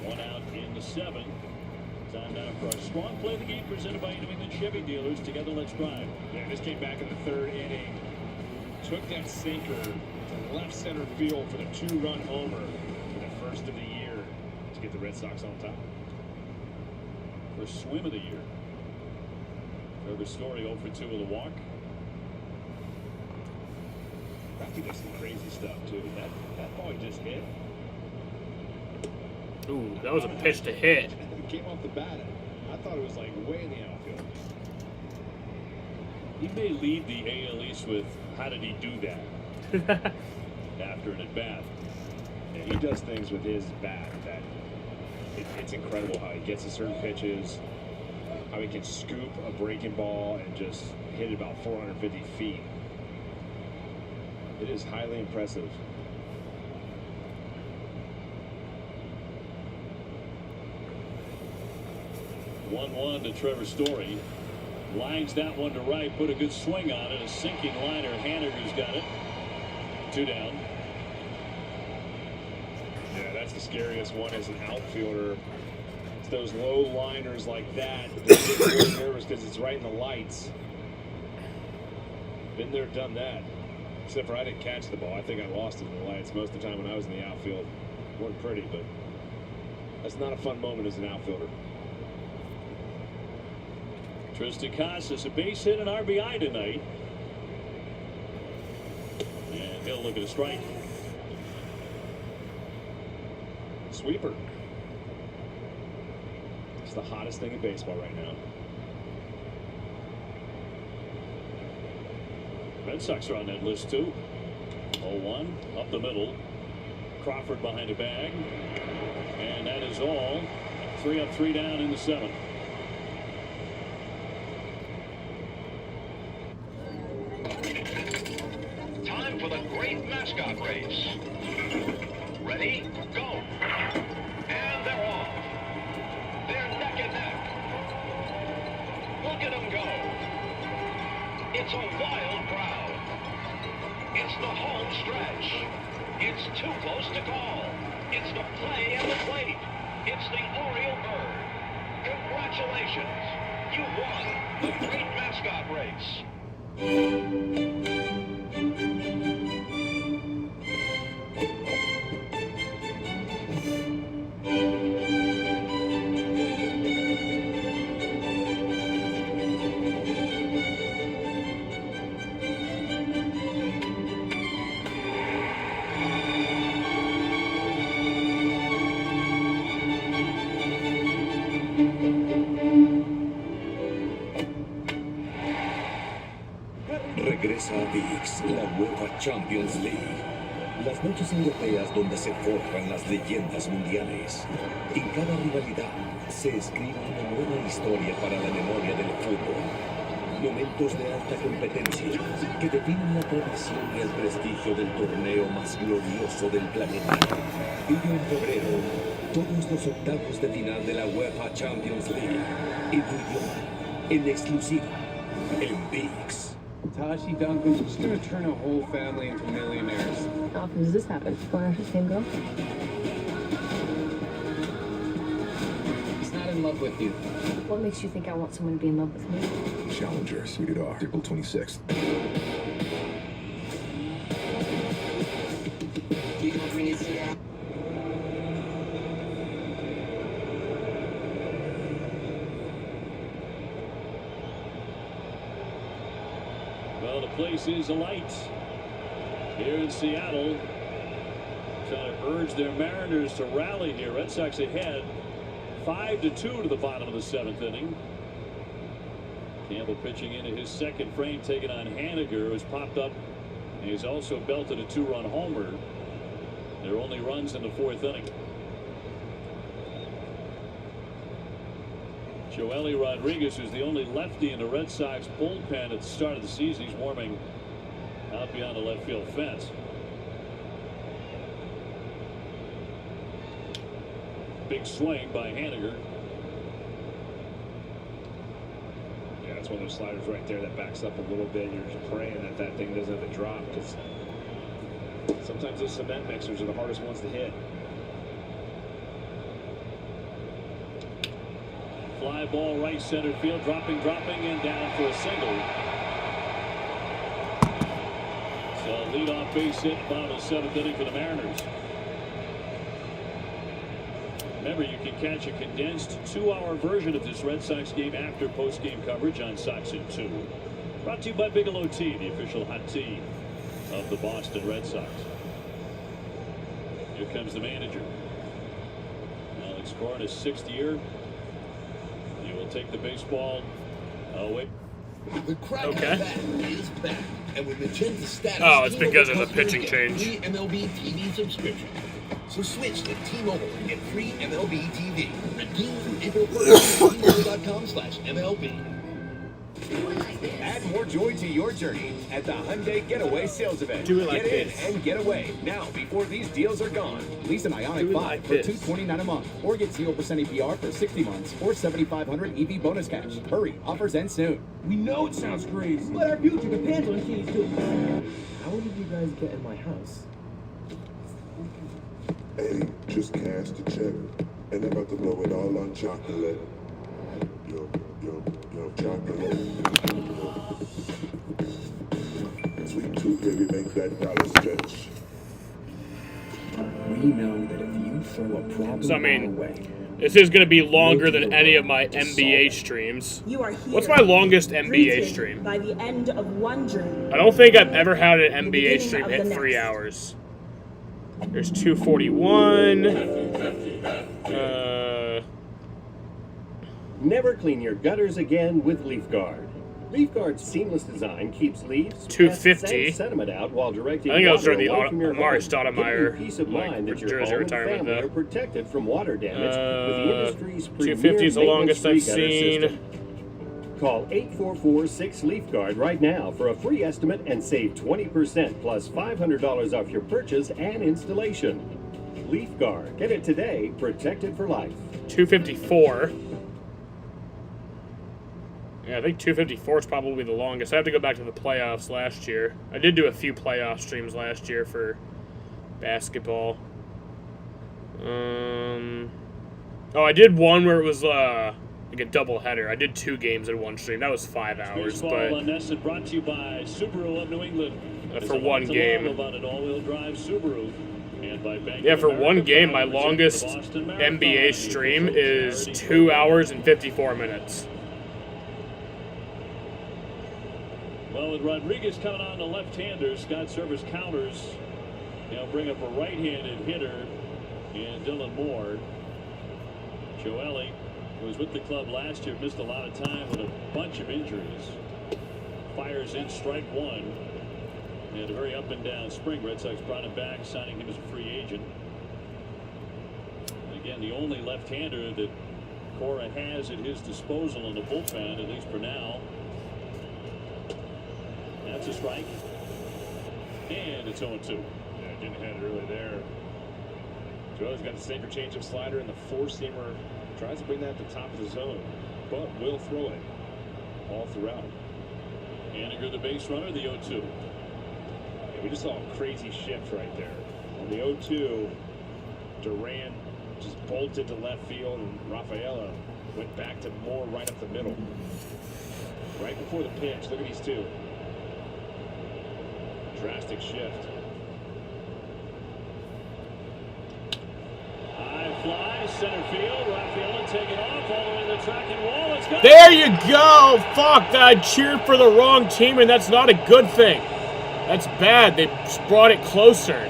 1 out in the 7th. Time now for our strong play of the game presented by New England Chevy Dealers. Together, let's drive. Yeah, this came back in the 3rd inning. Took that sinker to left center field for the 2-run homer for the first of the year to get the Red Sox on top. First swim of the year. Trevor Story 0 for 2 with a walk. Rafi does some crazy stuff too. That ball he just hit. Ooh, that was a pitch to hit. It came off the bat. I thought it was like way in the outfield. He may lead the AL East with how did he do that after an at bat. Yeah, he does things with his bat that it's incredible how he gets to certain pitches, how he can scoop a breaking ball and just hit it about 450 feet. It is highly impressive. One to Trevor Story. Lines that one to right, put a good swing on it. A sinking liner. Haniger's got it. 2 down. Yeah, that's the scariest one as an outfielder. It's those low liners like that that get really nervous because it's right in the lights. Been there, done that. Except for I didn't catch the ball. I think I lost it in the lights most of the time when I was in the outfield. It wasn't pretty, but that's not a fun moment as an outfielder. Tristan Casas, a base hit and RBI tonight. And he'll look at a strike. Sweeper. It's the hottest thing in baseball right now. Red Sox are on that list too. 0-1 up the middle. Crawford behind a bag. And that is all. 3 up, 3 down in the 7th. Time for the great mascot race. Ready? Go. And they're off. They're neck and neck. Look at them go. It's a wild crowd. It's the home stretch. It's too close to call. It's the play at the plate. It's the Oriole Bird. Congratulations. You won the great mascot race. regresa a VIX, la UEFA Champions League. Las noches europeas donde se forjan las leyendas mundiales. En cada rivalidad se escribe una nueva historia para la memoria del fútbol. Momentos de alta competencia que definen la tradición y el prestigio del torneo más glorioso del planeta. Ello en febrero, todos los octavos de final de la UEFA Champions League. En tu idioma, en exclusiva, en VIX. Tashi Duncan's just gonna turn a whole family into millionaires. How often does this happen? Going after the same girl? He's not in love with you. What makes you think I want someone to be in love with me? Challenger, rated R, April 26th. Well, the place is alight here in Seattle. Trying to urge their Mariners to rally here. Red Sox ahead 5-2 to the bottom of the 7th inning. Campbell pitching into his second frame, taking on Haniger, who's popped up. And he's also belted a 2-run homer. There are only runs in the 4th inning. Joely Rodriguez, who's the only lefty in the Red Sox bullpen at the start of the season. He's warming out beyond the left field fence. Big swing by Haniger. Yeah, it's one of those sliders right there that backs up a little bit. You're just praying that that thing doesn't have a drop, because sometimes those cement mixers are the hardest ones to hit. Fly ball right center field, dropping, and down for a single. So leadoff base hit, bottom of the 7th inning for the Mariners. Remember, you can catch a condensed 2-hour version of this Red Sox game after post-game coverage on Sox in 2. Brought to you by Bigelow Tea, the official hot tea of the Boston Red Sox. Here comes the manager. Alex Cora, his 6th year. He will take the baseball away. The crack Okay. of that is back. And with Magenta Status, Oh, it's T-Mobile because of the customers pitching get change. free MLB TV subscription. So switch to T-Mobile and get free MLB TV. Redeem through April 1st at T-Mobile.com/MLB. Add more joy to your journey at the Hyundai Getaway Sales Event. Do it like Get this. in and get away now before these deals are gone. Lease an Ioniq 5 for $229 a month, or get 0% APR for 60 months, or $7,500 EV bonus cash. Hurry, offers end soon. We know it sounds crazy, but our future depends on keys too. How did you guys get in my house? Hey, just cash the check, and I'm about to blow it all on chocolate. Yo, chocolate. Sweet tooth, baby, make that dollar stretch. We know that if you throw a problem So, I mean, our way, this is going to be longer than any of my NBA streams. You are here. What's my longest NBA Greeted stream? By the end of one journey. I don't think I've ever had an NBA beginning stream of hit the 3 next. hours. There's 241. Never clean your gutters again with Leaf Guard. Leaf Guard's seamless design keeps leaves, 250. pests, and sediment out while directing I think that was water during the away from your Amari home, Stoudemire, giving you peace of like, mind that your jersey home and retirement, family though. are protected from water damage with the industry's premier 250 is the longest I've maintenance-free gutter seen. system. Call 844-6-LEAF Guard right now for a free estimate and save 20% plus $500 off your purchase and installation. Leaf Guard. Get it today. Protected for life. 254. Yeah, I think 254 is probably the longest. I have to go back to the playoffs last year. I did do a few playoff streams last year for basketball. Oh, I did one where it was like a double header. I did 2 games in one stream. That was 5 hours, Baseball but on Nesson brought to you by Subaru of New England. for one game. About an all-wheel drive Subaru. And by Bank Yeah, of for America, one game, my presenting longest the Boston Marathon, NBA stream is 2 hours and 54 minutes. Well, with Rodriguez coming on the left-hander, Scott Servais counters. He'll bring up a right-handed hitter in Dylan Moore. Joely, who was with the club last year, missed a lot of time with a bunch of injuries. fires in strike one. He had a very up and down spring. Red Sox brought him back, signing him as a free agent. And again, the only left-hander that Cora has at his disposal in the bullpen, at least for now. That's a strike. And it's 0-2. Yeah, didn't have it really there. Joe's got the sinker changeup slider and the four-seamer. Tries to bring that to the top of the zone, but will throw it all throughout. Haniger, the base runner, the 0-2. Yeah, we just saw a crazy shift right there. On the 0-2, Duran just bolted to left field, and Rafaela went back to Moore right up the middle. Right before the pitch, look at these two. Drastic shift. High fly, center field. Rafaela taking off all the way to the tracking wall. Let's go. There you go. Fuck, I cheered for the wrong team, and that's not a good thing. That's bad. They just brought it closer.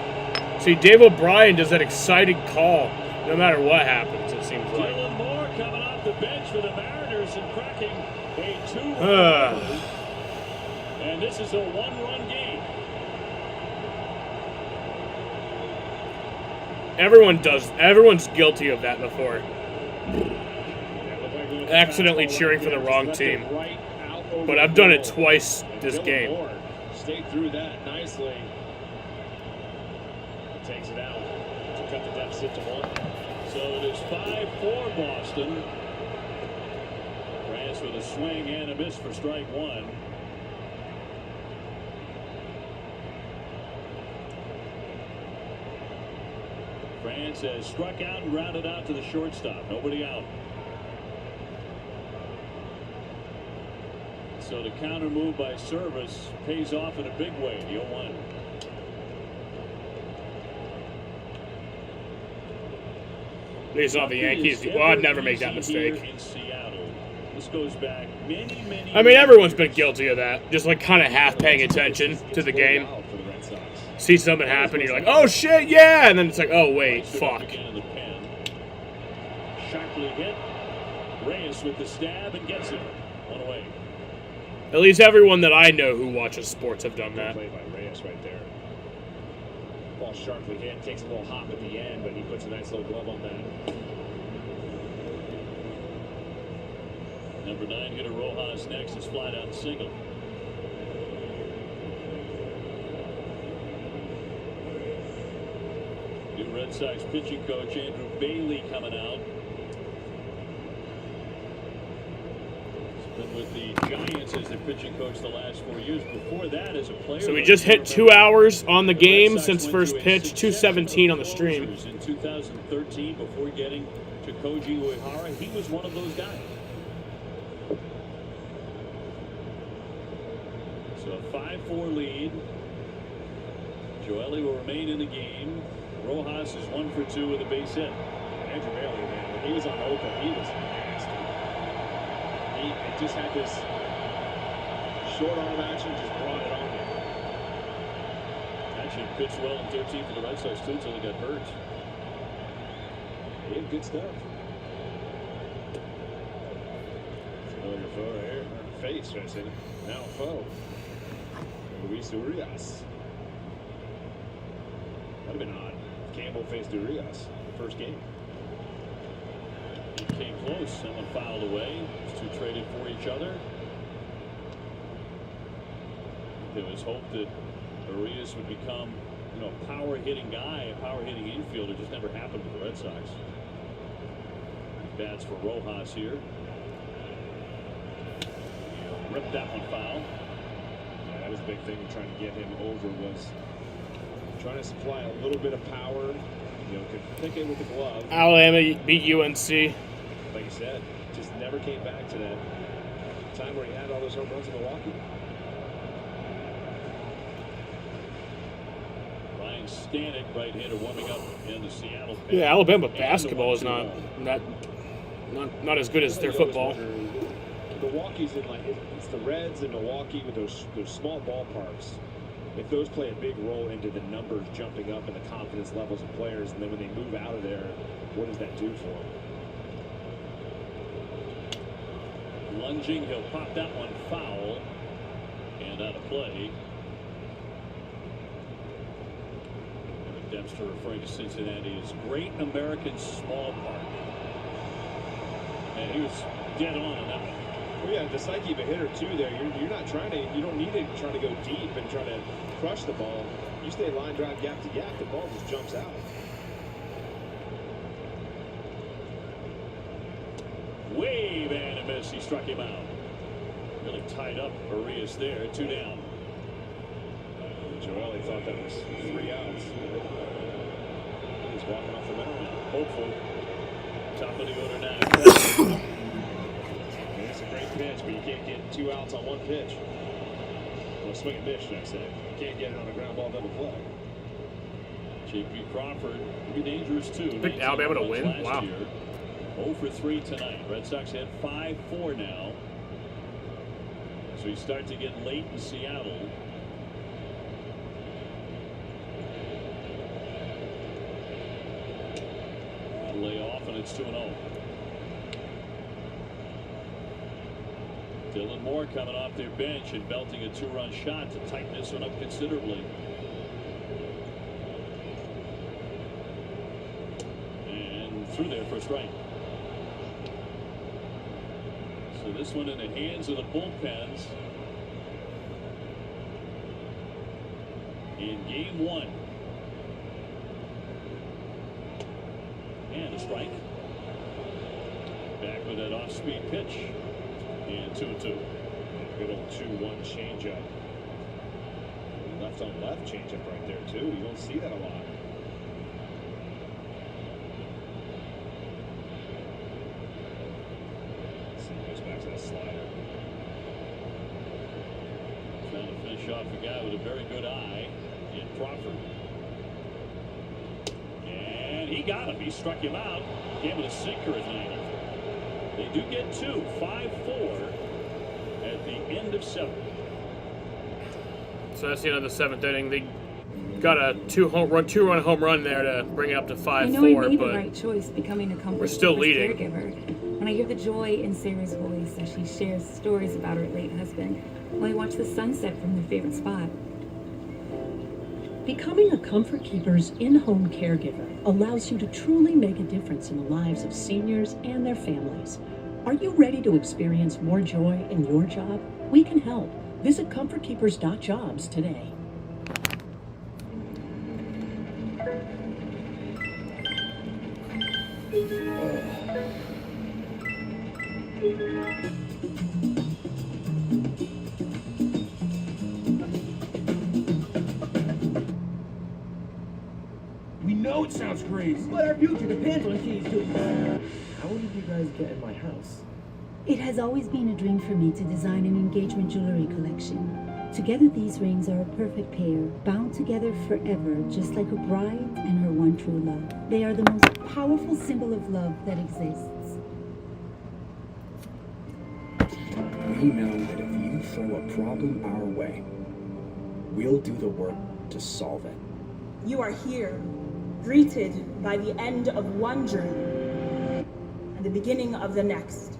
See, Dave O'Brien does that excited call no matter what happens, it seems like. Dylan Moore coming off the bench for the Mariners and cracking a 2-run. And this is a one-run game. Everyone's guilty of that before. Accidentally cheering for the wrong team. But I've done it twice this game. Stayed through that nicely. Takes it out to cut the deficit to 1. So it is 5-4 Boston. France with a swing and a miss for strike one. France has struck out and grounded out to the shortstop. Nobody out. So the counter move by Service pays off in a big way. The 0-1. They saw the Yankees. Well, I'd never make that mistake. In Seattle. This goes back many I mean, everyone's been guilty of that. Just like kind of half paying attention to the game. See something happen, you're like, oh shit, yeah! And then it's like, oh wait, fuck. Sharply hit. Reyes with the stab and gets it. One away. At least everyone that I know who watches sports have done that. Play by Reyes right there. Ball sharply hit, takes a little hop at the end, but he puts a nice little glove on that. Number 9 hitter Rojas next is fly down single. New Red Sox pitching coach Andrew Bailey coming out. He's been with the Giants as their pitching coach the last 4 years. Before that, as a player. So we just hit 2 hours on the game since first pitch, 2:17 on the stream. In 2013, before getting to Koji Uehara, he was one of those guys. So a 5-4 lead. Joely will remain in the game. Rojas is 1 for 2 with a base hit. Andrew Bailey, man, when he was on open, he was nasty. He just had this short arm action, just brought it on him. Actually pitched well in 13 for the Red Sox too until he got hurt. He had good stuff. Familiar foe right here. Face, right? Now a foe. Luis Urias. That'd have been odd. Campbell faced Urias the first game. He came close. Someone fouled away. These two traded for each other. There was hope that Urias would become, a power hitting guy, a power hitting infielder. Just never happened with the Red Sox. Bats for Rojas here. Ripped that one foul. Yeah, that was a big thing trying to get him over, was trying to supply a little bit of power. Could pick it with the glove. Alabama beat UNC. Like you said, just never came back to that time where he had all those home runs in Milwaukee. Ryan Stanek, right-hander, warming up in the Seattle pen. Yeah, Alabama basketball is not as good as their football. Milwaukee's in it's the Reds and Milwaukee with those small ballparks. If those play a big role into the numbers jumping up and the confidence levels of players, and then when they move out of there, what does that do for them? Lunging, he'll pop that one foul. And out of play. Dempster referring to Cincinnati as Great American Small Park. And he was dead on that one. Well, yeah, just like you've a hitter too there. You're not trying to, you don't need to try to go deep and try to crush the ball. You stay line drive gap to gap, the ball just jumps out. Wave and a miss. He struck him out. Really tied up Arias there. 2 down. Joel, he thought that was 3 outs. He's walking off the mound. Hopeful. Top of the order now. It's a great pitch, but you can't get 2 outs on 1 pitch. Well, swing and miss, should I say. You can't get it on a ground ball double play. J.P. Crawford will be dangerous too. Picked Alabama to win? Wow. 0 for 3 tonight. Red Sox had 5-4 now. So you start to get late in Seattle. Lay off, and it's 2-0. Dylan Moore coming off their bench and belting a 2-run shot to tighten this one up considerably. And through there for a strike. So this one in the hands of the bullpens in game 1. And a strike. Back with that off-speed pitch. And 2-2. Good old 2-1 changeup. Left on left changeup right there too. You don't see that a lot. Goes back to that slider. Trying to finish off a guy with a very good eye in Crawford. And he got him. He struck him out. Gave him a sinker at 9. They do get 2, 5-4 at the end of 7. So that's the end of the 7th inning. They got a 2-run home run there to bring it up to 5-4. I know I made the right choice becoming a comfort we're still leading. caregiver. When I hear the joy in Sarah's voice as she shares stories about her late husband, while I watch the sunset from their favorite spot. Becoming a Comfort Keeper's in-home caregiver allows you to truly make a difference in the lives of seniors and their families. Are you ready to experience more joy in your job? We can help. Visit comfortkeepers.jobs today. We know it sounds crazy. But our future depends on keys to it. How did you guys get in my house? It has always been a dream for me to design an engagement jewelry collection. Together these rings are a perfect pair, bound together forever, just like a bride and her one true love. They are the most powerful symbol of love that exists. We know that if you throw a problem our way, we'll do the work to solve it. You are here, greeted by the end of one journey and the beginning of the next.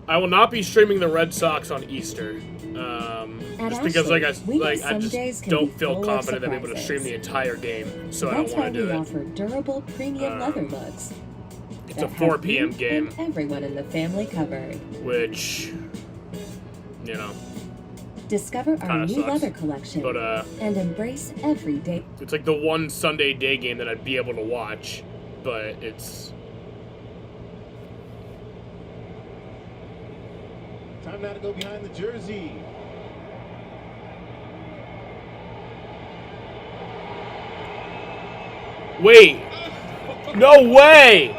I will not be streaming the Red Sox on Easter. Just because, I just don't feel confident that I'm able to stream the entire game, so I don't want to do it. Offer durable premium leather mugs. It's a 4 p.m. game. Everyone in the family covered. Which, you know, discover our new sucks. leather collection But, and embrace every day. It's like the one Sunday day game that I'd be able to watch, but it's... Time now to go behind the jersey. Wait! No way!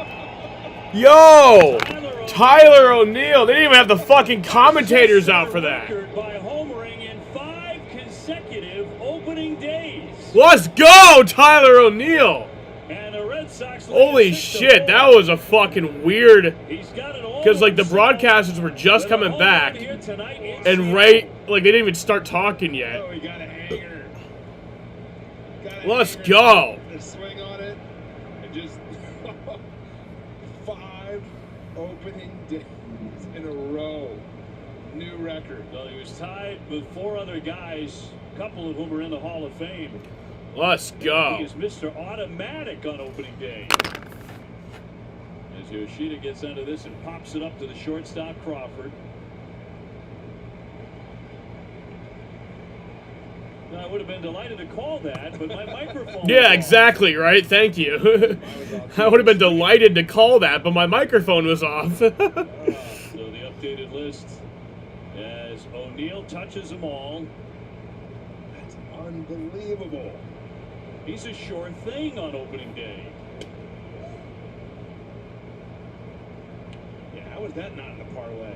Yo! Tyler O'Neill! They didn't even have the fucking commentators out for that! By homering in 5 consecutive opening days. Let's go, Tyler O'Neill! And the Red Sox Holy shit, that was a fucking weird... Because, like, the broadcasters were just coming back, and they didn't even start talking yet. Let's go! Swing on it, and just 5 opening days in a row. New record. So he was tied with 4 other guys, a couple of whom are in the Hall of Fame. Let's go. He is Mr. Automatic on opening day. As Yoshida gets under this and pops it up to the shortstop, Crawford. Now, I would have been delighted to call that, but my microphone... Yeah, exactly, right? Thank you. I would have been delighted to call that, but my microphone was off. So the updated list as O'Neill touches them all. That's unbelievable. He's a sure thing on opening day. Yeah, how was that not in the parlay?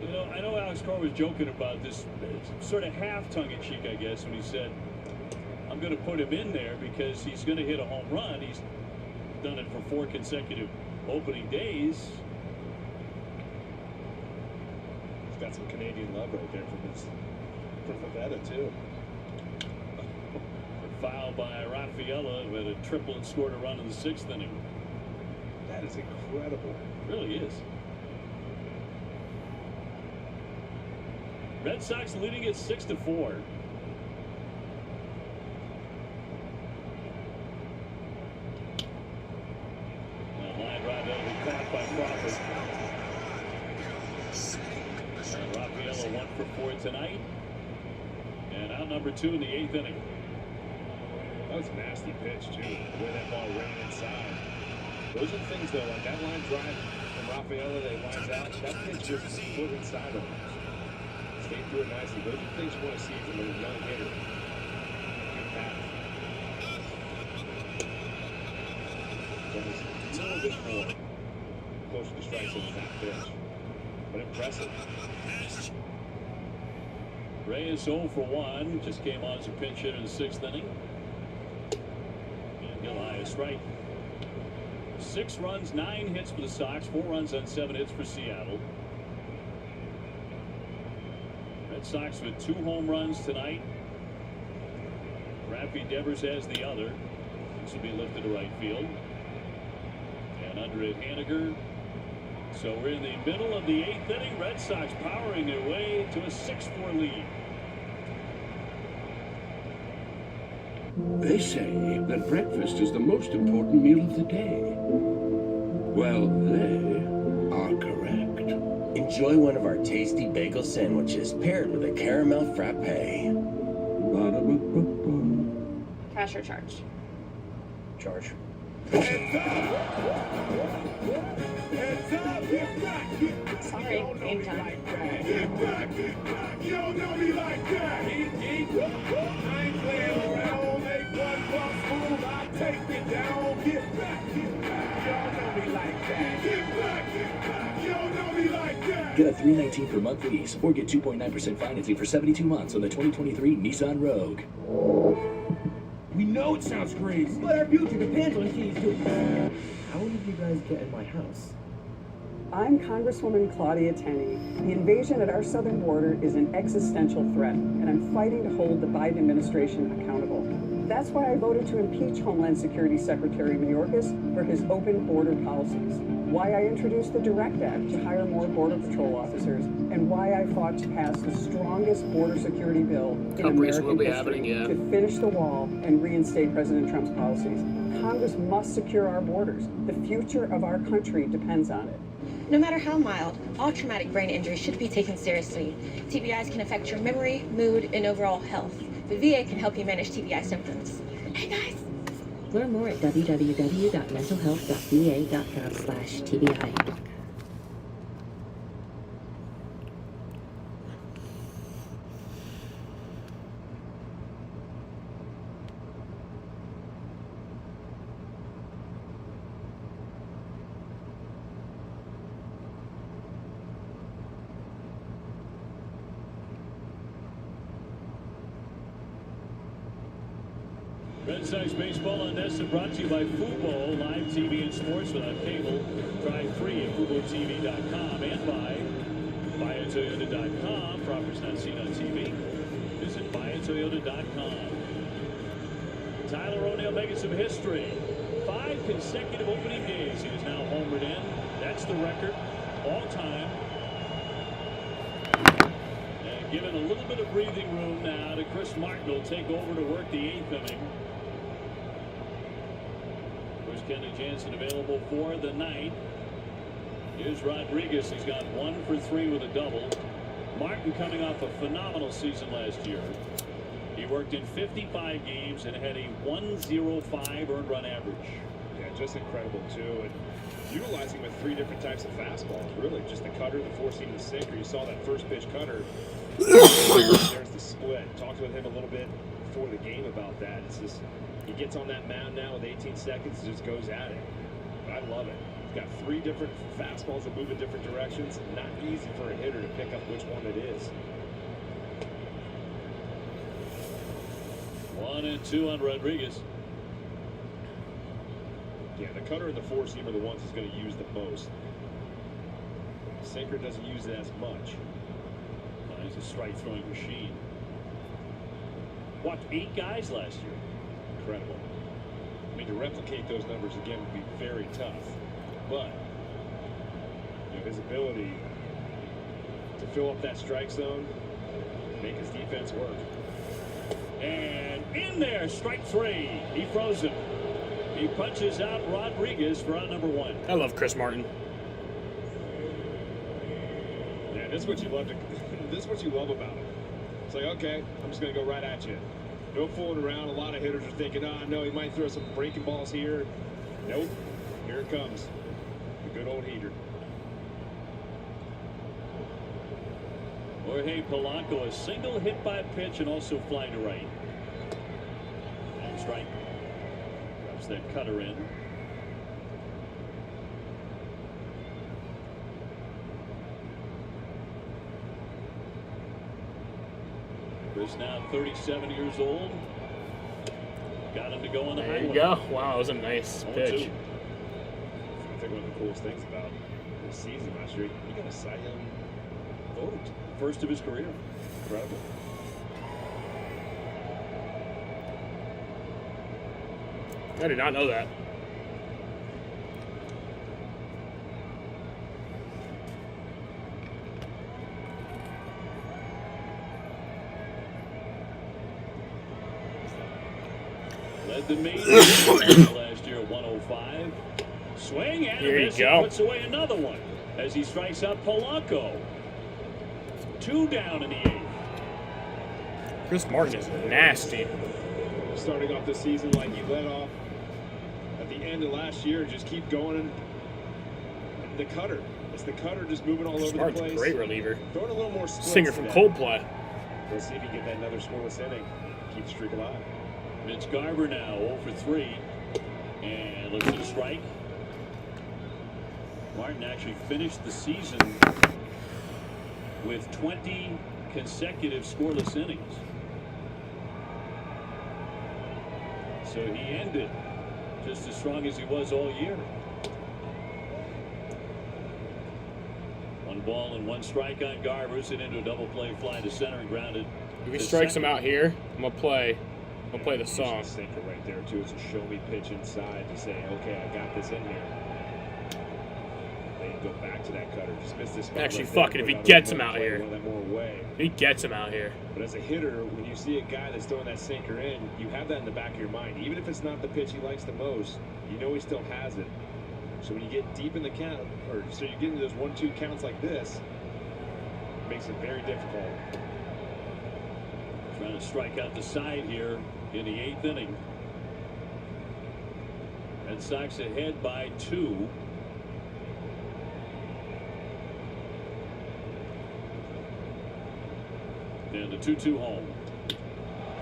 You know, I know Alex Carr was joking about this, sort of half tongue-in-cheek, I guess, when he said, I'm going to put him in there because he's going to hit a home run. He's done it for 4 consecutive opening days. He's got some Canadian love right there from Favetta, too. Foul by Rafaela, who had a triple and scored a run in the 6th inning. That is incredible. It really is. Red Sox leading it 6-4. Line drive that'll be caught by Crawford. Rafaela 1 for 4 tonight. And out number 2 in the 8th inning. That was a nasty pitch, too. The way that ball ran inside. Those are things, though, like that line drive from Rafaela that he lines out, that pitch was a foot inside almost. Stayed through it nicely. Those are things you want to see from a young hitter. Good pass. So it's a little bit more close to the strike zone than that pitch. But impressive. Reyes 0 for 1. Just came on as a pinch hitter in the 6th inning. And Gilliah strike. 6 runs, 9 hits for the Sox. 4 runs on 7 hits for Seattle. Red Sox with 2 home runs tonight. Rafi Devers has the other. This will be lifted to right field. And under it, Haniger. So we're in the middle of the 8th inning. Red Sox powering their way to a 6-4 lead. They say that breakfast is the most important meal of the day. Well, they are correct. Enjoy one of our tasty bagel sandwiches paired with a caramel frappe. Cash or charge? Charge. Sorry, game time. You don't know me like that. I ain't playing around. Make one bust move, I take it down. Get back. You don't know me like that. Get back. You don't know me like that. Get a $319 per month lease or get 2.9% financing for 72 months on the 2023 Nissan Rogue. We know it sounds crazy, but our future depends on she's doing. How did you guys get in my house? I'm Congresswoman Claudia Tenney. The invasion at our southern border is an existential threat, and I'm fighting to hold the Biden administration accountable. That's why I voted to impeach Homeland Security Secretary Mayorkas for his open border policies, why I introduced the DIRECT Act to hire more Border Patrol officers, and why I fought to pass the strongest border security bill in American history to finish the wall and reinstate President Trump's policies. Congress must secure our borders. The future of our country depends on it. No matter how mild, all traumatic brain injury should be taken seriously. TBIs can affect your memory, mood, and overall health. The VA can help you manage TBI symptoms. Hey guys! Learn more at www.mentalhealth.va.gov/TBI. Red Sox baseball on Nessa brought to you by Fubo, live TV and sports without cable. Try free at FuboTV.com and by BuyAToyota.com. Properties not seen on TV. Visit BuyAToyota.com. Tyler O'Neill making some history. 5 consecutive opening days, he is now homered in. That's the record all time. And given a little bit of breathing room now to Chris Martin, will take over to work the 8th inning. There's Kenley Jansen available for the 9th. Here's Rodriguez. He's got 1 for 3 with a double. Martin coming off a phenomenal season last year. He worked in 55 games and had a 1.05 earned run average. Yeah, just incredible too. And utilizing with 3 different types of fastballs, really. Just the cutter, the 4-seam, the sinker. You saw that first pitch cutter. There's the split. Talked with him a little bit before the game about that. It's just, he gets on that mound now with 18 seconds and just goes at it. But I love it. He's got 3 different fastballs that move in different directions. Not easy for a hitter to pick up which one it is. 1-2 on Rodriguez. Yeah, the cutter and the 4-seam are the ones he's going to use the most. The sinker doesn't use it as much. He's a strike throwing machine. Walked 8 guys last year. Incredible. I mean, to replicate those numbers again would be very tough. But you know, his ability to fill up that strike zone, make his defense work. And in there, strike 3. He froze him. He punches out Rodriguez for out number 1. I love Chris Martin. Yeah, this is what you love to. This is what you love about him. It's like, okay, I'm just gonna go right at you. No fooling around. A lot of hitters are thinking, oh no, he might throw some breaking balls here. Nope. Here it comes. The good old heater. Jorge Polanco, a single hit by pitch and also flying to right. And strike. Drops that cutter in. Chris now 37 years old. Got him to go on the There you highway. go. Wow, that was a nice 0-2. pitch. I think one of the coolest things about this season last year, he got a Cy Young vote. First of his career. Incredible. I did not know that. Led the major last year at 105. Swing and Here a you miss. go. He puts away another one as he strikes out Polanco. 2 down in the 8th. Chris Martin is nasty. Starting off the season like he led off at the end of last year, just keep going. And the cutter. It's the cutter just moving all over the Martin's place. a great reliever. Throwing a little more splits Singer from today. Coldplay. Let's see if he can get that another scoreless inning. Keep the streak alive. Mitch Garver now 0 for 3. And looks at a strike. Martin actually finished the season with 20 consecutive scoreless innings. So he ended just as strong as he was all year. 1 ball and 1 strike on Garver. Hit into a double play fly to center and grounded. If he to strikes him second. out here, I'm gonna play the song. Here's the sinker right there too. It's a show me pitch inside to say, okay, I got this in here. They go back to that cutter. Just miss this spot Actually, right there, fuck it. If put he out gets a him out play, here. one of them more away. He gets him out here. But as a hitter, when you see a guy that's throwing that sinker in, you have that in the back of your mind. Even if it's not the pitch he likes the most, you know he still has it. So when you get deep in the count, or so you get into those 1-2 counts like this, it makes it very difficult. Trying to strike out the side here in the 8th inning. Red Sox ahead by 2. And the 2-2 home.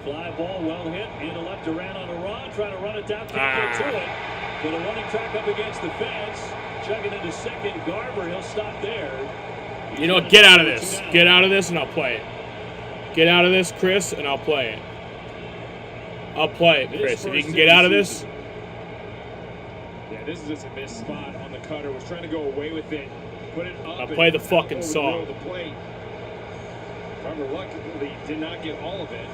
Fly ball well hit into left. Durant on a run, trying to run it down, can't get to it. But a running track up against the fence, chugging into second. Garver, he'll stop there. You know what? Get out of this. Get out of this, and I'll play it. Get out of this, Chris, and I'll play it. I'll play it, Chris. If you can get out of this. Yeah, this is just a missed spot on the cutter. Was trying to go away with it, put it up. I'll play the fucking over song. The plate. Garver luckily did not get all of it.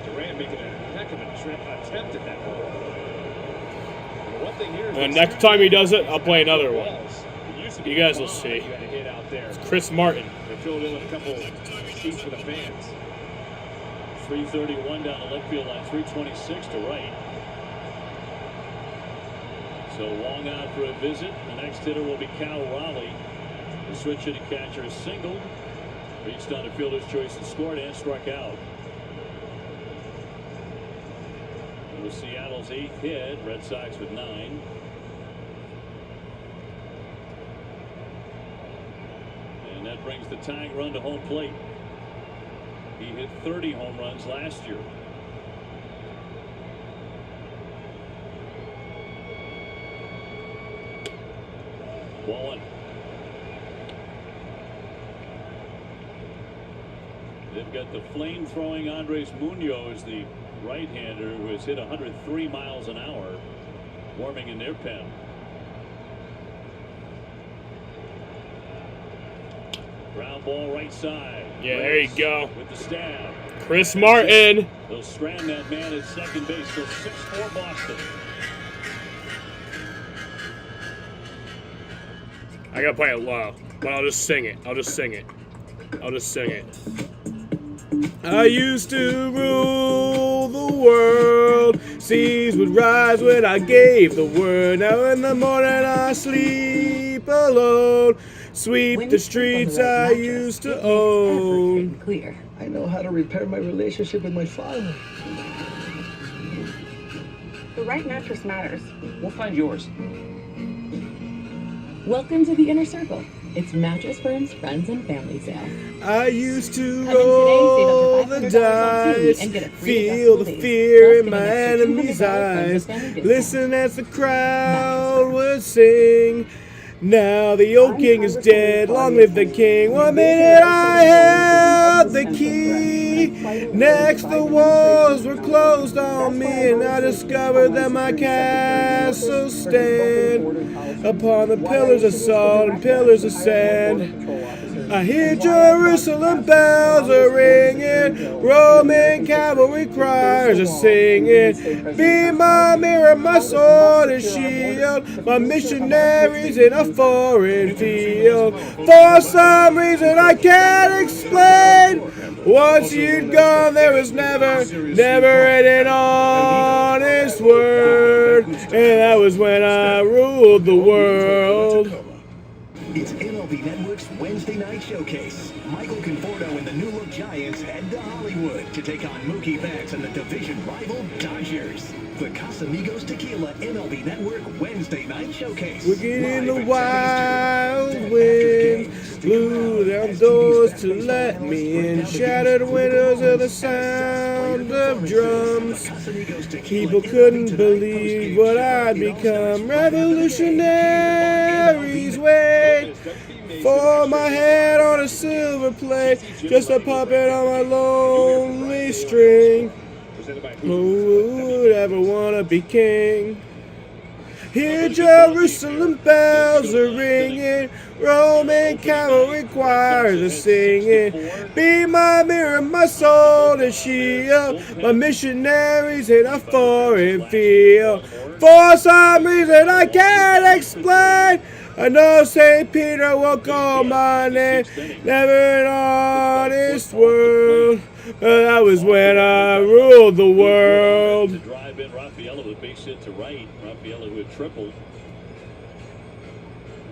Durant making a heck of an attempt at that ball. One thing here is And next time he does it, I'll play another one. You guys will see. It's Chris Martin. They filled in with a couple seats for the fans. 331 down the left field line, 326 to right. So Wong out for a visit. The next hitter will be Cal Raleigh. The switch hitting catcher is singled. Reached on a fielder's choice and scored and struck out. It was Seattle's 8th hit. Red Sox with 9. And that brings the tying run to home plate. He hit 30 home runs last year. Ball one. They've got the flame-throwing Andres Munoz, the right-hander, who has hit 103 miles an hour, warming in their pen. Ground ball right side. Yeah, there you go. With the stab. Chris Martin. They'll strand that man at second base. So 6-4 Boston. I gotta play it low, but I'll just sing it. I'll just sing it. I used to rule the world. Seas would rise when I gave the word. Now in the morning I sleep alone. Sweep the streets I used to own. Clear. I know how to repair my relationship with my father. The right mattress matters. We'll find yours. Welcome to the Inner Circle. It's Mattress Firm's Friends and Family Sale. I used to Come in roll today, the save up to $500 on TV dice, and get a free feel the adjustable fear base. in my Plus, get an enemy's extra $200 eyes, friends and family listen as the crowd would sing. Now the old king is dead, long live the king. 1 minute I held the key, next the walls were closed on me, and I discovered that my castle stand upon the pillars of salt and pillars of sand. I hear Jerusalem bells are ringing, Roman cavalry choirs are singing. Be my mirror, my sword and shield, my missionaries in a foreign field. For some reason I can't explain, once you'd gone there was never an honest word, and that was when I ruled the world. It's MLB Network's Wednesday Night Showcase. Michael Conforto and the New Look Giants head to Hollywood to take on Mookie Betts and the division rival Dodgers. The Casamigos Tequila MLB Network Wednesday Night Showcase. We're getting the wild wind, blew down doors to let me in, shattered windows of the sound of drums. People couldn't believe what I'd become. Revolutionaries wait for my head on a silver plate, just a puppet on my lonely string. Who would ever want to be king? Here Jerusalem bells are ringing, Roman cavalry choirs are singing. Be my mirror, my sword and shield, my missionaries in a foreign field. For some reason I can't explain, I know St. Peter will call my name, never an honest word, but that was when I ruled the world. To drive in Rafaela with a base hit to right. Rafaela who had tripled.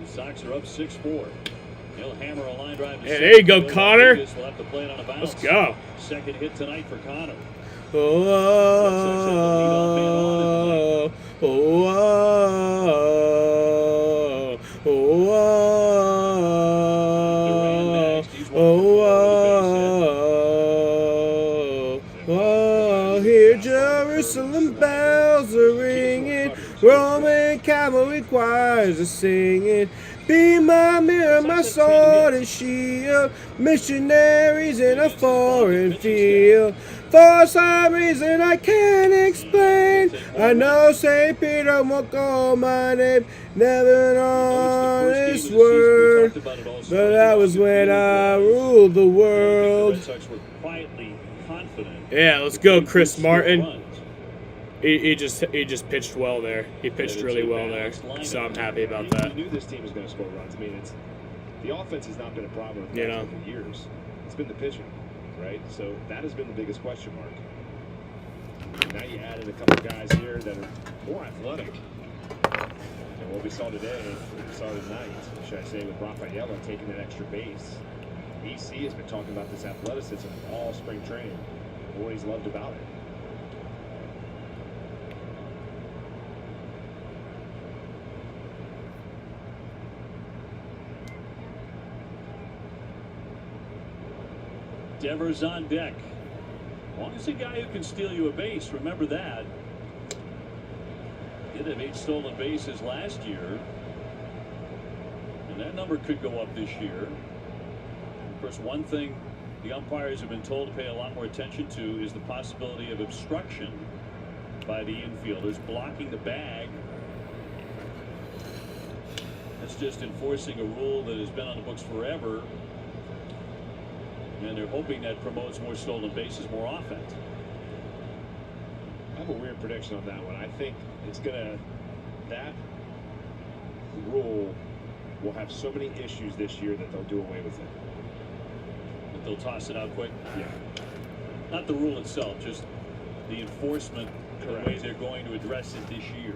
The Sox are up 6-4. He'll hammer a line drive. Hey, there you go, Connor. We'll have to play it on a bounce. Let's go. Second hit tonight for Connor. Oh, oh, oh, oh, here Jerusalem bells are ringing, Roman cavalry choirs are singing. Be my mirror, my sword and shield, missionaries in a foreign field. For some reason I can't explain, I know St. Peter won't call my name, never an honest word, but that was when I ruled the world. The Red Sox were quietly confident. Yeah, let's go, Chris Martin. He just pitched well there. He pitched really well there, so I'm happy about that. You knew this team was going to score runs. I mean, the offense has not been a problem for years. It's been the pitching, right? So that has been the biggest question mark. Now you added a couple guys here that are more athletic. And what we saw today, tonight, should I say, with Rafaela taking that extra base. EC has been talking about this athleticism all spring training. What he's loved about it. Devers on deck. Long as a guy who can steal you a base, remember that. Did have 8 stolen bases last year. And that number could go up this year. Of course, one thing the umpires have been told to pay a lot more attention to is the possibility of obstruction by the infielders, blocking the bag. That's just enforcing a rule that has been on the books forever. And they're hoping that promotes more stolen bases more often. I have a weird prediction on that one. I think it's that rule will have so many issues this year that they'll do away with it. That they'll toss it out quick? Yeah. Not the rule itself, just the enforcement, the way they're going to address it this year.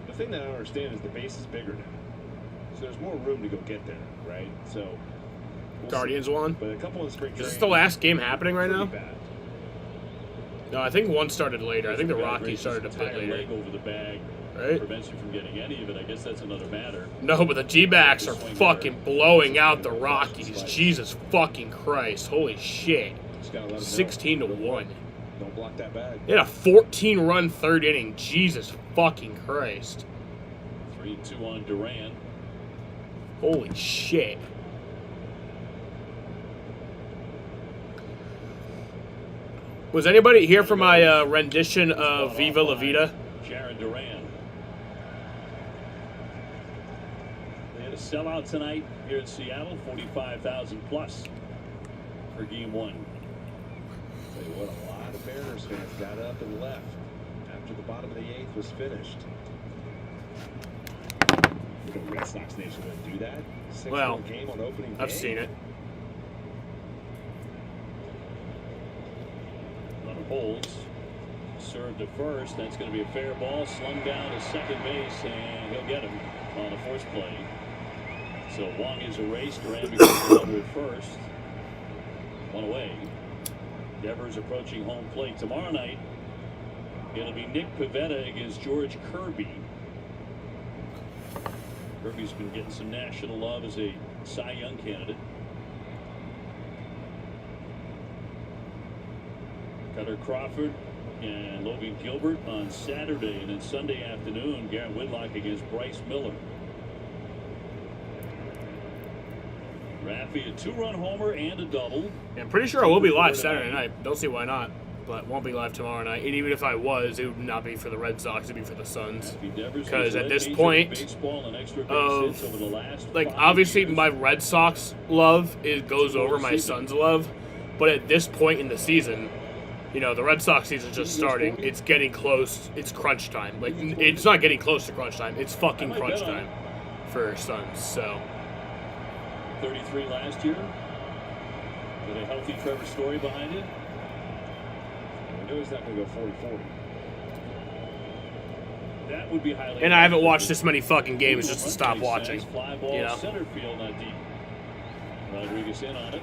The thing that I don't understand is the base is bigger now. So there's more room to go get there, right? So Guardians won. But a couple of spring Is this the last game happening right now? Bad. No, I think one started later. I think the Rockies started a bit later. Leg over the bag, right? Prevents you from getting any of it. I guess that's another matter. No, but the D-backs are fucking blowing out the Rockies. Jesus fucking Christ. Holy shit. 16-1. Don't block that bag. They had a 14-run third inning. Jesus fucking Christ. 3-2 on Duran. Holy shit. Was anybody here for my rendition of Viva La Vida? Jaron Duran. They had a sellout tonight here in Seattle, 45,000 plus for game 1. Tell you what, a lot of Mariners fans got up and left after the bottom of the 8th was finished. The Red Sox Nation would do that. 6-1 game on opening day. I've seen it. Holds, served to first. That's going to be a fair ball. Slung down to second base, and he'll get him on the force play. So Wong is erased. Duran becomes the runner at first. One away. Devers approaching home plate tomorrow night. It'll be Nick Pivetta against George Kirby. Kirby's been getting some national love as a Cy Young candidate. Cutter Crawford and Logan Gilbert on Saturday, and then Sunday afternoon, Garrett Whitlock against Bryce Miller. Raffy, a 2-run homer and a double. Yeah, I'm pretty sure I will be live Saturday night. Don't see why not, but won't be live tomorrow night. And even if I was, it would not be for the Red Sox, it'd be for the Suns. Because at this point of, like, obviously my Red Sox love goes over my Suns love, but at this point in the season, you know, the Red Sox season's just starting. It's getting close. It's crunch time. Like, it's not getting close to crunch time. It's fucking crunch time for Suns. So 33 last year. With a healthy Trevor Story behind it. We know he's not going to go 40-40. That would be highly. And I haven't watched this many fucking games just to stop watching. Fly ball, you know? Center field, not deep. Rodriguez in on it.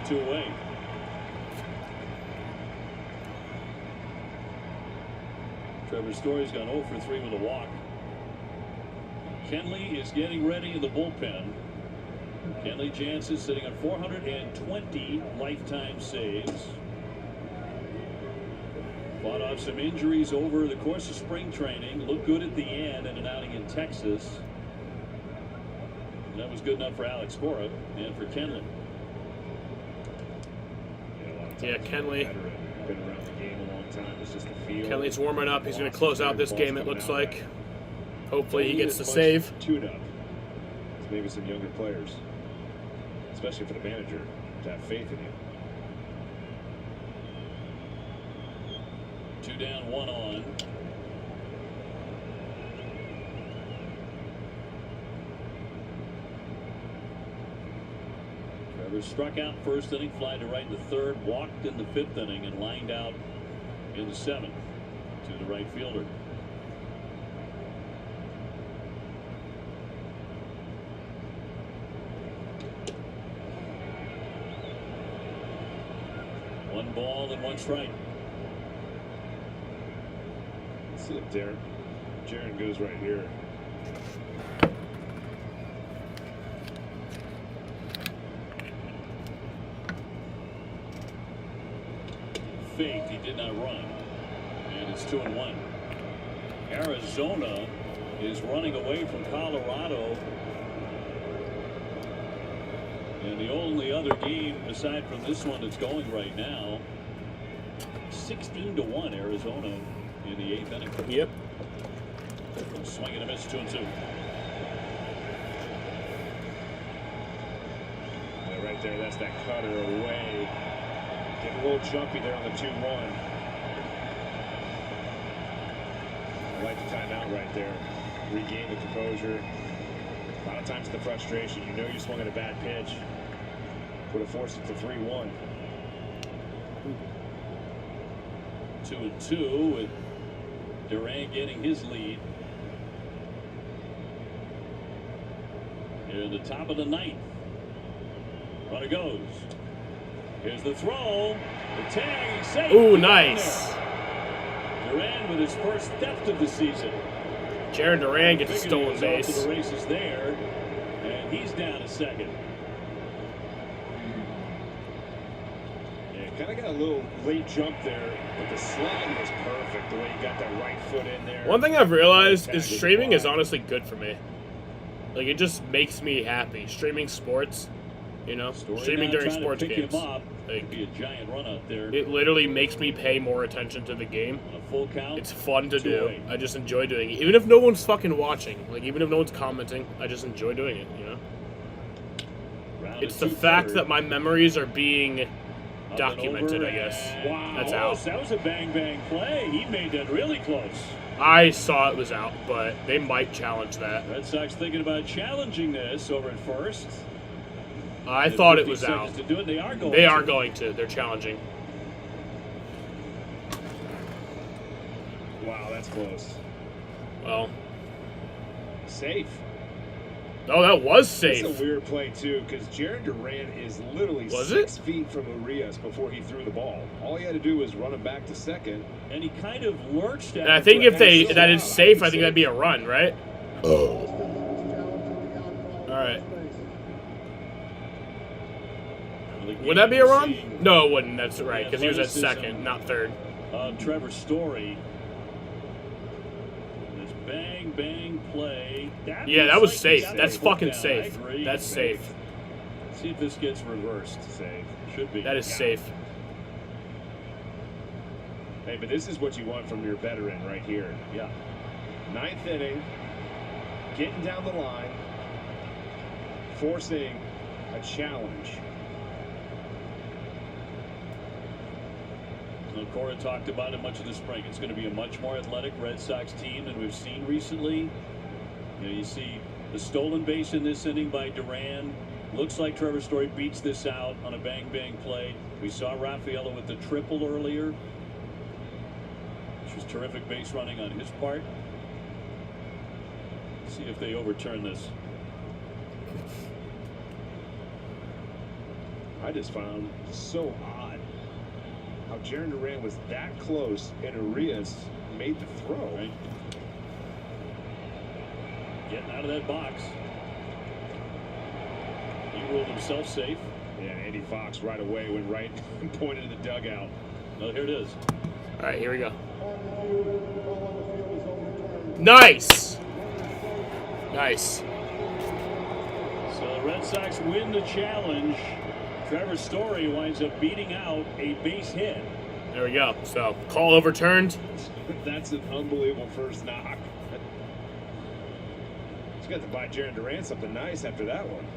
2 away. Trevor Story's gone 0 for 3 with a walk. Kenley is getting ready in the bullpen. Kenley Jansen sitting on 420 lifetime saves. Fought off some injuries over the course of spring training. Looked good at the end in an outing in Texas. And that was good enough for Alex Cora and for Kenley. Yeah, Kenley. Been around the game a long time. It's just the field. Kenley's warming up. He's going to close out this game, it looks like. Hopefully he gets the save. Tune-up. It's maybe some younger players, especially for the manager, to have faith in you. 2 down, 1 on. Trevor struck out first inning, fly to right in the third, walked in the 5th inning, and lined out in the 7th to the right fielder. One ball and 1 strike. Let's see if Jaron goes right here. Faked, he did not run, and it's 2-1. Arizona is running away from Colorado, and the only other game aside from this one that's going right now, 16-1 Arizona in the 8th inning. Yep. Swing and a miss, 2-2. Yeah, right there, that's that cutter away. Getting a little jumpy there on the 2-1. I like the timeout right there. Regain the composure. A lot of times the frustration, you know you're swinging a bad pitch. Would have forced it to 3-1. 2-2 with Duran getting his lead. Here at the top of the 9th. Runner goes. Here's the throw. The tag. Safe. Ooh, nice. Duran with his first theft of the season. Jaron Duran gets a stolen base. To the races there, and he's down to second. Yeah, kind of got a little late jump there, but the slide was perfect. The way he got that right foot in there. One thing I've realized is streaming is honestly good for me. Like, it just makes me happy. Streaming sports, you know, streaming during sports games. Like, be a giant run out there. It literally makes me pay more attention to the game. On a full count. It's fun to do. I just enjoy doing it. Even if no one's fucking watching, like even if no one's commenting, I just enjoy doing it, you know? It's the fact that my memories are being documented, I guess. Wow. That's out. That was a bang play. He made that really close. I saw it was out, but they might challenge that. Red Sox thinking about challenging this over at first. I thought it was out. To do it. They are going to. They're challenging. Wow, that's close. Well. Safe. Oh, that was safe. It's a weird play, too, because Jaron Duran is literally 6 feet from Urias before he threw the ball. All he had to do was run him back to second. And he kind of lurched at And I think if that is safe, I think that'd be a run, right? Oh. All right. Would that be a run? No, it wouldn't. That's right, because he was at second, not third. Trevor Story. This bang play. That was safe. That's fucking safe. That's safe. See if this gets reversed. Safe. Should be. That is safe. Hey, but this is what you want from your veteran right here. Yeah. 9th inning, getting down the line, forcing a challenge. Cora talked about it much of the spring. It's going to be a much more athletic Red Sox team than we've seen recently. You see the stolen base in this inning by Duran. Looks like Trevor Story beats this out on a bang play. We saw Rafaela with the triple earlier, which was terrific base running on his part. See if they overturn this. I just found so odd how Jaron Duran was that close and Urias made the throw. Right. Getting out of that box. He ruled himself safe. Yeah, Andy Fox right away went right and pointed to the dugout. Oh, here it is. All right, here we go. Nice. Nice. So the Red Sox win the challenge. Trevor Story winds up beating out a base hit. There we go. So, call overturned. That's an unbelievable first knock. He's got to buy Jaron Duran something nice after that one.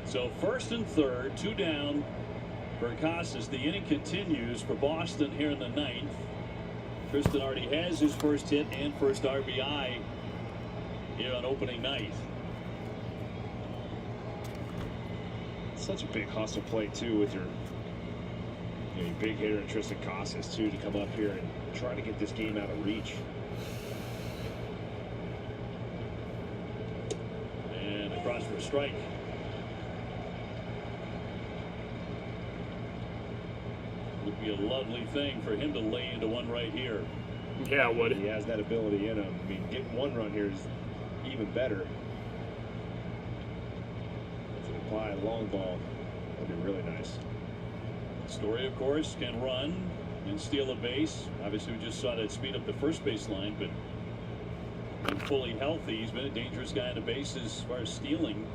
So, 1st and 3rd, 2 down for Casas. The inning continues for Boston here in the 9th. Tristan already has his first hit and first RBI here on opening night. Such a big hustle play too with your, your big hitter Tristan Casas too, to come up here and try to get this game out of reach. And across for a strike. Would be a lovely thing for him to lay into one right here. Yeah, it would. He has that ability in him. I mean, getting one run here is even better. To apply a long ball, that'd be really nice. Story, of course, can run and steal a base. Obviously, we just saw that speed up the first base line, but when fully healthy, he's been a dangerous guy on the bases as far as stealing.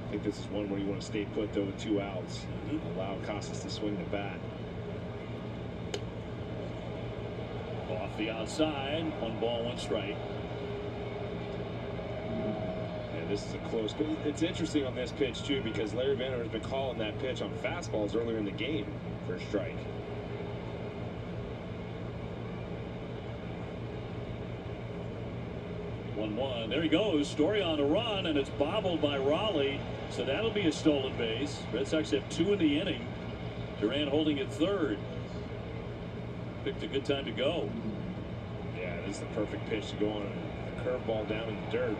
I think this is one where you want to stay put though with 2 outs. Allow Casas to swing the bat. Off the outside, 1 ball, 1 strike. And this is a close, but it's interesting on this pitch too, because Larry Vanner has been calling that pitch on fastballs earlier in the game for a strike. There he goes. Story on a run, and it's bobbled by Raleigh. So that'll be a stolen base. Red Sox have 2 in the inning. Duran holding at third. Picked a good time to go. Yeah, this is the perfect pitch to go on a curveball down in the dirt.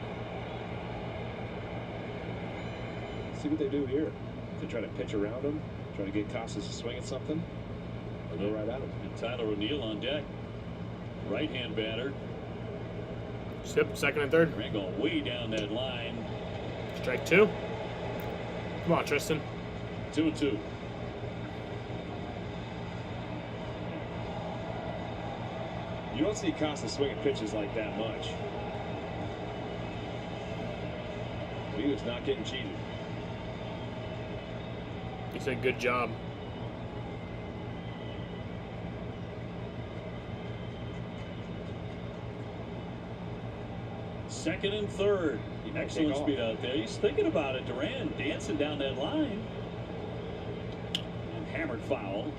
See what they do here. They try to pitch around him, try to get Casas to swing at something, or go right at him. And Tyler O'Neill on deck. Right-hand batter. Yep, second and third. Duran going way down that line. Strike 2. Come on, Tristan. 2-2. You don't see Casas swinging pitches like that much. He was not getting cheated. He said good job. Second and third. Excellent speed out there. He's thinking about it. Duran dancing down that line. And hammered foul.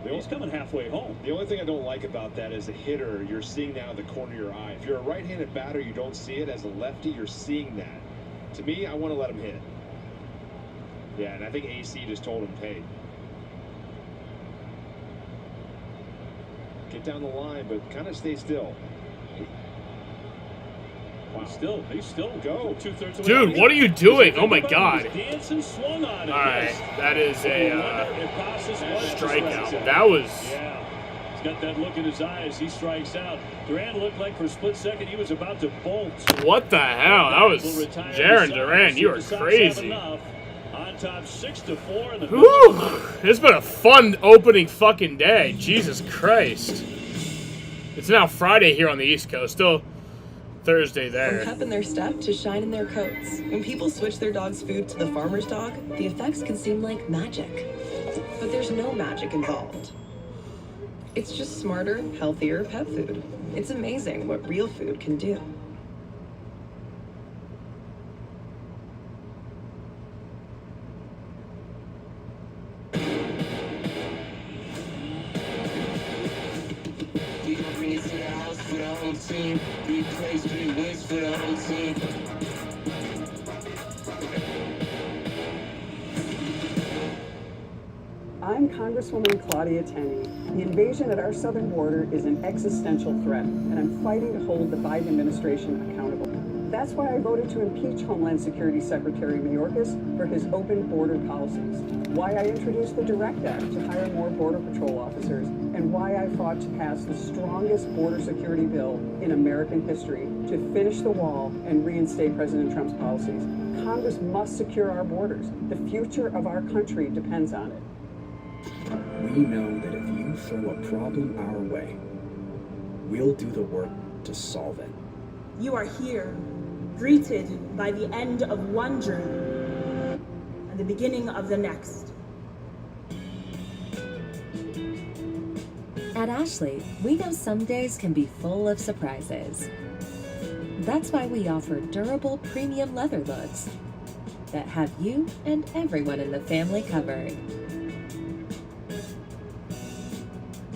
He's coming halfway home. The only thing I don't like about that as a hitter, you're seeing now the corner of your eye. If you're a right-handed batter, you don't see it. As a lefty, you're seeing that. To me, I want to let him hit. Yeah, and I think AC just told him, hey, get down the line, but kind of stay still. Wow. He's still go. 2/3 away. Dude, what are you doing? Oh my God. Dancing, swung on it. All right, that is a strikeout. That was. Yeah. He's got that look in his eyes. He strikes out. Duran looked like for a split second he was about to bolt. What the hell? That was Jaron Duran. You are crazy. On top 6-4 in the Whew. It's been a fun opening fucking day. Jesus Christ. It's now Friday here on the East Coast. Still Thursday there. From pep in their step to shine in their coats. When people switch their dog's food to the farmer's dog, the effects can seem like magic. But there's no magic involved. It's just smarter, healthier pet food. It's amazing what real food can do. We gon' bring it to the house for the whole team. 3 plays, 3 wins for the whole team. I'm Congresswoman Claudia Tenney. The invasion at our southern border is an existential threat, and I'm fighting to hold the Biden administration accountable. That's why I voted to impeach Homeland Security Secretary Mayorkas for his open border policies, why I introduced the DIRECT Act to hire more Border Patrol officers, and why I fought to pass the strongest border security bill in American history to finish the wall and reinstate President Trump's policies. Congress must secure our borders. The future of our country depends on it. We know that if you throw a problem our way, we'll do the work to solve it. You are here, greeted by the end of one journey and the beginning of the next. At Ashley, we know some days can be full of surprises. That's why we offer durable premium leather goods that have you and everyone in the family covered.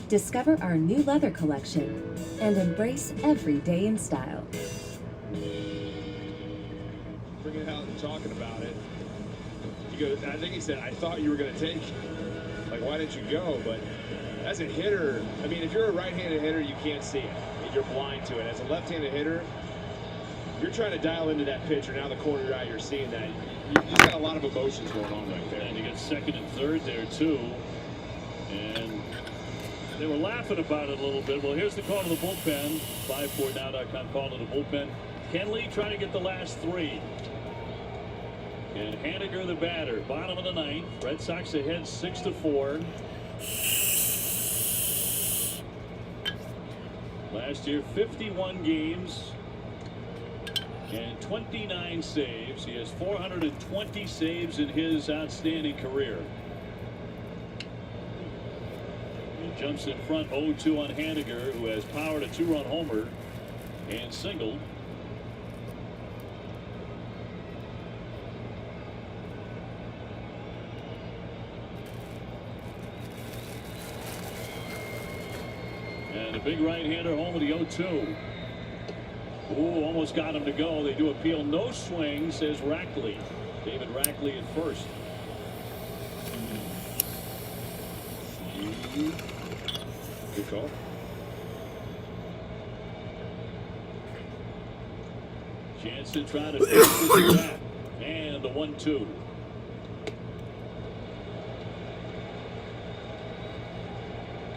Discover our new leather collection and embrace every day in style. Bringing it out and talking about it. He goes, I think he said, I thought you were going to take it. Like, why didn't you go? But as a hitter, I mean, if you're a right-handed hitter, you can't see it. You're blind to it. As a left-handed hitter, you're trying to dial into that pitcher. Now the corner of your eye, you're seeing that. You've got a lot of emotions going on right there. And you get second and third there, too. And they were laughing about it a little bit. Well, here's the call to the bullpen. 549.com call to the bullpen. Kenley trying to get the last three. And Haniger, the batter. Bottom of the ninth. Red Sox ahead 6-4. Last year, 51 games and 29 saves. He has 420 saves in his outstanding career. He jumps in front 0-2 on Haniger, who has powered a 2-run homer and singled. And a big right-hander home with the 0-2. Ooh, almost got him to go. They do appeal. No swing, says Rackley. David Rackley at first. Good call. Jansen trying to finish with the bat. And the 1-2.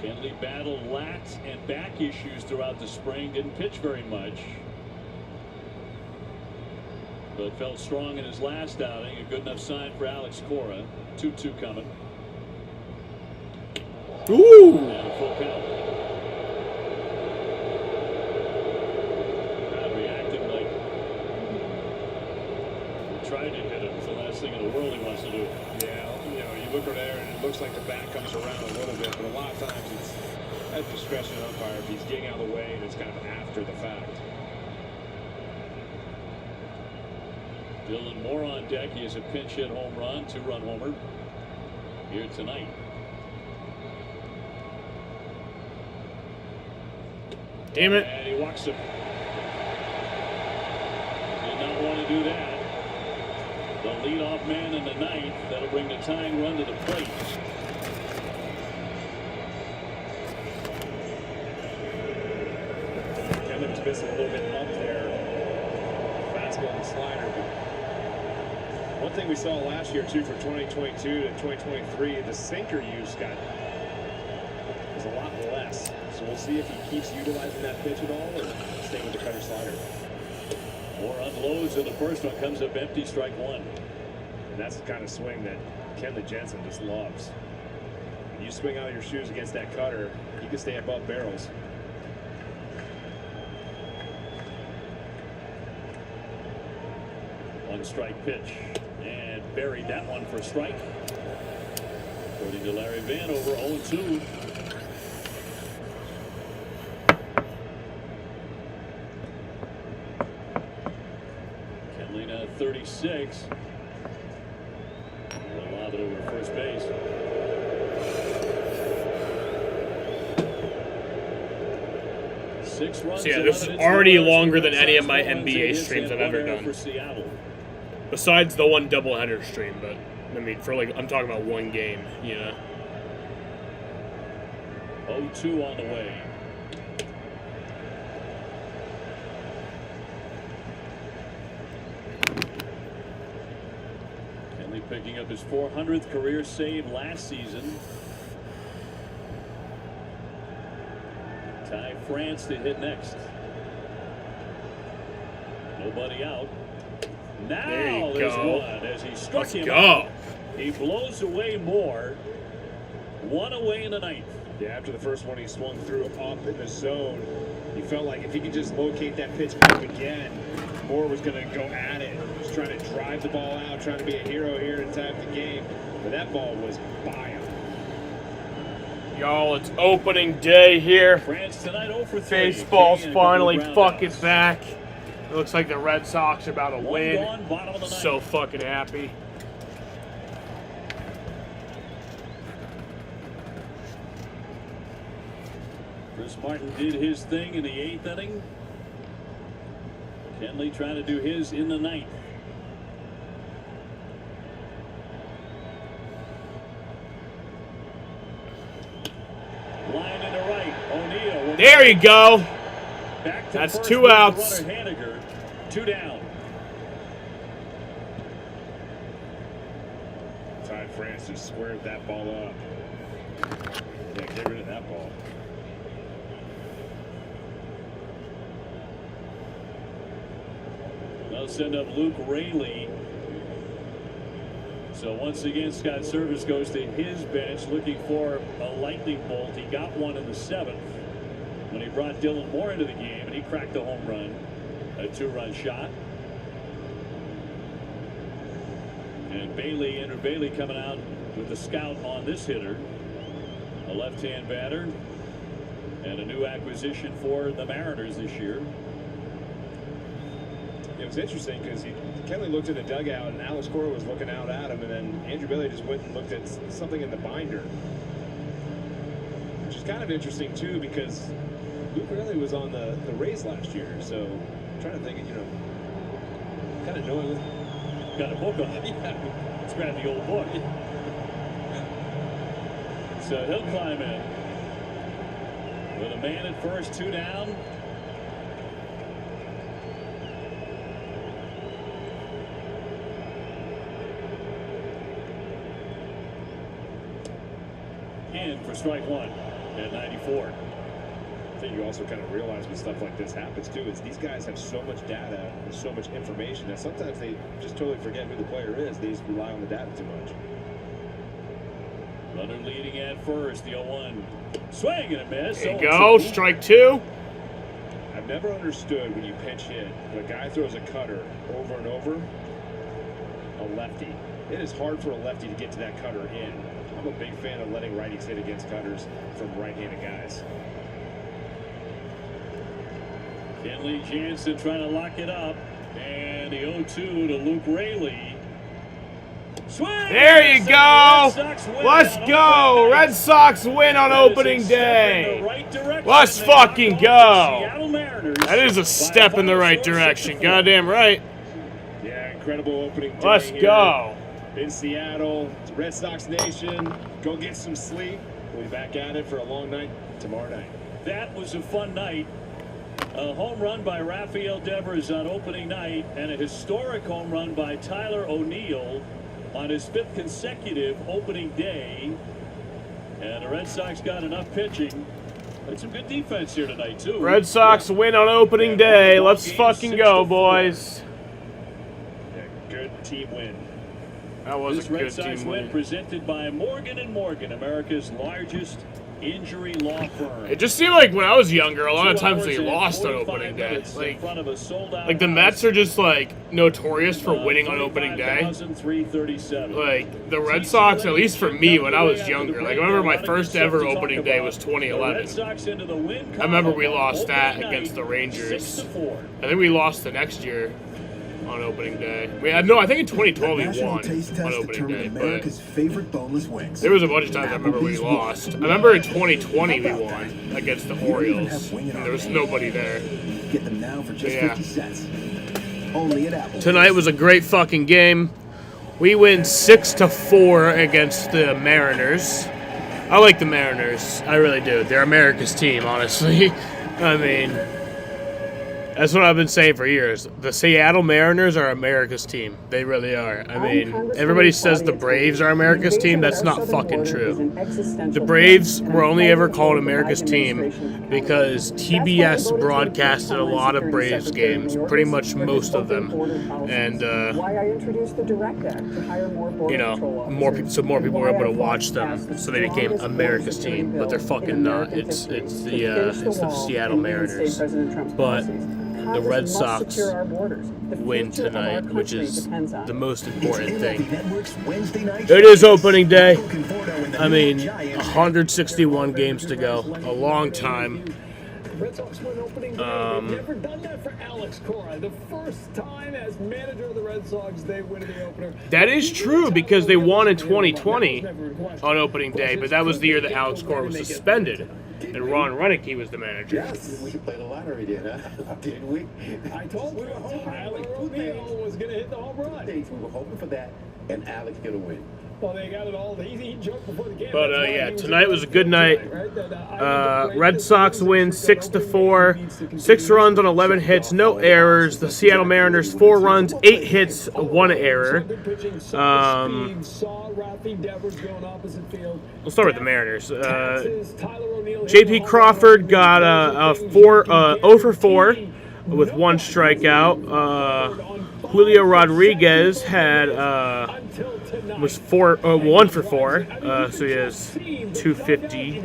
Kenley battled lat and back issues throughout the spring. Didn't pitch very much, but felt strong in his last outing. A good enough sign for Alex Cora. 2-2 coming. Ooh! And a full count. Crowd reacting like he tried to hit him. It's the last thing in the world he wants to do. Yeah, you know, you look over there and it looks like the bat comes around a little bit, but a lot of times it's at discretion of the umpire if he's getting out of the way and it's kind of after the fact. Dylan Moore on deck. He has a pinch hit home run, 2-run homer here tonight. Damn it. And he walks him. Did not want to do that. The leadoff man in the ninth. That'll bring the tying run to the plate. Kenley was missing a little bit up there. Fastball and slider. But one thing we saw last year, too, from 2022 to 2023, the sinker use was a lot less. So we'll see if he keeps utilizing that pitch at all or stay with the cutter slider. Moore unloads and the first one comes up empty, strike one. And that's the kind of swing that Kenley Jansen just loves. When you swing out of your shoes against that cutter, you can stay above barrels. One strike pitch and buried that one for a strike. According to Larry Vanover, 0-2. Kenley now 36. We'll lob it over to first base. Six runs. So yeah, this is already longer than any of my NBA streams I've ever done. Besides the one doubleheader stream, but I mean, for like, I'm talking about one game, you know. 0-2 on the way. Kenley picking up his 400th career save last season. Ty France to hit next. Nobody out. Now there's one as he struck him out. He blows away Moore. One away in the ninth. Yeah, after the first one he swung through up in the zone. He felt like if he could just locate that pitch up again, Moore was going to go at it. Just trying to drive the ball out, trying to be a hero here in time of the game. But that ball was by him. Y'all, it's opening day here. France tonight 0 for 3. Baseball's finally fucking back. It looks like the Red Sox are about to win. So fucking happy. Chris Martin did his thing in the 8th inning. Kenley trying to do his in the 9th. Line into right. O'Neill. There you go. Back to That's first 2 with the outs. runner Haniger. 2 down. Ty Francis squared that ball up. Yeah, get rid of that ball. They'll send up Luke Raley. So once again, Scott Service goes to his bench looking for a lightning bolt. He got one in the 7th when he brought Dylan Moore into the game, and he cracked a home run, a 2-run shot. And Andrew Bailey coming out with the scout on this hitter, a left-hand batter, and a new acquisition for the Mariners this year. It was interesting because Kenley looked at the dugout and Alex Cora was looking out at him, and then Andrew Bailey just went and looked at something in the binder, which is kind of interesting too because Luke Raley was on the Rays last year. So I'm trying to think, kind of knowing. Got a book on it. Yeah. Let's grab the old book. So he'll climb in with a man at first, 2 down. In for strike 1 at 94. I think you also kind of realize when stuff like this happens too is these guys have so much data and so much information that sometimes they just totally forget who the player is. They just rely on the data too much. Runner leading at first, the 0-1. Swing and a miss. There you go, strike 2. I've never understood when you pinch hit, when a guy throws a cutter over and over, a lefty. It is hard for a lefty to get to that cutter in. I'm a big fan of letting righties hit against cutters from right-handed guys. Kenley Jansen trying to lock it up. And the 0-2 to Luke Raley. Swing! There you go. Let's go. Red Sox win on opening day. Let's fucking go. That is a step in the right direction. Goddamn right. Yeah, incredible opening day. Let's go. In Seattle, Red Sox Nation. Go get some sleep. We'll be back at it for a long night tomorrow night. That was a fun night. A home run by Rafael Devers on opening night, and a historic home run by Tyler O'Neill on his 5th consecutive opening day. And the Red Sox got enough pitching. Had some good defense here tonight, too. Red Sox win on opening day. Let's fucking go, boys. Yeah, good team win. That was this a good Red Sox team win win. presented by Morgan & Morgan, America's largest injury law firm. It just seemed like when I was younger, a lot of times they lost on opening day. Like the Mets are just like notorious for winning on opening day. Like the Red Sox, at least for me when I was younger. Like I remember my first ever opening day was 2011. I remember we lost that against the Rangers. I think we lost the next year on opening day. I think in 2012 we won on opening day, but favorite boneless wings. there was a bunch of times I remember we lost. I remember in 2020 we won against the Orioles, and there was nobody there. Get them now for just 50 cents. Only at Apple. Tonight was a great fucking game. We win 6-4 against the Mariners. I like the Mariners. I really do. They're America's team, honestly. I mean, that's what I've been saying for years. The Seattle Mariners are America's team. They really are. I mean, everybody says the Braves are America's team. That's not fucking true. The Braves were only ever called America's team because TBS broadcasted a lot of Braves games, pretty much most of them. And, you know, more people were able to watch them, so they became America's team. But they're fucking not. It's the Seattle Mariners. But the Red Sox win tonight, which is the most important thing. It is opening day. I mean, 161 games to go. A long time. Red Sox win opening day. They've never done that for Alex Cora. The first time as manager of the Red Sox, they win the opener. That is true because they won in 2020 on opening day, but that was the year that Alex Cora was suspended. And Ron Renicky was the manager. Yes, we played the lottery then, huh? Did we? I told you Tyler O'Neill was going to hit the home run. We were hoping for that, and Alex going to win. Well, they got it all. He joked before the game. But yeah, tonight was a good night. Red Sox win 6-4, 6 runs on 11 hits, no errors. The Seattle Mariners 4 runs, 8 hits, 1 error. We'll start with the Mariners. J.P. Crawford got a 0 for 4 with 1 strikeout. Julio Rodriguez had was 1 for 4, so he has 250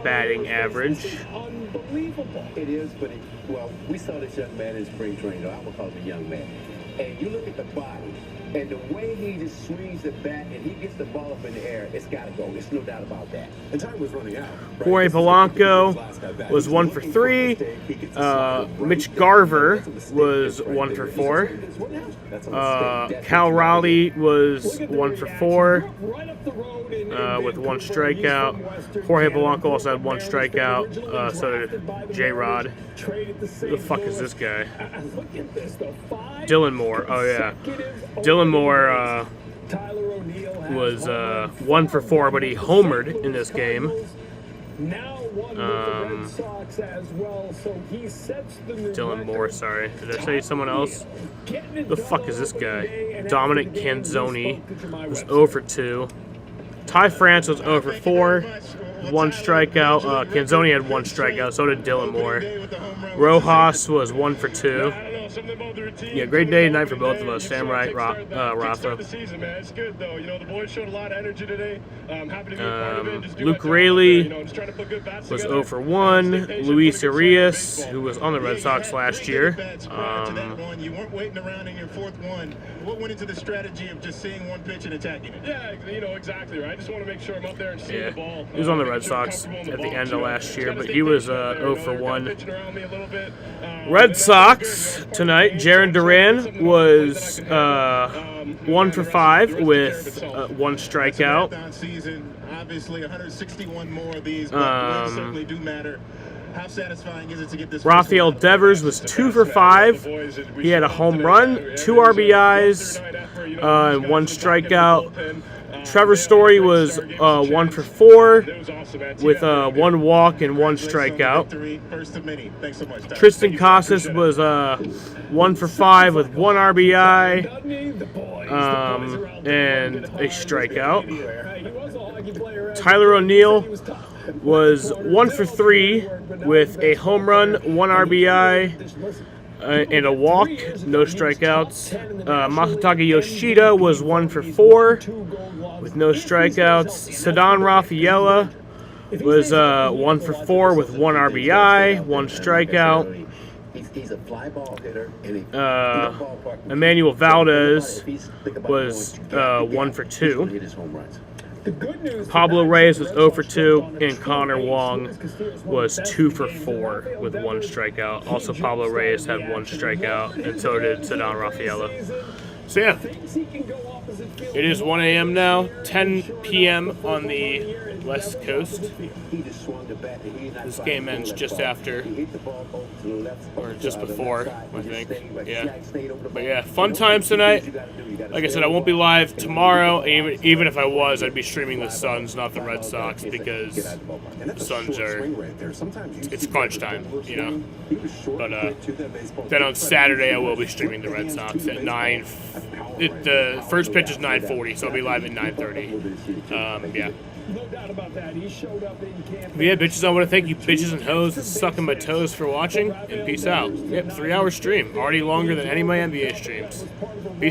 batting average. It is, but well, we saw this young man in spring training. I would call him a young man. And you look at the body, and the way he just swings the bat and he gets the ball up in the air, it's got to go. There's no doubt about that. And time was running out. Jorge Polanco was 1 for 3. Mitch Garver was 1 for 4. Cal Raleigh was 1 for 4 with 1 strikeout. Jorge Polanco also had 1 strikeout. So did J-Rod. Who the fuck is this guy? Dylan Moore. Oh yeah, Dylan Moore was 1 for 4, but he homered in this game. Dylan Moore, sorry. Did I say someone else? Who the fuck is this guy? Dominic Canzoni was 0 for 2. Ty France was 0 for 4. 1 strikeout. Canzoni had 1 strikeout. So did Dylan Moore. Rojas was 1 for 2. Yeah, great day tonight for both of us. Sam Wright, Rafa. It's good though. The boys showed a lot of energy today. I'm happy to be a part of it. Luke Raley was 0 for 1. Luis Arias, who was on the Red Sox last year. You weren't waiting around in your 4th one. What went into the strategy of just seeing one pitch and attacking it? Yeah, exactly right. I just want to make sure I'm up there and seeing the ball. He was on the Red Sox at the end of last year, but he was 0 for 1. Red Sox tonight, Jarren Duran was 1 for 5 with 1 strikeout. Obviously, 161 more of these, but wins certainly do matter. How satisfying is it to get this? Rafael Devers was 2 for 5. He had a home run, 2 RBIs, and 1 strikeout. Trevor Story was 1 for 4 with 1 walk and 1 strikeout. Tristan Casas was 1 for 5 with 1 RBI and a strikeout. Tyler O'Neill was 1 for 3 with a home run, 1 RBI, and a walk, no strikeouts. Masataka Yoshida was 1 for 4 with no strikeouts. Ceddanne Rafaela was 1 for 4 with 1 RBI, 1 strikeout. He's a fly ball hitter. Emmanuel Valdez was 1 for 2. Pablo Reyes was 0 for 2, and Connor Wong was 2 for 4 with 1 strikeout. Also, Pablo Reyes had 1 strikeout, and so did Ceddanne Rafaela. So yeah, it is 1 a.m. now, 10 p.m. on the West Coast. This game ends just after, or just before, I think. Yeah. But yeah, fun times tonight. Like I said, I won't be live tomorrow. Even if I was, I'd be streaming the Suns, not the Red Sox, because the Suns are, it's crunch time, But then on Saturday, I will be streaming the Red Sox at 9. The first pitch is 9:40, so I'll be live at 9:30. Yeah. No doubt about that. He showed up in camp. Yeah, bitches, I want to thank you bitches and hoes that's sucking my toes for watching, and peace out. Yep, 3-hour stream. Already longer than any of my NBA streams. Peace